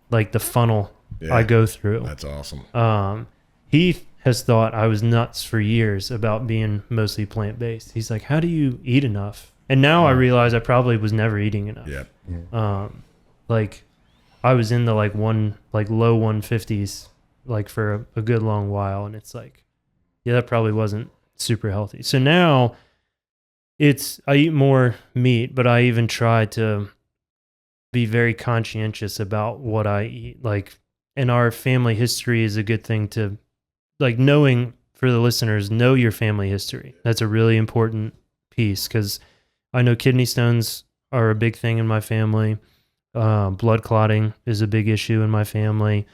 like the funnel I go through. That's awesome. He has thought I was nuts for years about being mostly plant-based. He's like, how do you eat enough? And now I realize I probably was never eating enough. Like I was in the like low 150s like for a good long while. And it's like, that probably wasn't super healthy. So now I eat more meat, but I even try to be very conscientious about what I eat. Like, and our family history is a good thing to, like, knowing, for the listeners, know your family history. That's a really important piece, because I know kidney stones are a big thing in my family. Blood clotting is a big issue in my family.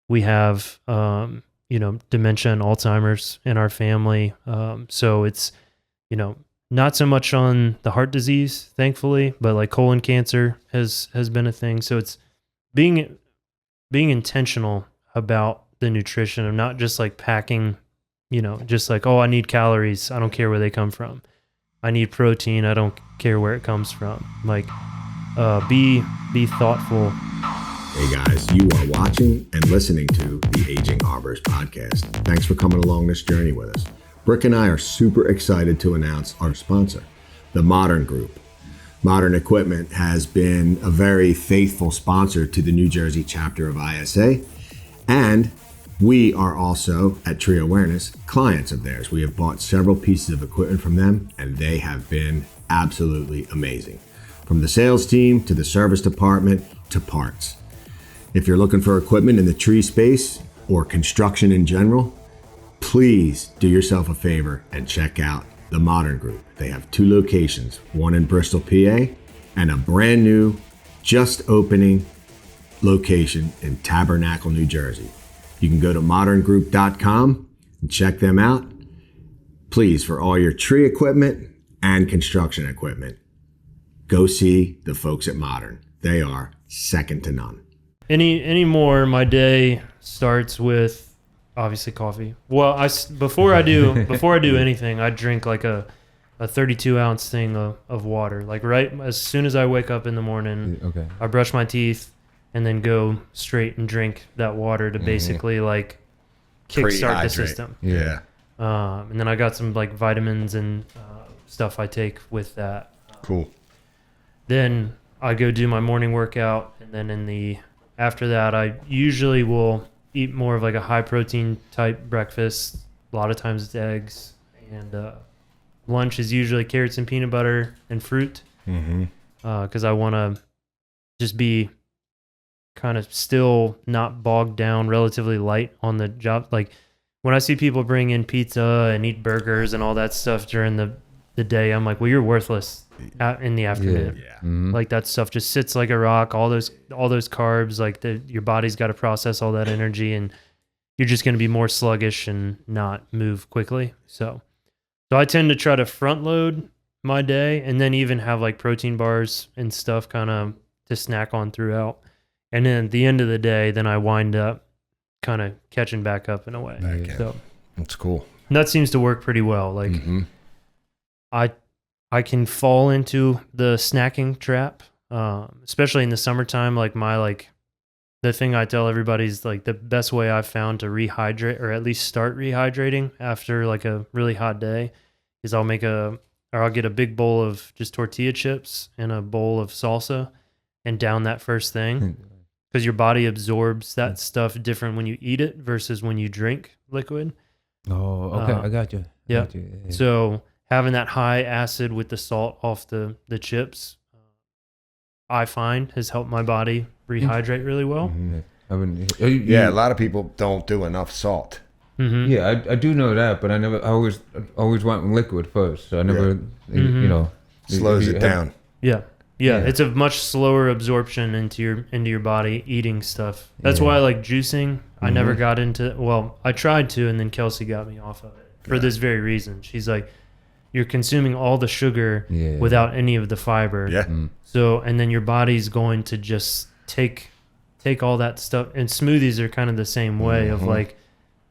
We have, dementia and Alzheimer's in our family. So it's, not so much on the heart disease, thankfully, but like colon cancer has been a thing. So it's being intentional about the nutrition of not just like packing, just like, oh, I need calories. I don't care where they come from. I need protein. I don't care where it comes from. Like, be thoughtful. Hey guys, you are watching and listening to the Aging Arborist podcast. Thanks for coming along this journey with us. Brick and I are super excited to announce our sponsor, the Modern Group. Modern Equipment has been a very faithful sponsor to the New Jersey chapter of ISA, and we are also, at Tree Awareness, clients of theirs. We have bought several pieces of equipment from them, and they have been absolutely amazing. From the sales team to the service department to parts. If you're looking for equipment in the tree space or construction in general, please do yourself a favor and check out the Modern Group. They have 2 locations, one in Bristol, PA, and a brand new, just opening location in Tabernacle, New Jersey. You can go to moderngroup.com and check them out. Please, for all your tree equipment and construction equipment, go see the folks at Modern. They are second to none. Anymore, my day starts with obviously coffee. Well, before I do anything, I drink like a 32-ounce thing of water. Like right as soon as I wake up in the morning, I brush my teeth and then go straight and drink that water to basically like kickstart the system. Yeah. And then I got some like vitamins and stuff I take with that. Cool. Then I go do my morning workout, and then after that, I usually will eat more of like a high protein type breakfast. A lot of times it's eggs, and lunch is usually carrots and peanut butter and fruit. Because I want to just be kind of still not bogged down, relatively light on the job. Like when I see people bring in pizza and eat burgers and all that stuff during the day, I'm like, well, you're worthless in the afternoon. Yeah. Like that stuff just sits like a rock. All those carbs, like your body's got to process all that energy, and you're just going to be more sluggish and not move quickly. So I tend to try to front load my day and then even have like protein bars and stuff kind of to snack on throughout. And then at the end of the day, then I wind up kind of catching back up in a way. So that's cool. And that seems to work pretty well. Like I can fall into the snacking trap, especially in the summertime. Like the thing I tell everybody is like the best way I've found to rehydrate or at least start rehydrating after like a really hot day is I'll get a big bowl of just tortilla chips and a bowl of salsa and down that first thing because your body absorbs that stuff different when you eat it versus when you drink liquid. Oh, okay. I got you. Yeah. So having that high acid with the salt off the chips, I find has helped my body rehydrate really well. A lot of people don't do enough salt. Yeah, I do know that, but I always went liquid first, so I never, slows it down. Yeah, it's a much slower absorption into your body eating stuff. That's why I like juicing. I never got into. Well, I tried to, and then Kelsey got me off of it for this very reason. She's like, you're consuming all the sugar without any of the fiber. Yeah. So, and then your body's going to just take all that stuff. And smoothies are kind of the same way of like,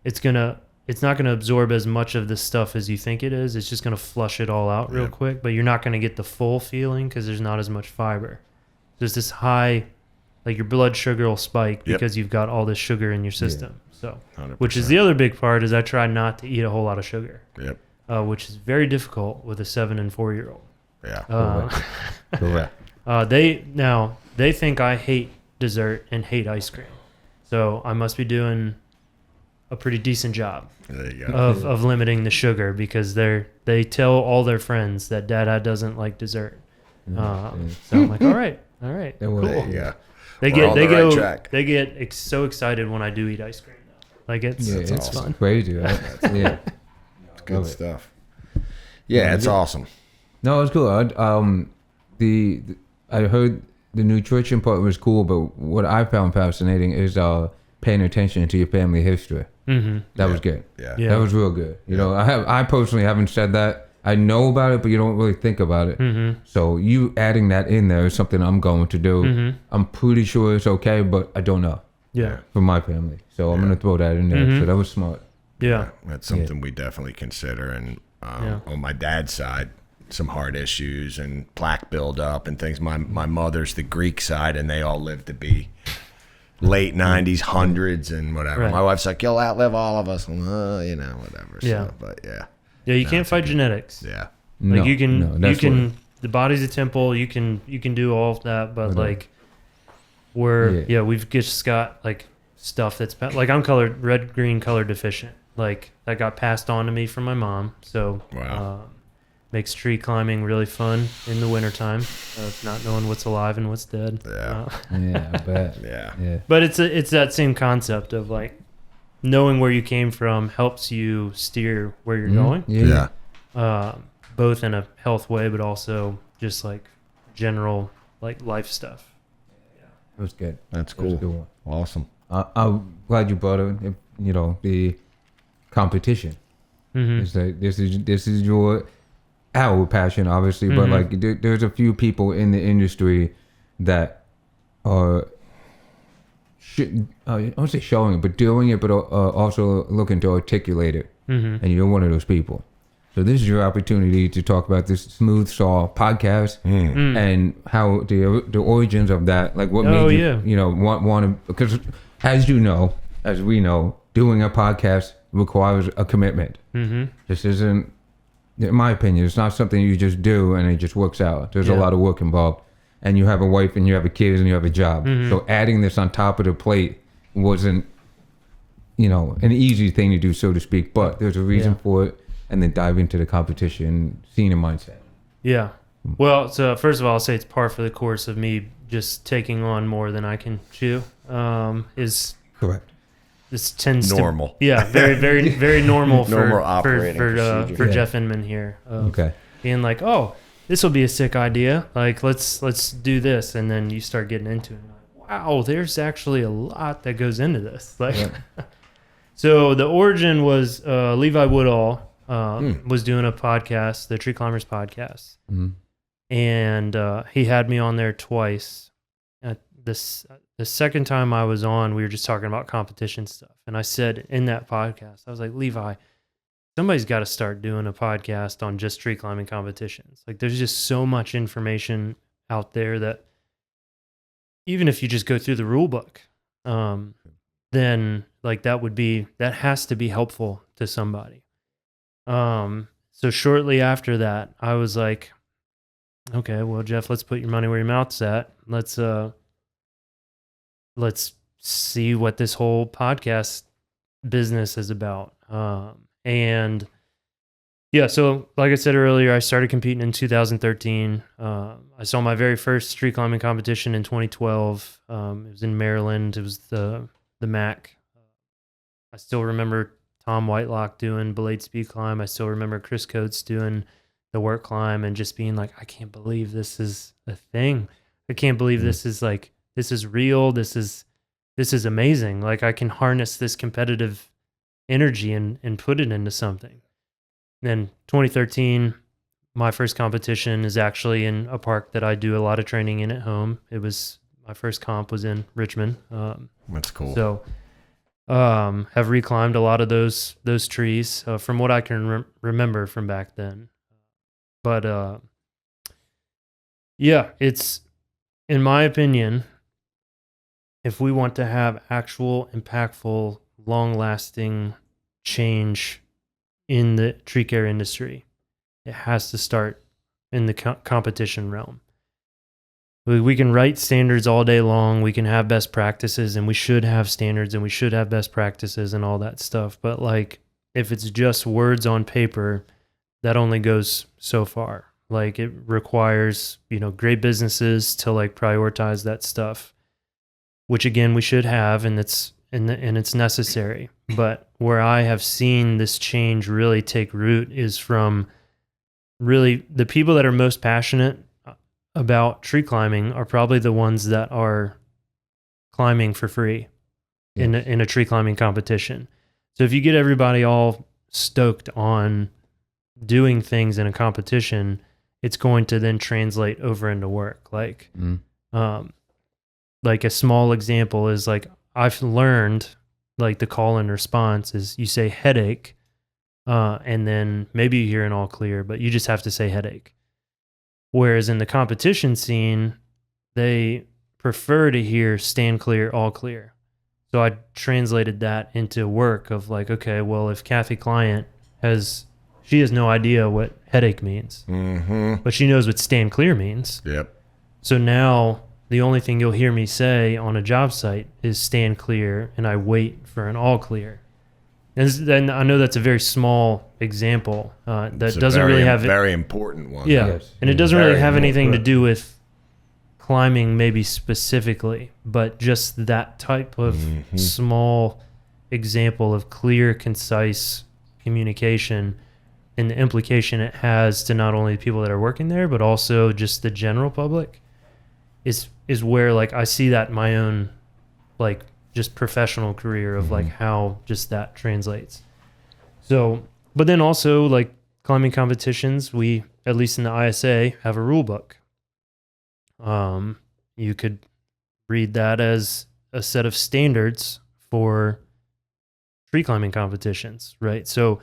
it's not gonna absorb as much of the stuff as you think it is. It's just gonna flush it all out real quick. But you're not gonna get the full feeling because there's not as much fiber. There's this high, like your blood sugar will spike because you've got all this sugar in your system. So, 100%. which is the other big part is I try not to eat a whole lot of sugar. Yep. Which is very difficult with a 7 and 4 year old. Yeah. They think I hate dessert and hate ice cream, so I must be doing a pretty decent job of limiting the sugar because they tell all their friends that Dada doesn't like dessert. So I'm like, all right, cool. Yeah. They get so excited when I do eat ice cream. Like it's awesome. fun. Crazy, right? Yeah. Good stuff. Yeah, it's awesome. No, it's cool. I heard the nutrition part was cool, but what I found fascinating is paying attention to your family history. That was good. Yeah, that was real good. You know, I personally haven't said that. I know about it, but you don't really think about it. So you adding that in there is something I'm going to do. I'm pretty sure it's okay, but I don't know. Yeah, for my family, so I'm gonna throw that in there. So that was smart. Yeah, that's something we definitely consider. And on my dad's side, some heart issues and plaque buildup and things. My mother's the Greek side, and they all lived to be late 90s, hundreds, and whatever. Right. My wife's like, "You'll outlive all of us," whatever. Yeah, so, but yeah, you can't fight genetics. Yeah, like you can. The body's a temple. You can do all of that, but like we've just got like stuff that's like I'm red green color deficient. Like that got passed on to me from my mom. So makes tree climbing really fun in the wintertime, not knowing what's alive and what's dead. Yeah, I bet. Yeah. But it's that same concept of like knowing where you came from helps you steer where you're going. Yeah. Both in a health way, but also just like general like life stuff. It was good. That's cool. Cool. Awesome. I'm glad you brought it. The competition. It's like this is our passion, obviously, but like there's a few people in the industry that are I won't say showing it, but doing it, but also looking to articulate it. And you're one of those people. So this is your opportunity to talk about this Smooth Saw podcast and how the origins of that, like what made you want to, because as we know, doing a podcast requires a commitment. This isn't, in my opinion, it's not something you just do and it just works out. There's a lot of work involved, and you have a wife and you have a kid and you have a job. So adding this on top of the plate wasn't, an easy thing to do, so to speak, but there's a reason for it. And then dive into the competition scene and mindset. Yeah. Well, so first of all, I'll say it's par for the course of me just taking on more than I can chew. Is correct. This tends normal. Very, very, very normal for Jeff Inman here. Okay. Being like, oh, this will be a sick idea. Like, let's do this, and then you start getting into it. And like, wow, there's actually a lot that goes into this. Like. So the origin was Levi Woodall was doing a podcast, the Tree Climbers podcast, and he had me on there twice. The second time I was on, we were just talking about competition stuff, and I said in that podcast, I was like, Levi, somebody's got to start doing a podcast on just tree climbing competitions. Like, there's just so much information out there that even if you just go through the rule book, then like that has to be helpful to somebody. So shortly after that, I was like, okay, well, Jeff, let's put your money where your mouth's at. Let's see what this whole podcast business is about. And yeah, so like I said earlier, I started competing in 2013. I saw my very first tree climbing competition in 2012. It was in Maryland. It was the MAC. I still remember Tom Whitelock doing Belade Speed Climb. I still remember Chris Coates doing the work climb and just being like, I can't believe this is a thing. I can't believe this is real. This is amazing. Like, I can harness this competitive energy and put it into something. Then 2013, my first competition is actually in a park that I do a lot of training in at home. My first comp was in Richmond. That's cool. So have reclimbed a lot of those trees from what I can remember from back then. But yeah, it's, in my opinion, if we want to have actual, impactful, long-lasting change in the tree care industry, it has to start in the competition realm. We can write standards all day long. We can have best practices, and we should have standards, and we should have best practices and all that stuff. But like, if it's just words on paper, that only goes so far. Like, it requires, great businesses to like prioritize that stuff, which again, we should have, and it's necessary. But where I have seen this change really take root is from really the people that are most passionate about tree climbing are probably the ones that are climbing for free in a tree climbing competition. So if you get everybody all stoked on doing things in a competition, it's going to then translate over into work. Like, like a small example is like, I've learned like the call and response is you say headache, and then maybe you hear an all clear, but you just have to say headache. Whereas in the competition scene, they prefer to hear stand clear, all clear. So I translated that into work of like, okay, well, if Kathy Client she has no idea what headache means, but she knows what stand clear means. Yep. So now the only thing you'll hear me say on a job site is stand clear, and I wait for an all clear. And then I know that's a very small example that doesn't really have very important one. Yeah, Yes. and it doesn't Very really have anything to important. do with climbing, maybe specifically, but just that type of small example of clear, concise communication and the implication it has to not only the people that are working there, but also just the general public is where like I see that in my own like just professional career of like how just that translates. So, but then also like climbing competitions, we, at least in the ISA, have a rule book. You could read that as a set of standards for tree climbing competitions, right? So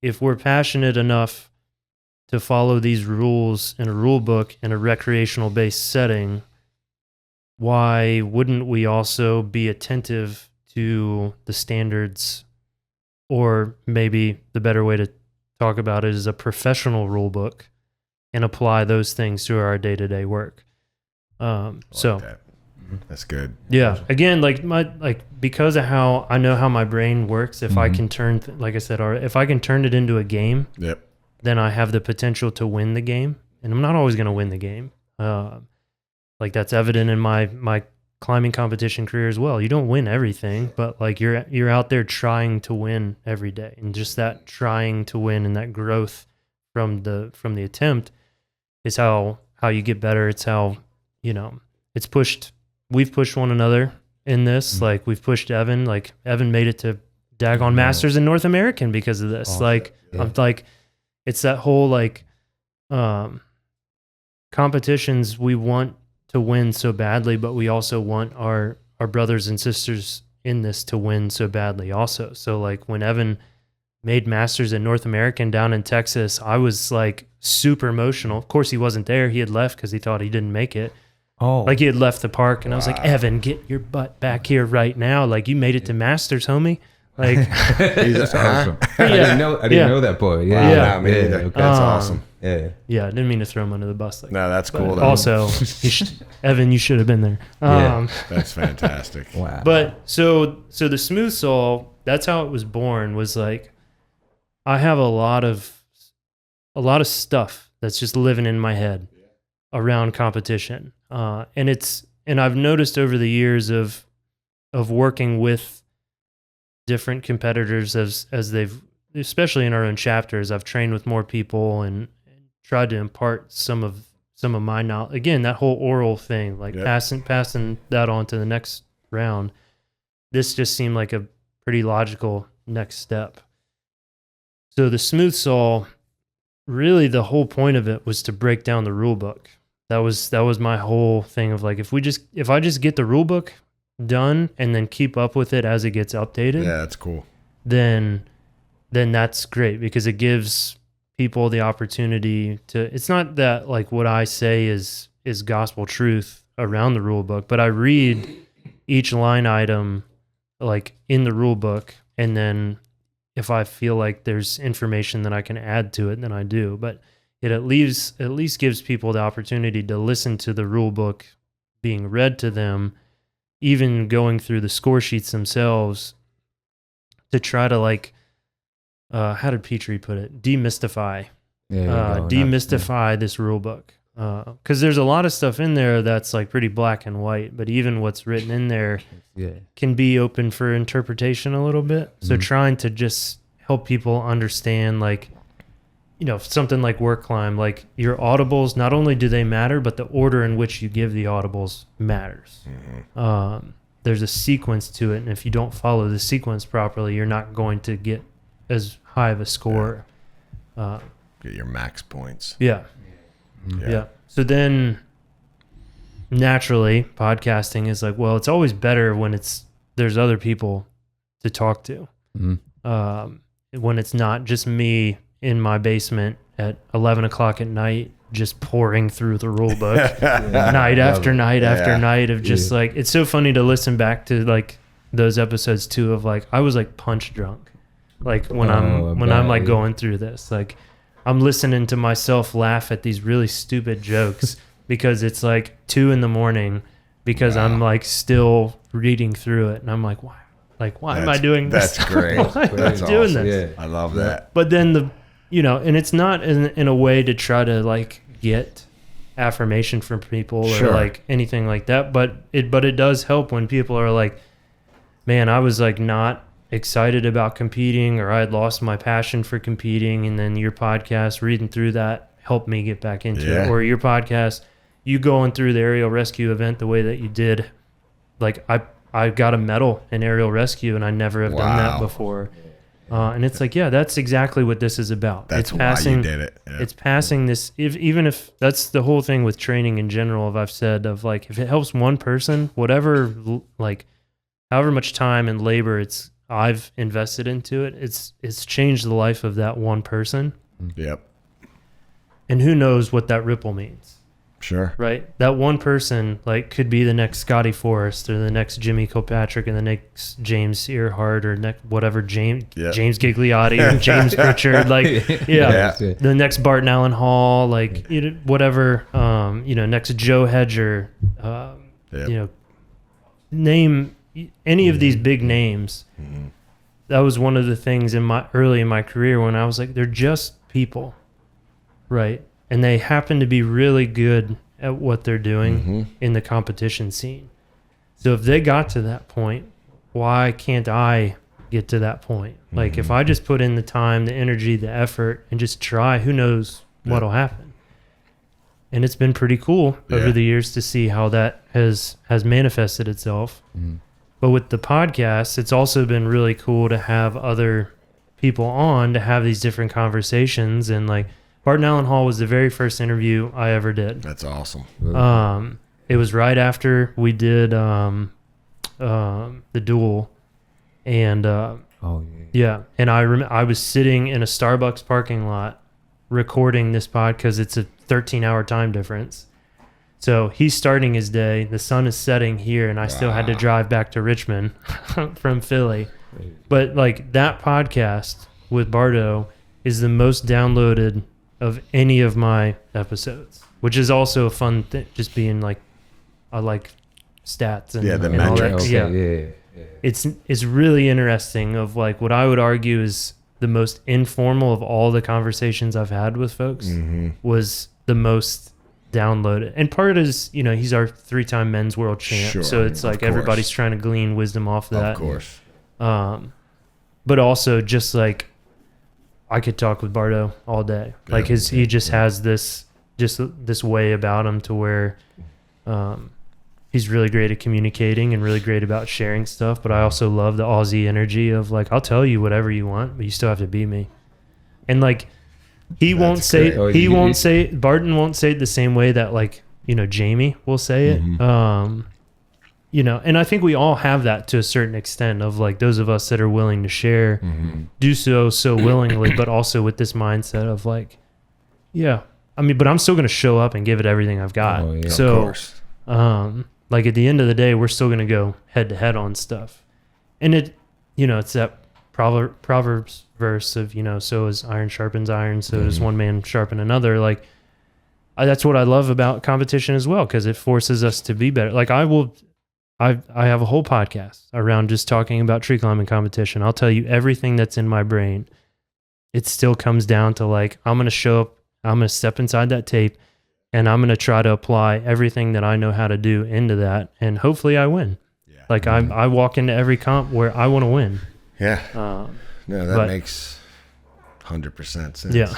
if we're passionate enough to follow these rules in a rule book in a recreational based setting, why wouldn't we also be attentive to the standards, or maybe the better way to talk about it is a professional rule book, and apply those things to our day-to-day work? So That. That's good. yeah, again, because of how I know how my brain works, if I can turn, like I said, or if I can turn it into a game, Yep. then I have the potential to win the game. And I'm not always going to win the game. Like that's evident in my climbing competition career as well. You don't win everything, but like you're out there trying to win every day, and just that trying to win and that growth from the attempt is how you get better. It's how, it's pushed. We've pushed one another in this. Like we've pushed Evan. Like Evan made it to daggone Masters in North American because of this. Awesome. Like, I'm like, it's that whole like competitions we want to win so badly, but we also want our brothers and sisters in this to win so badly also. So like when Evan made Masters in North American down in Texas, I was like super emotional. Of course he wasn't there. He had left because he thought he didn't make it. Oh, Like he had left the park, and I was like, Evan, get your butt back here right now. Like you made it to Masters, homie. Like that's awesome. I Yeah. didn't know that boy. Yeah, Wow, no, me either. okay. That's awesome. Yeah. yeah, I didn't mean to throw him under the bus. Like No, that's but cool. Though. also, Evan, you should have been there. Yeah. That's fantastic. Wow. But so the Smooth Soul, that's how it was born. Was like, I have a lot of stuff that's just living in my head around competition, and I've noticed over the years of working with different competitors as they've, especially in our own chapters, I've trained with more people and tried to impart some of my knowledge. Again, that whole oral thing, like passing that on to the next round. This just seemed like a pretty logical next step. So the Smooth Soul, really the whole point of it was to break down the rule book. That was my whole thing of like, if I just get the rule book done and then keep up with it as it gets updated, Yeah, that's cool. then that's great, because it gives people the opportunity to, it's not that like what I say is gospel truth around the rule book, but I read each line item like in the rule book, and then if I feel like there's information that I can add to it, then I do. But it at least gives people the opportunity to listen to the rule book being read to them, even going through the score sheets themselves, to try to like, how did Petrie put it? Demystify this rule book. Because there's a lot of stuff in there that's like pretty black and white, but even what's written in there can be open for interpretation a little bit. So trying to just help people understand, like, you know, something like work climb, like your audibles, not only do they matter, but the order in which you give the audibles matters. There's a sequence to it, and if you don't follow the sequence properly, you're not going to get as high of a score. Get your max points. Yeah. So then naturally podcasting is like, well, it's always better when there's other people to talk to. When it's not just me in my basement at 11 o'clock at night, just pouring through the rule book night after night after night of just like, it's so funny to listen back to like those episodes too, of like, I was like punch drunk. Like when I'm like going through this, like I'm listening to myself laugh at these really stupid jokes because it's like 2 a.m. because I'm like still reading through it, and I'm like, why am I doing this? That's great. Why am I doing this? I love that. But then and it's not in a way to try to like get affirmation from people or like anything like that, but it does help when people are like, man, I was like not excited about competing, or I had lost my passion for competing, and then your podcast, reading through that, helped me get back into it. Or your podcast, you going through the aerial rescue event the way that you did, like I got a medal in aerial rescue, and I never have done that before. And it's like, that's exactly what this is about. That's it's passing, why you did it. Yeah. It's passing this, even if that's the whole thing with training in general, I've said of like, if it helps one person, whatever, like however much time and labor I've invested into it, it's changed the life of that one person. Yep. And who knows what that ripple means. Sure. Right? That one person like could be the next Scotty Forrest, or the next Jimmy Kilpatrick, and the next James Earhart, or whatever James Gigliotti, or James Pritchard, like the next Barton Allen Hall, like whatever, next Joe Hedger, name any of these big names. That was one of the things early in my career when I was like, they're just people, right? And they happen to be really good at what they're doing in the competition scene. So if they got to that point, why can't I get to that point? Like if I just put in the time, the energy, the effort, and just try, who knows what'll happen. And it's been pretty cool over the years to see how that has manifested itself. But with the podcast, it's also been really cool to have other people on to have these different conversations. And like Barton Allen Hall was the very first interview I ever did. That's awesome. It was right after we did the duel, and yeah, and I was sitting in a Starbucks parking lot recording this pod because it's a 13-hour time difference. So he's starting his day. The sun is setting here, and I still had to drive back to Richmond from Philly. But like that podcast with Bardo is the most downloaded of any of my episodes, which is also a fun thing. Just being like, I like stats and, the and all that. metrics. Yeah. It's really interesting. Of like what I would argue is the most informal of all the conversations I've had with folks was the most downloaded. And part is, he's our 3-time men's world champ. Sure, So it's like everybody's trying to glean wisdom off that. Of course. But also just like I could talk with Bardo all day. Like he just has this way about him to where he's really great at communicating and really great about sharing stuff. But I also love the Aussie energy of like, I'll tell you whatever you want, but you still have to be me. And like Barton won't say it the same way that like, Jamie will say it. And I think we all have that to a certain extent of like those of us that are willing to share, do so willingly, but also with this mindset of like, but I'm still going to show up and give it everything I've got. So, of course. Like at the end of the day, we're still going to go head to head on stuff. And it's that Proverbs verse of, so as iron sharpens iron, so does one man sharpen another. Like that's what I love about competition as well, because it forces us to be better. Like I have a whole podcast around just talking about tree climbing competition. I'll tell you everything that's in my brain. It still comes down to like, I'm going to show up, I'm going to step inside that tape, and I'm going to try to apply everything that I know how to do into that. And hopefully I win. Yeah. Like I walk into every comp where I want to win. Yeah. That makes 100% sense. Yeah.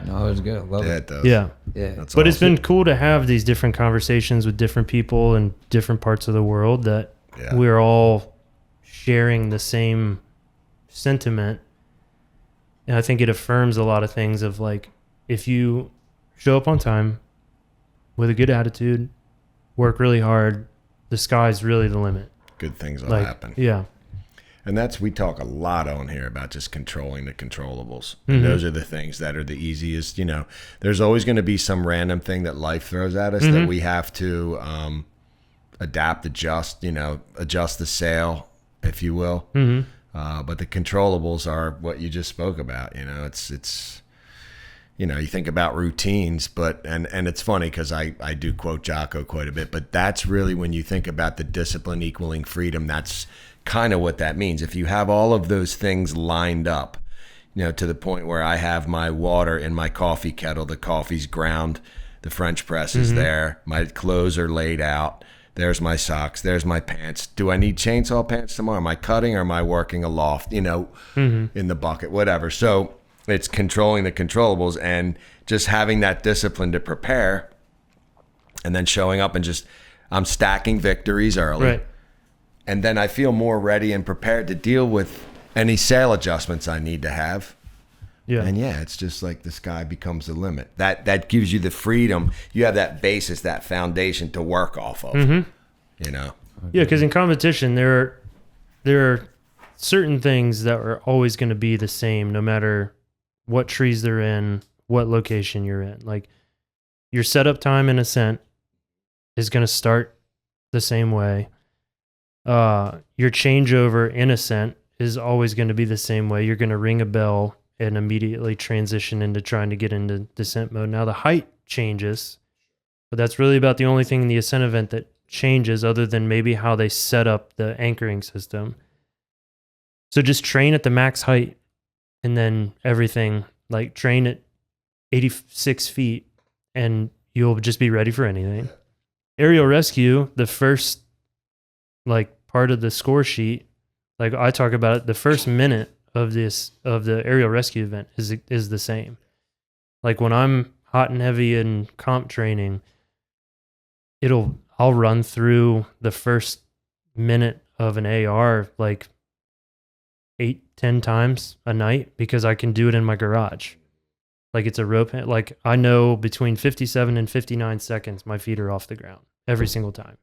No, it's good. Love it. It does. Yeah. That's but awesome. it's been cool to have these different conversations with different people in different parts of the world that we're all sharing the same sentiment. And I think it affirms a lot of things of like, if you show up on time with a good attitude, work really hard, the sky's really the limit. Good things will happen. Yeah. And we talk a lot on here about just controlling the controllables. And those are the things that are the easiest. There's always going to be some random thing that life throws at us that we have to adapt, adjust the sail, if you will. But the controllables are what you just spoke about. It's you think about routines, but and it's funny because I do quote Jocko quite a bit, but that's really when you think about the discipline equaling freedom, that's kind of what that means. If you have all of those things lined up, to the point where I have my water in my coffee kettle, the coffee's ground, the French press is there, my clothes are laid out, there's my socks, there's my pants. Do I need chainsaw pants tomorrow? Am I cutting or am I working a loft, in the bucket, whatever. So it's controlling the controllables and just having that discipline to prepare and then showing up and just, I'm stacking victories early. Right. And then I feel more ready and prepared to deal with any sail adjustments I need to have. Yeah. And it's just like the sky becomes the limit. That gives you the freedom. You have that basis, that foundation to work off of. Yeah, because in competition, there are certain things that are always going to be the same no matter what trees they're in, what location you're in. Like your setup time in ascent is going to start the same way. Your changeover in ascent is always going to be the same way. You're going to ring a bell and immediately transition into trying to get into descent mode. Now the height changes, but that's really about the only thing in the ascent event that changes, other than maybe how they set up the anchoring system. So just train at the max height, and then everything, like train at 86 feet and you'll just be ready for anything. Aerial rescue, the first part of the score sheet, like I talk about it, the first minute of the aerial rescue event is the same. Like when I'm hot and heavy in comp training, I'll run through the first minute of an AR like 8-10 times a night because I can do it in my garage. Like it's a rope. Like I know between 57 and 59 seconds, my feet are off the ground every single time.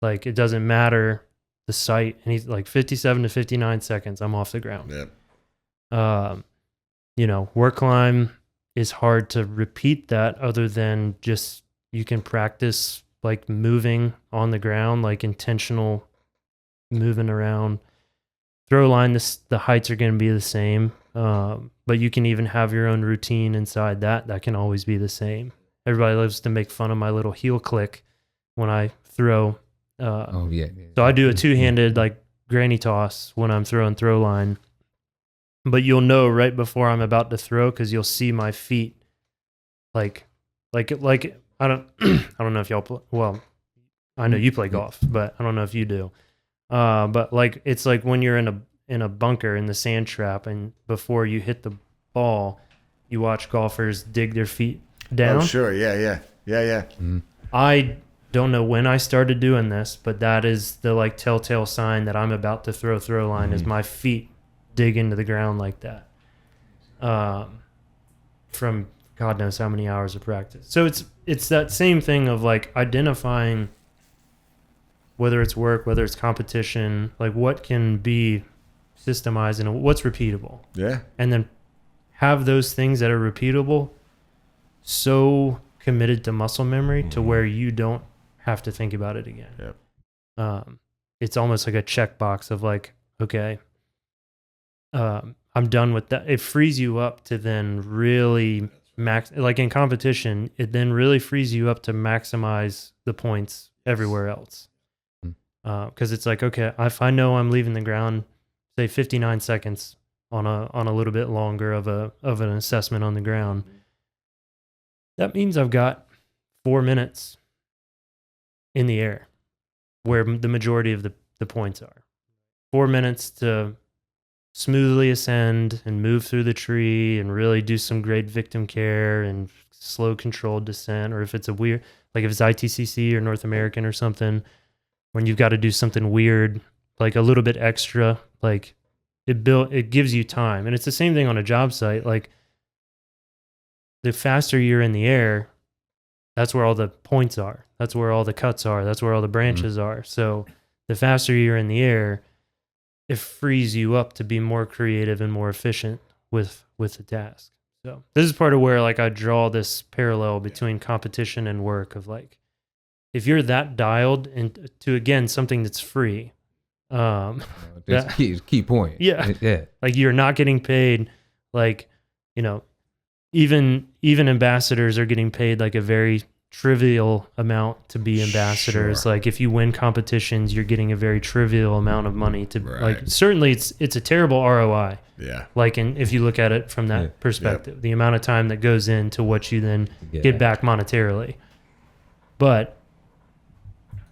Like it doesn't matter the site. And he's like 57 to 59 seconds, I'm off the ground. Yep. You know, work climb is hard to repeat that other than just you can practice like moving on the ground, like intentional moving around. Throw line, the heights are going to be the same, but you can even have your own routine inside that. That can always be the same. Everybody loves to make fun of my little heel click when I throw. So I do a two-handed like granny toss when I'm throwing throw line, but you'll know right before I'm about to throw because you'll see my feet like I don't I don't know if y'all play, well, I know you play golf, but I don't know if you do. But like it's like when you're in a bunker in the sand trap, and before you hit the ball, you watch golfers dig their feet down. Oh, sure. Yeah. Mm-hmm. I don't know when I started doing this, but that is the like telltale sign that I'm about to throw line is my feet dig into the ground like that. From God knows how many hours of practice. So it's that same thing of like identifying whether it's work, whether it's competition, like what can be systemized and what's repeatable. Yeah. And then have those things that are repeatable so committed to muscle memory to where you don't have to think about it again. Yep. It's almost like a checkbox of like, okay, I'm done with that. It frees you up to then really like in competition, it then really frees you up to maximize the points everywhere else. Because it's like, okay, if I know I'm leaving the ground, say 59 seconds on a little bit longer of an assessment on the ground, that means I've got 4 minutes in the air where the majority of the points are. 4 minutes to smoothly ascend and move through the tree and really do some great victim care and slow controlled descent. Or if it's a weird, like if it's ITCC or North American or something, when you've got to do something weird, like a little bit extra, like it gives you time. And it's the same thing on a job site. Like the faster you're in the air, that's where all the points are. That's where all the cuts are. That's where all the branches are. So the faster you're in the air, it frees you up to be more creative and more efficient with the task. So this is part of where like I draw this parallel between competition and work of like, if you're that dialed into, again, something that's free. That's key point. Yeah. Yeah. Like you're not getting paid, like, you know, even ambassadors are getting paid like a very trivial amount to be ambassadors. Sure. Like if you win competitions, you're getting a very trivial amount of money to like, Right. certainly it's a terrible ROI. Yeah. Like, if you look at it from that perspective, the amount of time that goes into what you then get back monetarily. But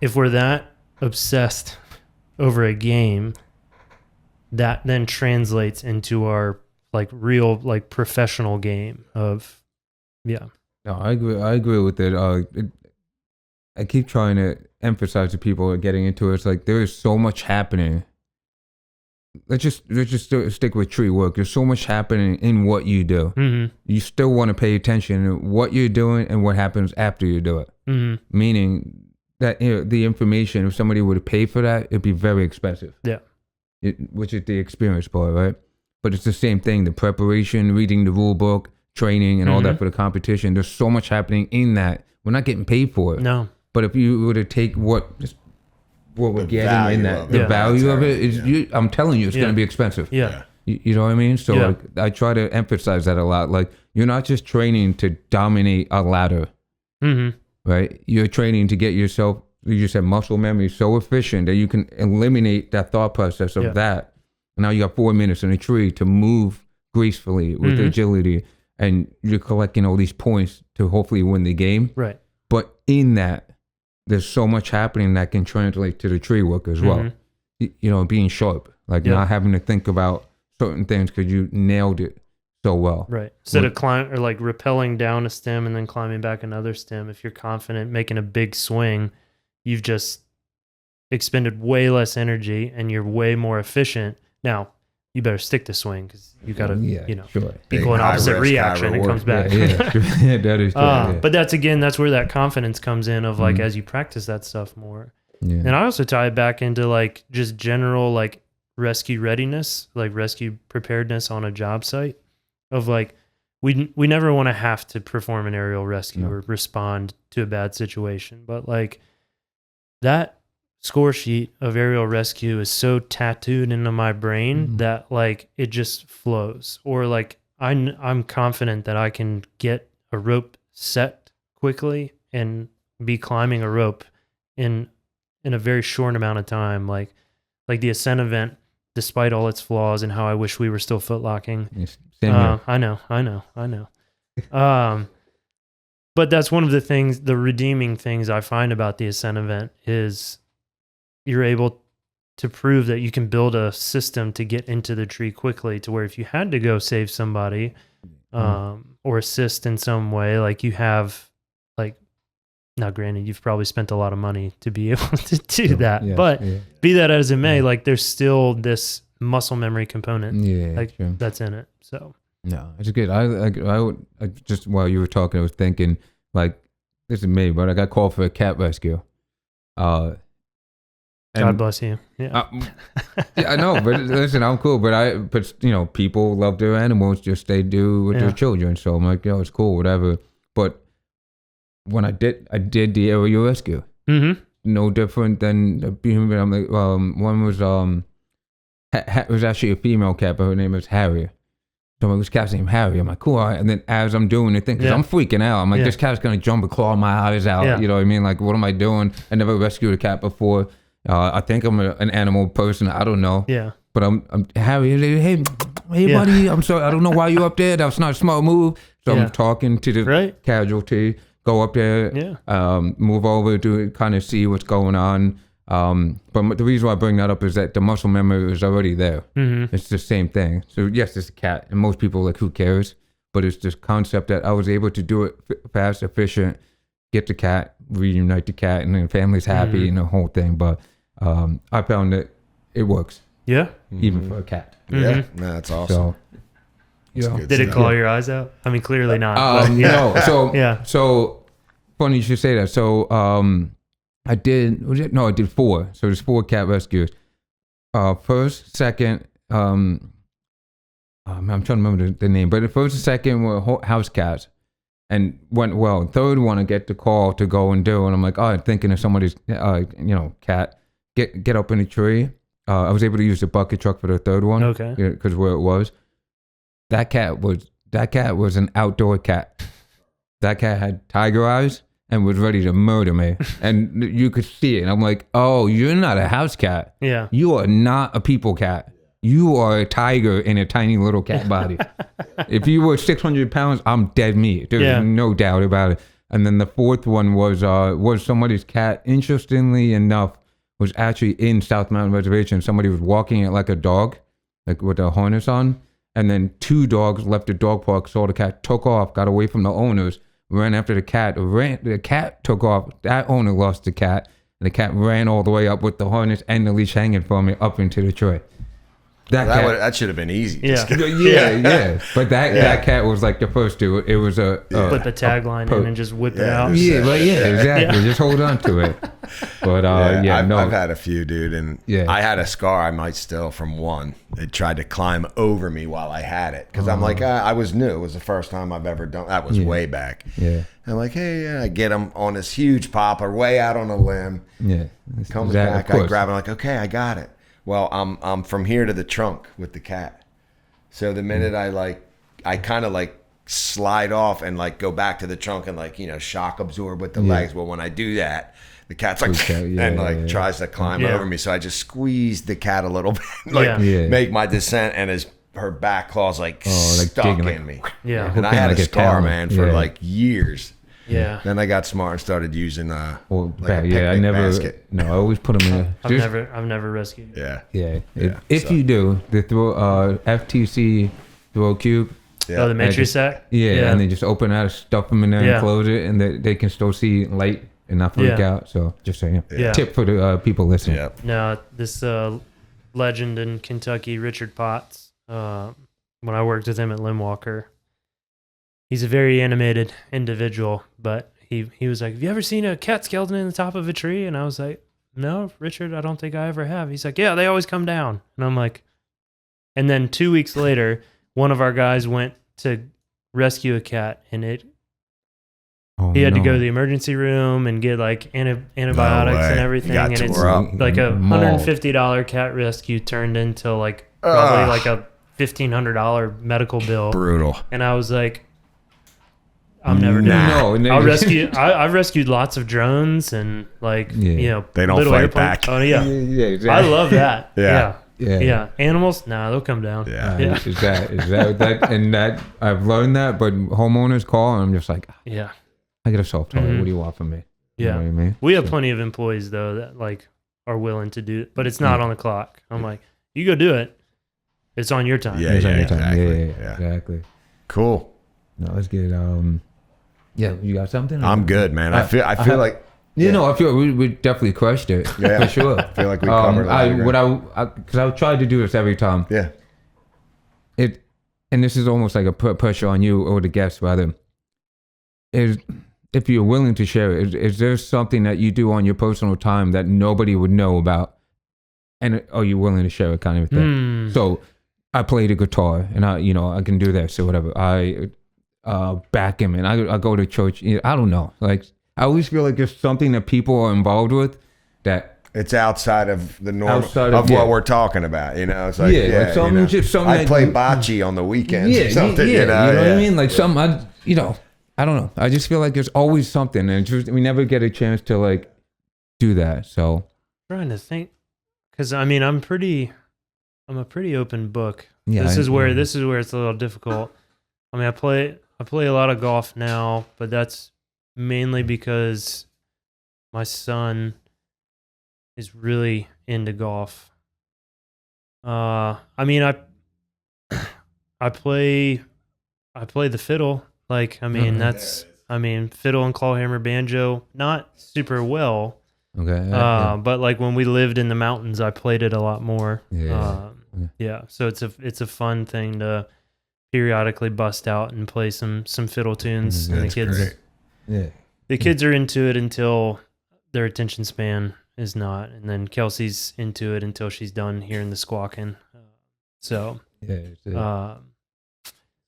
if we're that obsessed over a game, that then translates into our like real, like professional game of, No, I agree with it. I keep trying to emphasize to people who are getting into it. It's like there is so much happening. Let's just stick with tree work. There's so much happening in what you do. Mm-hmm. You still want to pay attention to what you're doing and what happens after you do it. Mm-hmm. Meaning that the information, if somebody were to pay for that, it'd be very expensive. Yeah. Which is the experience part, right? But it's the same thing: the preparation, reading the rule book, training, and all that for the competition. There's so much happening in that. We're not getting paid for it. No. But if you were to take what we're getting in that, the value of it is, I'm telling you, it's going to be expensive. Yeah. You know what I mean? So like, I try to emphasize that a lot. Like, you're not just training to dominate a ladder, right? You're training to get yourself, you just said, muscle memory so efficient that you can eliminate that thought process of that. And now you got 4 minutes in a tree to move gracefully with agility, and you're collecting all these points to hopefully win the game. Right. But in that, there's so much happening that can translate to the tree work as well. You know, being sharp, like not having to think about certain things because you nailed it so well. Right. Instead of climb or like rappelling down a stem and then climbing back another stem, if you're confident making a big swing, you've just expended way less energy and you're way more efficient. Now, you better stick to swing because you got to, sure. equal an opposite risk, reaction. It comes back. Yeah, that is true. But that's where that confidence comes in of like, as you practice that stuff more. Yeah. And I also tie it back into like just general like rescue readiness, like rescue preparedness on a job site of like, we never want to have to perform an aerial rescue or respond to a bad situation. But like that score sheet of aerial rescue is so tattooed into my brain that like it just flows. Or like I'm confident that I can get a rope set quickly and be climbing a rope in a very short amount of time. Like the ascent event, despite all its flaws and how I wish we were still footlocking. Yes, same here. I know. But that's one of the things, the redeeming things I find about the ascent event is you're able to prove that you can build a system to get into the tree quickly to where if you had to go save somebody or assist in some way, like you have like, now granted, you've probably spent a lot of money to be able to do that, but be that as it may, like there's still this muscle memory component that's in it. So no, it's good. I just while you were talking, I was thinking like, this is me, but I got called for a cat rescue. God bless you. Yeah. I know, but listen, I'm cool. But people love their animals, just they do with their children. So I'm like, it's cool, whatever. But when I did the aerial rescue. No different than the human. I'm like, one was it was actually a female cat, but her name was Harrier. So it was cat's named Harry. I'm like, cool. All right. And then as I'm doing the thing, because I'm freaking out, I'm like, this cat's gonna jump and claw my eyes out. Yeah. You know what I mean? Like, what am I doing? I never rescued a cat before. I think I'm an animal person. I don't know. Yeah. But I'm Harry. Hey, buddy. I'm sorry. I don't know why you up there. That's not a smart move. So I'm talking to the casualty. Go up there. Yeah. Move over to kind of see what's going on. But the reason why I bring that up is that the muscle memory is already there. It's the same thing. So yes, it's a cat, and most people are like, who cares? But it's this concept that I was able to do it fast, efficient, get the cat, reunite the cat, and the family's happy and the whole thing. But I found that it works. Yeah. Even for a cat. Yeah. No, that's awesome. So, did it claw your eyes out? I mean, clearly not. No. So So funny you should say that. So I did 4. So there's 4 cat rescues. First, second, I'm trying to remember the name, but the first and second were house cats and went well. Third one I get the call to go and do, and I'm like, I'm thinking of somebody's cat. Get up in the tree. I was able to use the bucket truck for the third one. Okay. Because where it was. That cat was an outdoor cat. That cat had tiger eyes and was ready to murder me. And you could see it. And I'm like, oh, you're not a house cat. Yeah. You are not a people cat. You are a tiger in a tiny little cat body. If you were 600 pounds, I'm dead meat. There's no doubt about it. And then the fourth one was somebody's cat. Interestingly enough, was actually in South Mountain Reservation. Somebody was walking it like a dog, like with a harness on. And then 2 dogs left the dog park, saw the cat, took off, got away from the owners, ran after the cat. The cat took off. That owner lost the cat. And the cat ran all the way up with the harness and the leash hanging from it up into the tree. That should have been easy. Yeah. But that cat was like the first 2. It was put the tagline in and just whip it out. Exactly. Just hold on to it. But I've had a few, dude, and I had a scar. I might still from one. It tried to climb over me while I had it because I'm like, I was new. It was the first time I've ever done. That was way back. Yeah. I'm like, hey, I get him on this huge popper, way out on a limb. Yeah. Comes back. I grab him. Like, okay, I got it. Well, I'm from here to the trunk with the cat. So the minute I kind of like slide off and like go back to the trunk and shock absorb with the legs. Well, when I do that, the cat's like tries to climb over me. So I just squeeze the cat a little bit, make my descent, and her back claws stuck in me. Yeah. And I had a scar, man, for like years. Yeah. Then I got smart and started using a picnic basket. No, I always put them in. I've never rescued. Yeah. If you do, the FTC throw cube. Yeah. Oh, the Matry sack. Yeah, and they just open out, stuff them in there, and close it, and they can still see light and not freak Yeah. out. So just saying, Yeah. tip for the people listening. Yep. No, this legend in Kentucky, Richard Potts, when I worked with him at Limb Walker, he's a very animated individual, but he was like, have you ever seen a cat skeleton in the top of a tree? And I was like, no, Richard, I don't think I ever have. He's like, yeah, they always come down. And I'm like, and then 2 weeks later, one of our guys went to rescue a cat, and Oh, he had to no. go to the emergency room and get like antibiotics way. and everything. You got And it's tore up. like a Mauled. $150 cat rescue turned into like probably like a $1,500 medical bill. Brutal. And I was like, I'm never doing Nah. that. No, and then- I'll rescue. I've rescued lots of drones and like They don't little fight airplanes. back. Oh yeah, Yeah, I exactly. love that. Yeah. Yeah. Animals, nah, they'll come down. Yeah. Yeah. Is that and that I've learned that, but homeowners call and I'm just like, Yeah. I get a soft toy. Mhm. What do you want from me? You Yeah. know what I mean? We have plenty of employees though that like are willing to do it, but it's not on the clock. I'm like, you go do it. It's on your time. Yeah, It's on your time. exactly. Yeah, Yeah. exactly. Cool. No, let's get yeah, you got something? I'm good, man. I feel have- like You know, I feel we definitely crushed it Yeah. for sure. I feel like we covered a lot of ground. because I tried to do this every time. Yeah. And this is almost like a pressure on you or the guests rather. Is if you're willing to share it, is there something that you do on your personal time that nobody would know about, and are you willing to share it, kind of thing? So, I play the guitar, and I can do this or whatever. I backgammon. I go to church. I don't know. Like I always feel like there's something that people are involved with that. It's outside of the norm Outside of of- what yeah. we're talking about. It's like, Yeah, like something- just something I that play you- bocce on the weekends Yeah, or something. yeah, You know what yeah. I mean? Like I don't know. I just feel like there's always something, and we never get a chance to like do that. So Trying to think, because I mean, I'm a pretty open book. yeah, This is where it's a little difficult. I mean, I play a lot of golf now, but that's mainly because my son is really into golf. I mean, I play the fiddle. Like, I mean, fiddle and clawhammer banjo, not super well. Okay. But like when we lived in the mountains, I played it a lot more. Yeah. Yeah. So it's a fun thing to periodically bust out and play some fiddle tunes. And That's great. the kids are into it until their attention span is not, and then Kelsey's into it until she's done hearing the squawking.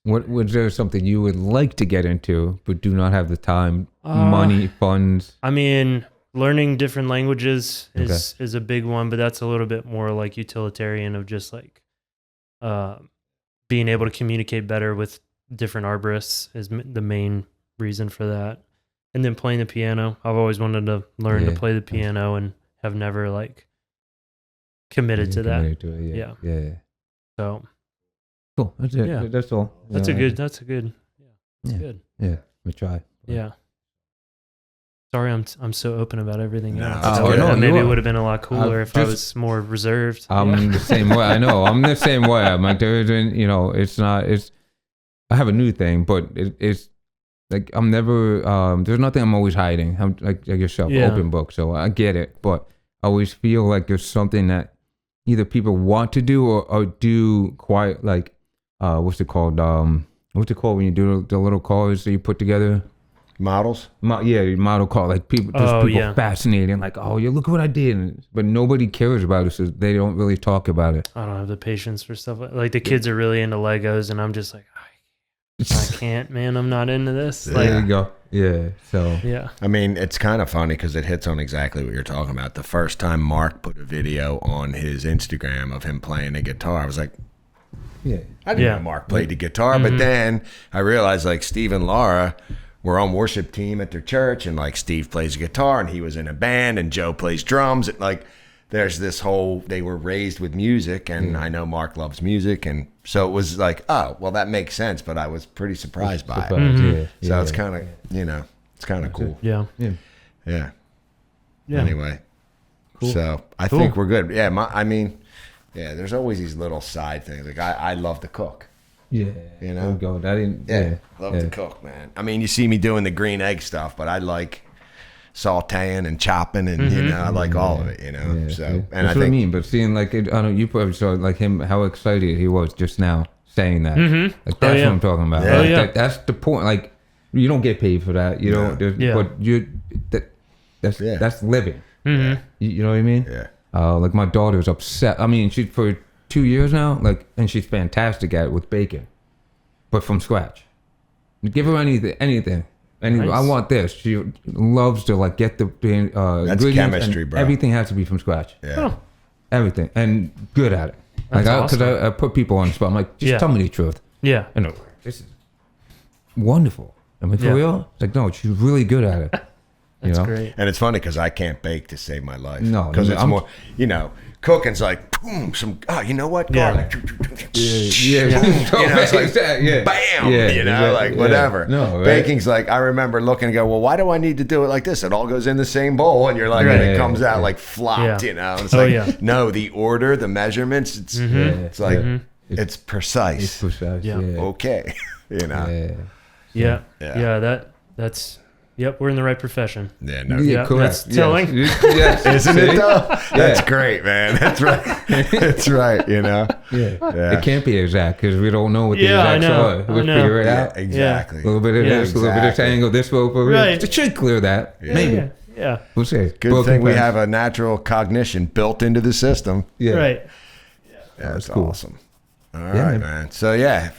What was there something you would like to get into but do not have the time, money, funds? I mean, learning different languages is a big one, but that's a little bit more like utilitarian of just like being able to communicate better with different arborists is the main reason for that. And then playing the piano. I've always wanted to learn to play the piano and have never like committed to that. Yeah. So Cool. That's it. Yeah. That's all. that's Yeah. a good. That's good. Yeah. We try. Yeah. Sorry, I'm so open about everything No, else. that's okay. No, Maybe you it are. would have been a lot cooler if I just- was more reserved. I'm the same way. I know. I'm the same way. I'm like, there isn't, it's not, I have a new thing, but it's like, I'm never, there's nothing I'm always hiding. I'm like yourself, Yeah. open book. So I get it, but I always feel like there's something that either people want to do or do quite like, what's it called? What's it called when you do the little cars that you put together? Models? Model car. Like people, fascinating. Like, oh, yeah, look what I did. But nobody cares about it, so they don't really talk about it. I don't have the patience for stuff like the kids are really into Legos, and I'm just like, I can't, man. I'm not into this. There Like, you go. Yeah. So. yeah. I mean, it's kind of funny because it hits on exactly what you're talking about. The first time Mark put a video on his Instagram of him playing the guitar, I was like, Yeah. I didn't Yeah. know Mark played the guitar, but then I realized like Steve and Laura were on worship team at their church, and like Steve plays guitar and he was in a band, and Joe plays drums. And like there's this whole, they were raised with music, and I know Mark loves music, and so it was like, oh, well, that makes sense. But I was pretty surprised by it. Yeah. So it's kind of, it's kind of cool. Yeah. Yeah. Yeah. Yeah. Anyway, so I Cool. think we're good. Yeah, I mean, yeah. There's always these little side things. Like I love to cook. Yeah. You know? Oh, God. I didn't. Yeah, Yeah. love to cook, man. I mean, you see me doing the green egg stuff, but I like sauteing and chopping, and you know, I like all of it, you know. Yeah, So, yeah. and That's I what I think mean. But seeing like, I don't know, you probably saw like him, how excited he was just now saying that. Like that's yeah. what I'm talking about. Yeah. Like, Oh, yeah. that's the point. Like you don't get paid for that. You don't. Yeah. But that's living. You know what I mean? Yeah. Like my daughter's upset. I mean, she's for 2 years now. Like, and she's fantastic at it with bacon, but from scratch. Give her anything. Nice. I want this. She loves to like get the That's ingredients, chemistry, and bro. everything has to be from scratch. Yeah. Oh, Everything, and good at it. That's Like, because awesome. I put people on the spot. I'm like, just Yeah. tell me the truth. yeah. I know this is wonderful. I mean, for Yeah. real. It's like, no, she's really good at it. That's you know? great. And it's funny because I can't bake to save my life. No, because it's I'm- more, you know, cooking's like, boom, you know what? Yeah. Garlic. Yeah, You know, it's like, yeah. bam, Yeah, you know, exactly. like Yeah. whatever. No, right? Baking's like, I remember looking and go, well, why do I need to do it like this? It all goes in the same bowl, and you're like, Right. and it Yeah, comes out yeah. like flopped, Yeah. you know. It's Oh, like, yeah. no, the order, the measurements, it's like, it's precise. It's precise. Yeah. Yeah. Okay, you know. Yeah. Yeah. Yeah. Yeah. That's. Yep. We're in the right profession. Yeah, no. Yeah, correct. that's telling. Yes. Isn't it See? though? That's Yeah. great, man. That's right. That's right. You know. Yeah. Yeah. It can't be exact because we don't know what the Yeah, I exacts know. are. I We'll know. figure it Yeah, out. exactly. A little bit of Yeah, this, a little bit of exactly. tangle, this over here. Right. It should clear that. Maybe. Yeah. Yeah. We'll see. Good Broken thing we pens. have a natural cognition built into the system. Yeah. Right. Yeah, that's cool. awesome. All Yeah, right, man. man. So yeah,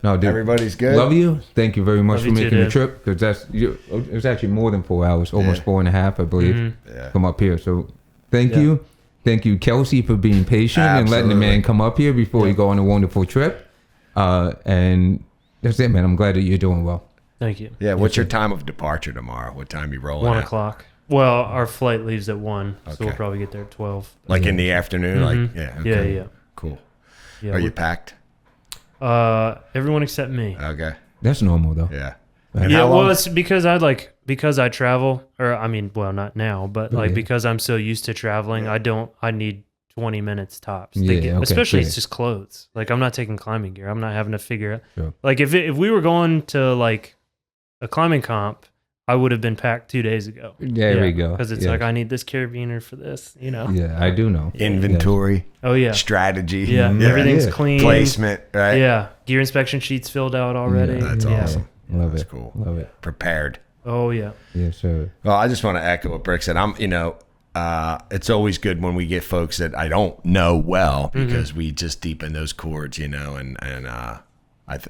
No, dude. everybody's good. Love you. Thank you very much Love for you too, making the dude. trip because it was actually more than 4 hours, almost Yeah. 4.5, I believe. Yeah. Come up here. So thank Yeah. you. Thank you, Kelsey, for being patient and letting the man Absolutely. come up here before you go on a wonderful trip. And that's it, man. I'm glad that you're doing well. Thank you. Yeah. What's your time of departure tomorrow? What time you rolling? 1 out? o'clock. Well, our flight leaves at 1, so we'll Okay. probably get there at 12. Like in the afternoon? Mhm. Like yeah. Yeah. Okay. Yeah. Cool. Yeah. Are you packed? Everyone except me. Okay. That's normal, though. Yeah. Right. And Yeah, how long? well, it's because I travel, or I mean, well, not now, but like Yeah. because I'm so used to traveling, I need 20 minutes tops. to Yeah, get- okay, especially yeah. it's just clothes. Like I'm not taking climbing gear. I'm not having to figure out. Sure. Like if we were going to like a climbing comp, I would have been packed 2 days ago. There we go. Because it's Yes. like I need this carabiner for this, you know. Yeah, I do know. Inventory, Oh yeah, strategy. yeah. Everything's Yeah. clean. Placement. Right. Yeah, gear inspection sheets filled out already. Yeah, That's Yeah. awesome. Love That's it. cool. Love it. Prepared. Oh yeah. Yes, sir. Well, I just want to echo what Brick said. It's always good when we get folks that I don't know well because we just deepen those chords, you know, and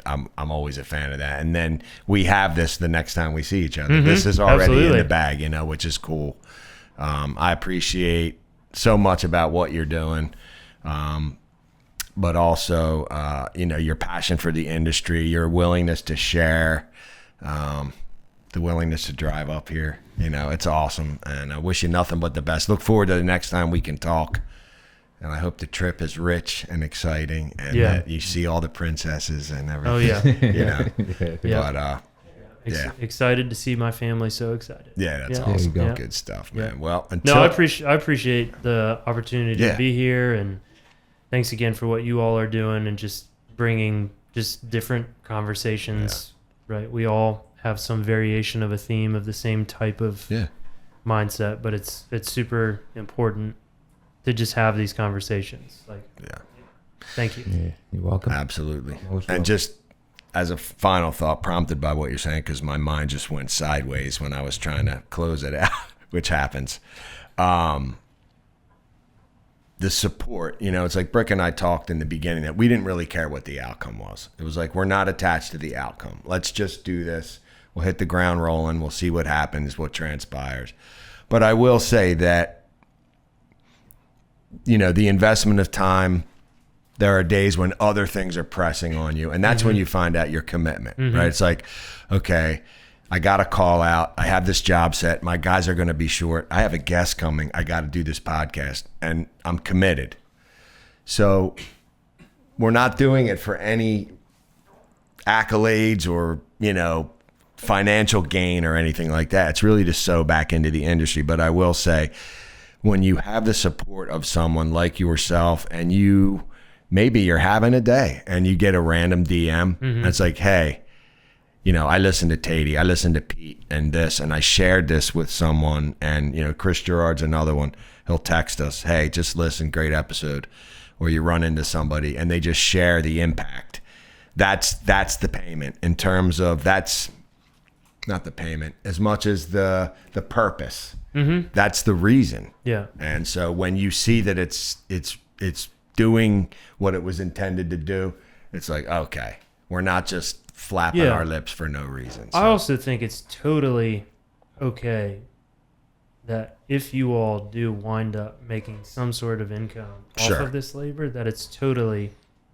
I'm always a fan of that. And then we have this the next time we see each other. This is already in Absolutely. the bag, you know, which is cool. I appreciate so much about what you're doing. But also, your passion for the industry, your willingness to share, the willingness to drive up here. You know, it's awesome. And I wish you nothing but the best. Look forward to the next time we can talk. And I hope the trip is rich and exciting and Yeah. that you see all the princesses and everything. Oh yeah. You know, Yeah. but yeah. Excited to see my family. So excited. yeah, that's Yeah. There you awesome. go. Good stuff, Yeah. man. Well, until No, I appreciate the opportunity Yeah. to be here, and thanks again for what you all are doing and just bringing just different conversations. Right, we all have some variation of a theme of the same type of yeah. mindset, but it's super important to just have these conversations. Like, Yeah. thank you. Yeah, you're welcome. Absolutely. Most welcome. And just as a final thought, prompted by what you're saying, because my mind just went sideways when I was trying to close it out, which happens. The support, it's like Brick and I talked in the beginning that we didn't really care what the outcome was. It was like, we're not attached to the outcome. Let's just do this. We'll hit the ground rolling. We'll see what happens, what transpires. But I will say that, the investment of time, there are days when other things are pressing on you. And that's when you find out your commitment, right? It's like, okay, I got to call out. I have this job set. My guys are going to be short. I have a guest coming. I got to do this podcast and I'm committed. So we're not doing it for any accolades or, financial gain or anything like that. It's really to sow back into the industry. But I will say, when you have the support of someone like yourself and maybe you're having a day and you get a random DM and it's like, hey, you know, I listened to Tatey, I listened to Pete and this, and I shared this with someone, and, you know, Chris Gerard's another one. He'll text us, hey, just listen, great episode. Or you run into somebody and they just share the impact. That's the payment in terms of, that's not the payment as much as the purpose. Mm-hmm. That's the reason. Yeah. And so when you see that it's doing what it was intended to do, it's like, okay, we're not just flapping our lips for no reason. So. I also think it's totally okay that if you all do wind up making some sort of income off of this labor, that it's totally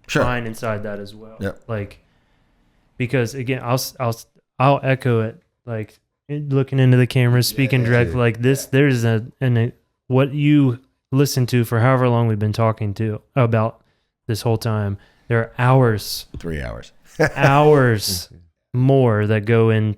fine inside that as well. Yep. Like, because again, I'll echo it, like looking into the camera, speaking directly like this. There's what you listen to for however long we've been talking to about this whole time. There are hours, 3 hours, hours more that go in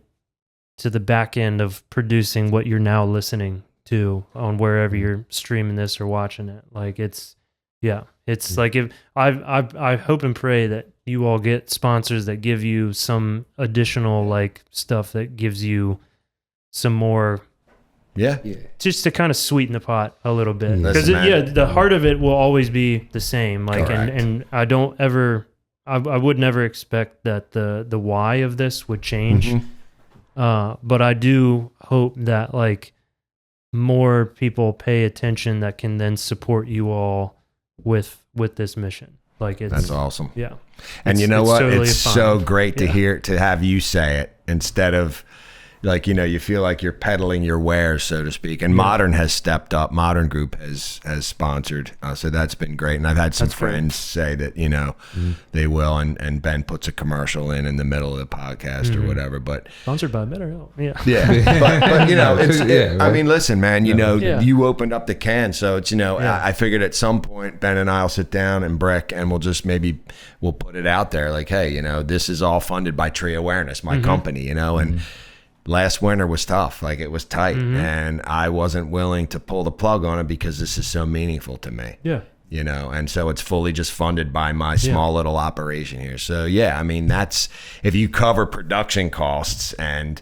to the back end of producing what you're now listening to on wherever you're streaming this or watching it. Like it's like, if I hope and pray that you all get sponsors that give you some additional like stuff that gives you some more, just to kind of sweeten the pot a little bit. Because the heart of it will always be the same. Like, and I don't ever, I would never expect that the why of this would change. But I do hope that like more people pay attention that can then support you all with this mission. Like that's awesome. Yeah. And you know what? Totally it's so great to have you say it instead of like, you know, you feel like you're peddling your wares, so to speak. And Modern has stepped up. Modern Group has sponsored. So that's been great. And I've had some friends say that, you know, they will. And Ben puts a commercial in the middle of the podcast or whatever. But sponsored by BetterHelp. Yeah. Yeah. but you know, I mean, listen, man, you know, you opened up the can. So it's, you know, I figured at some point Ben and I will sit down and Brick and we'll just we'll put it out there like, hey, you know, this is all funded by Tree Awareness, my company, you know, and last winter was tough. Like it was tight and I wasn't willing to pull the plug on it because this is so meaningful to me. Yeah. You know, and so it's fully just funded by my small little operation here. So yeah, I mean, that's, if you cover production costs and,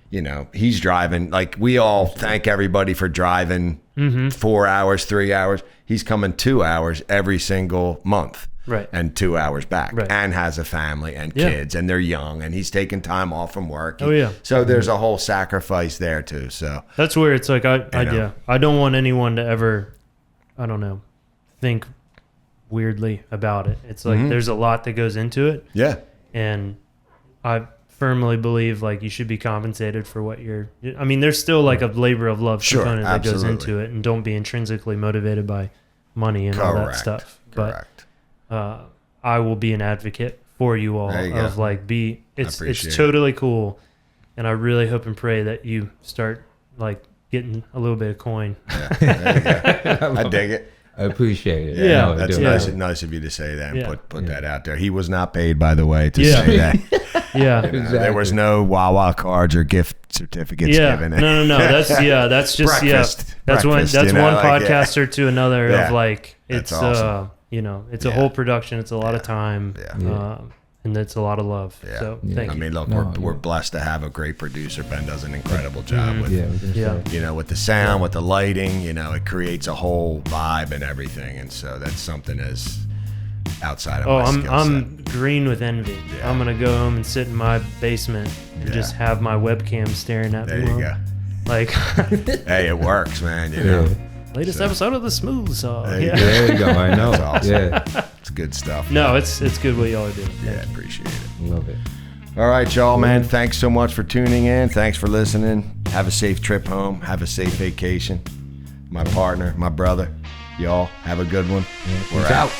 you know, he's driving, like we all thank everybody for driving 4 hours, 3 hours. He's coming 2 hours every single month. Right. And 2 hours back and has a family and kids and they're young and he's taking time off from work. So there's a whole sacrifice there too. So that's where it's like, I don't want anyone to ever, I don't know, think weirdly about it. It's like, there's a lot that goes into it. Yeah. And I firmly believe like you should be compensated for what I mean, there's still like a labor of love component that goes into it, and don't be intrinsically motivated by money and all that stuff. Correct. But I will be an advocate for you all of like it's totally cool, and I really hope and pray that you start like getting a little bit of coin. I dig it. I appreciate it. Yeah, no, that's nice of you to say that and put that out there. He was not paid, by the way, to say that. Exactly. There was no Wawa cards or gift certificates given. No. That's just breakfast. That's one podcaster to another of like it's awesome. You know, it's a whole production. It's a lot of time. And it's a lot of love. So thank you. I mean, look, we're blessed to have a great producer. Ben does an incredible job with, you know, with the sound, with the lighting. You know, it creates a whole vibe and everything. And so that's something as outside of my skill set. I'm green with envy. I'm gonna go home and sit in my basement and just have my webcam staring at me. There you go. Like, hey, it works, man. You know. Latest episode of the Smooth Saw. There you go. I know. That's awesome. It's good stuff. No, it's good what y'all are doing. Yeah, appreciate it. Love it. All right, y'all, man. Thanks so much for tuning in. Thanks for listening. Have a safe trip home. Have a safe vacation. My partner, my brother, y'all have a good one. We're out.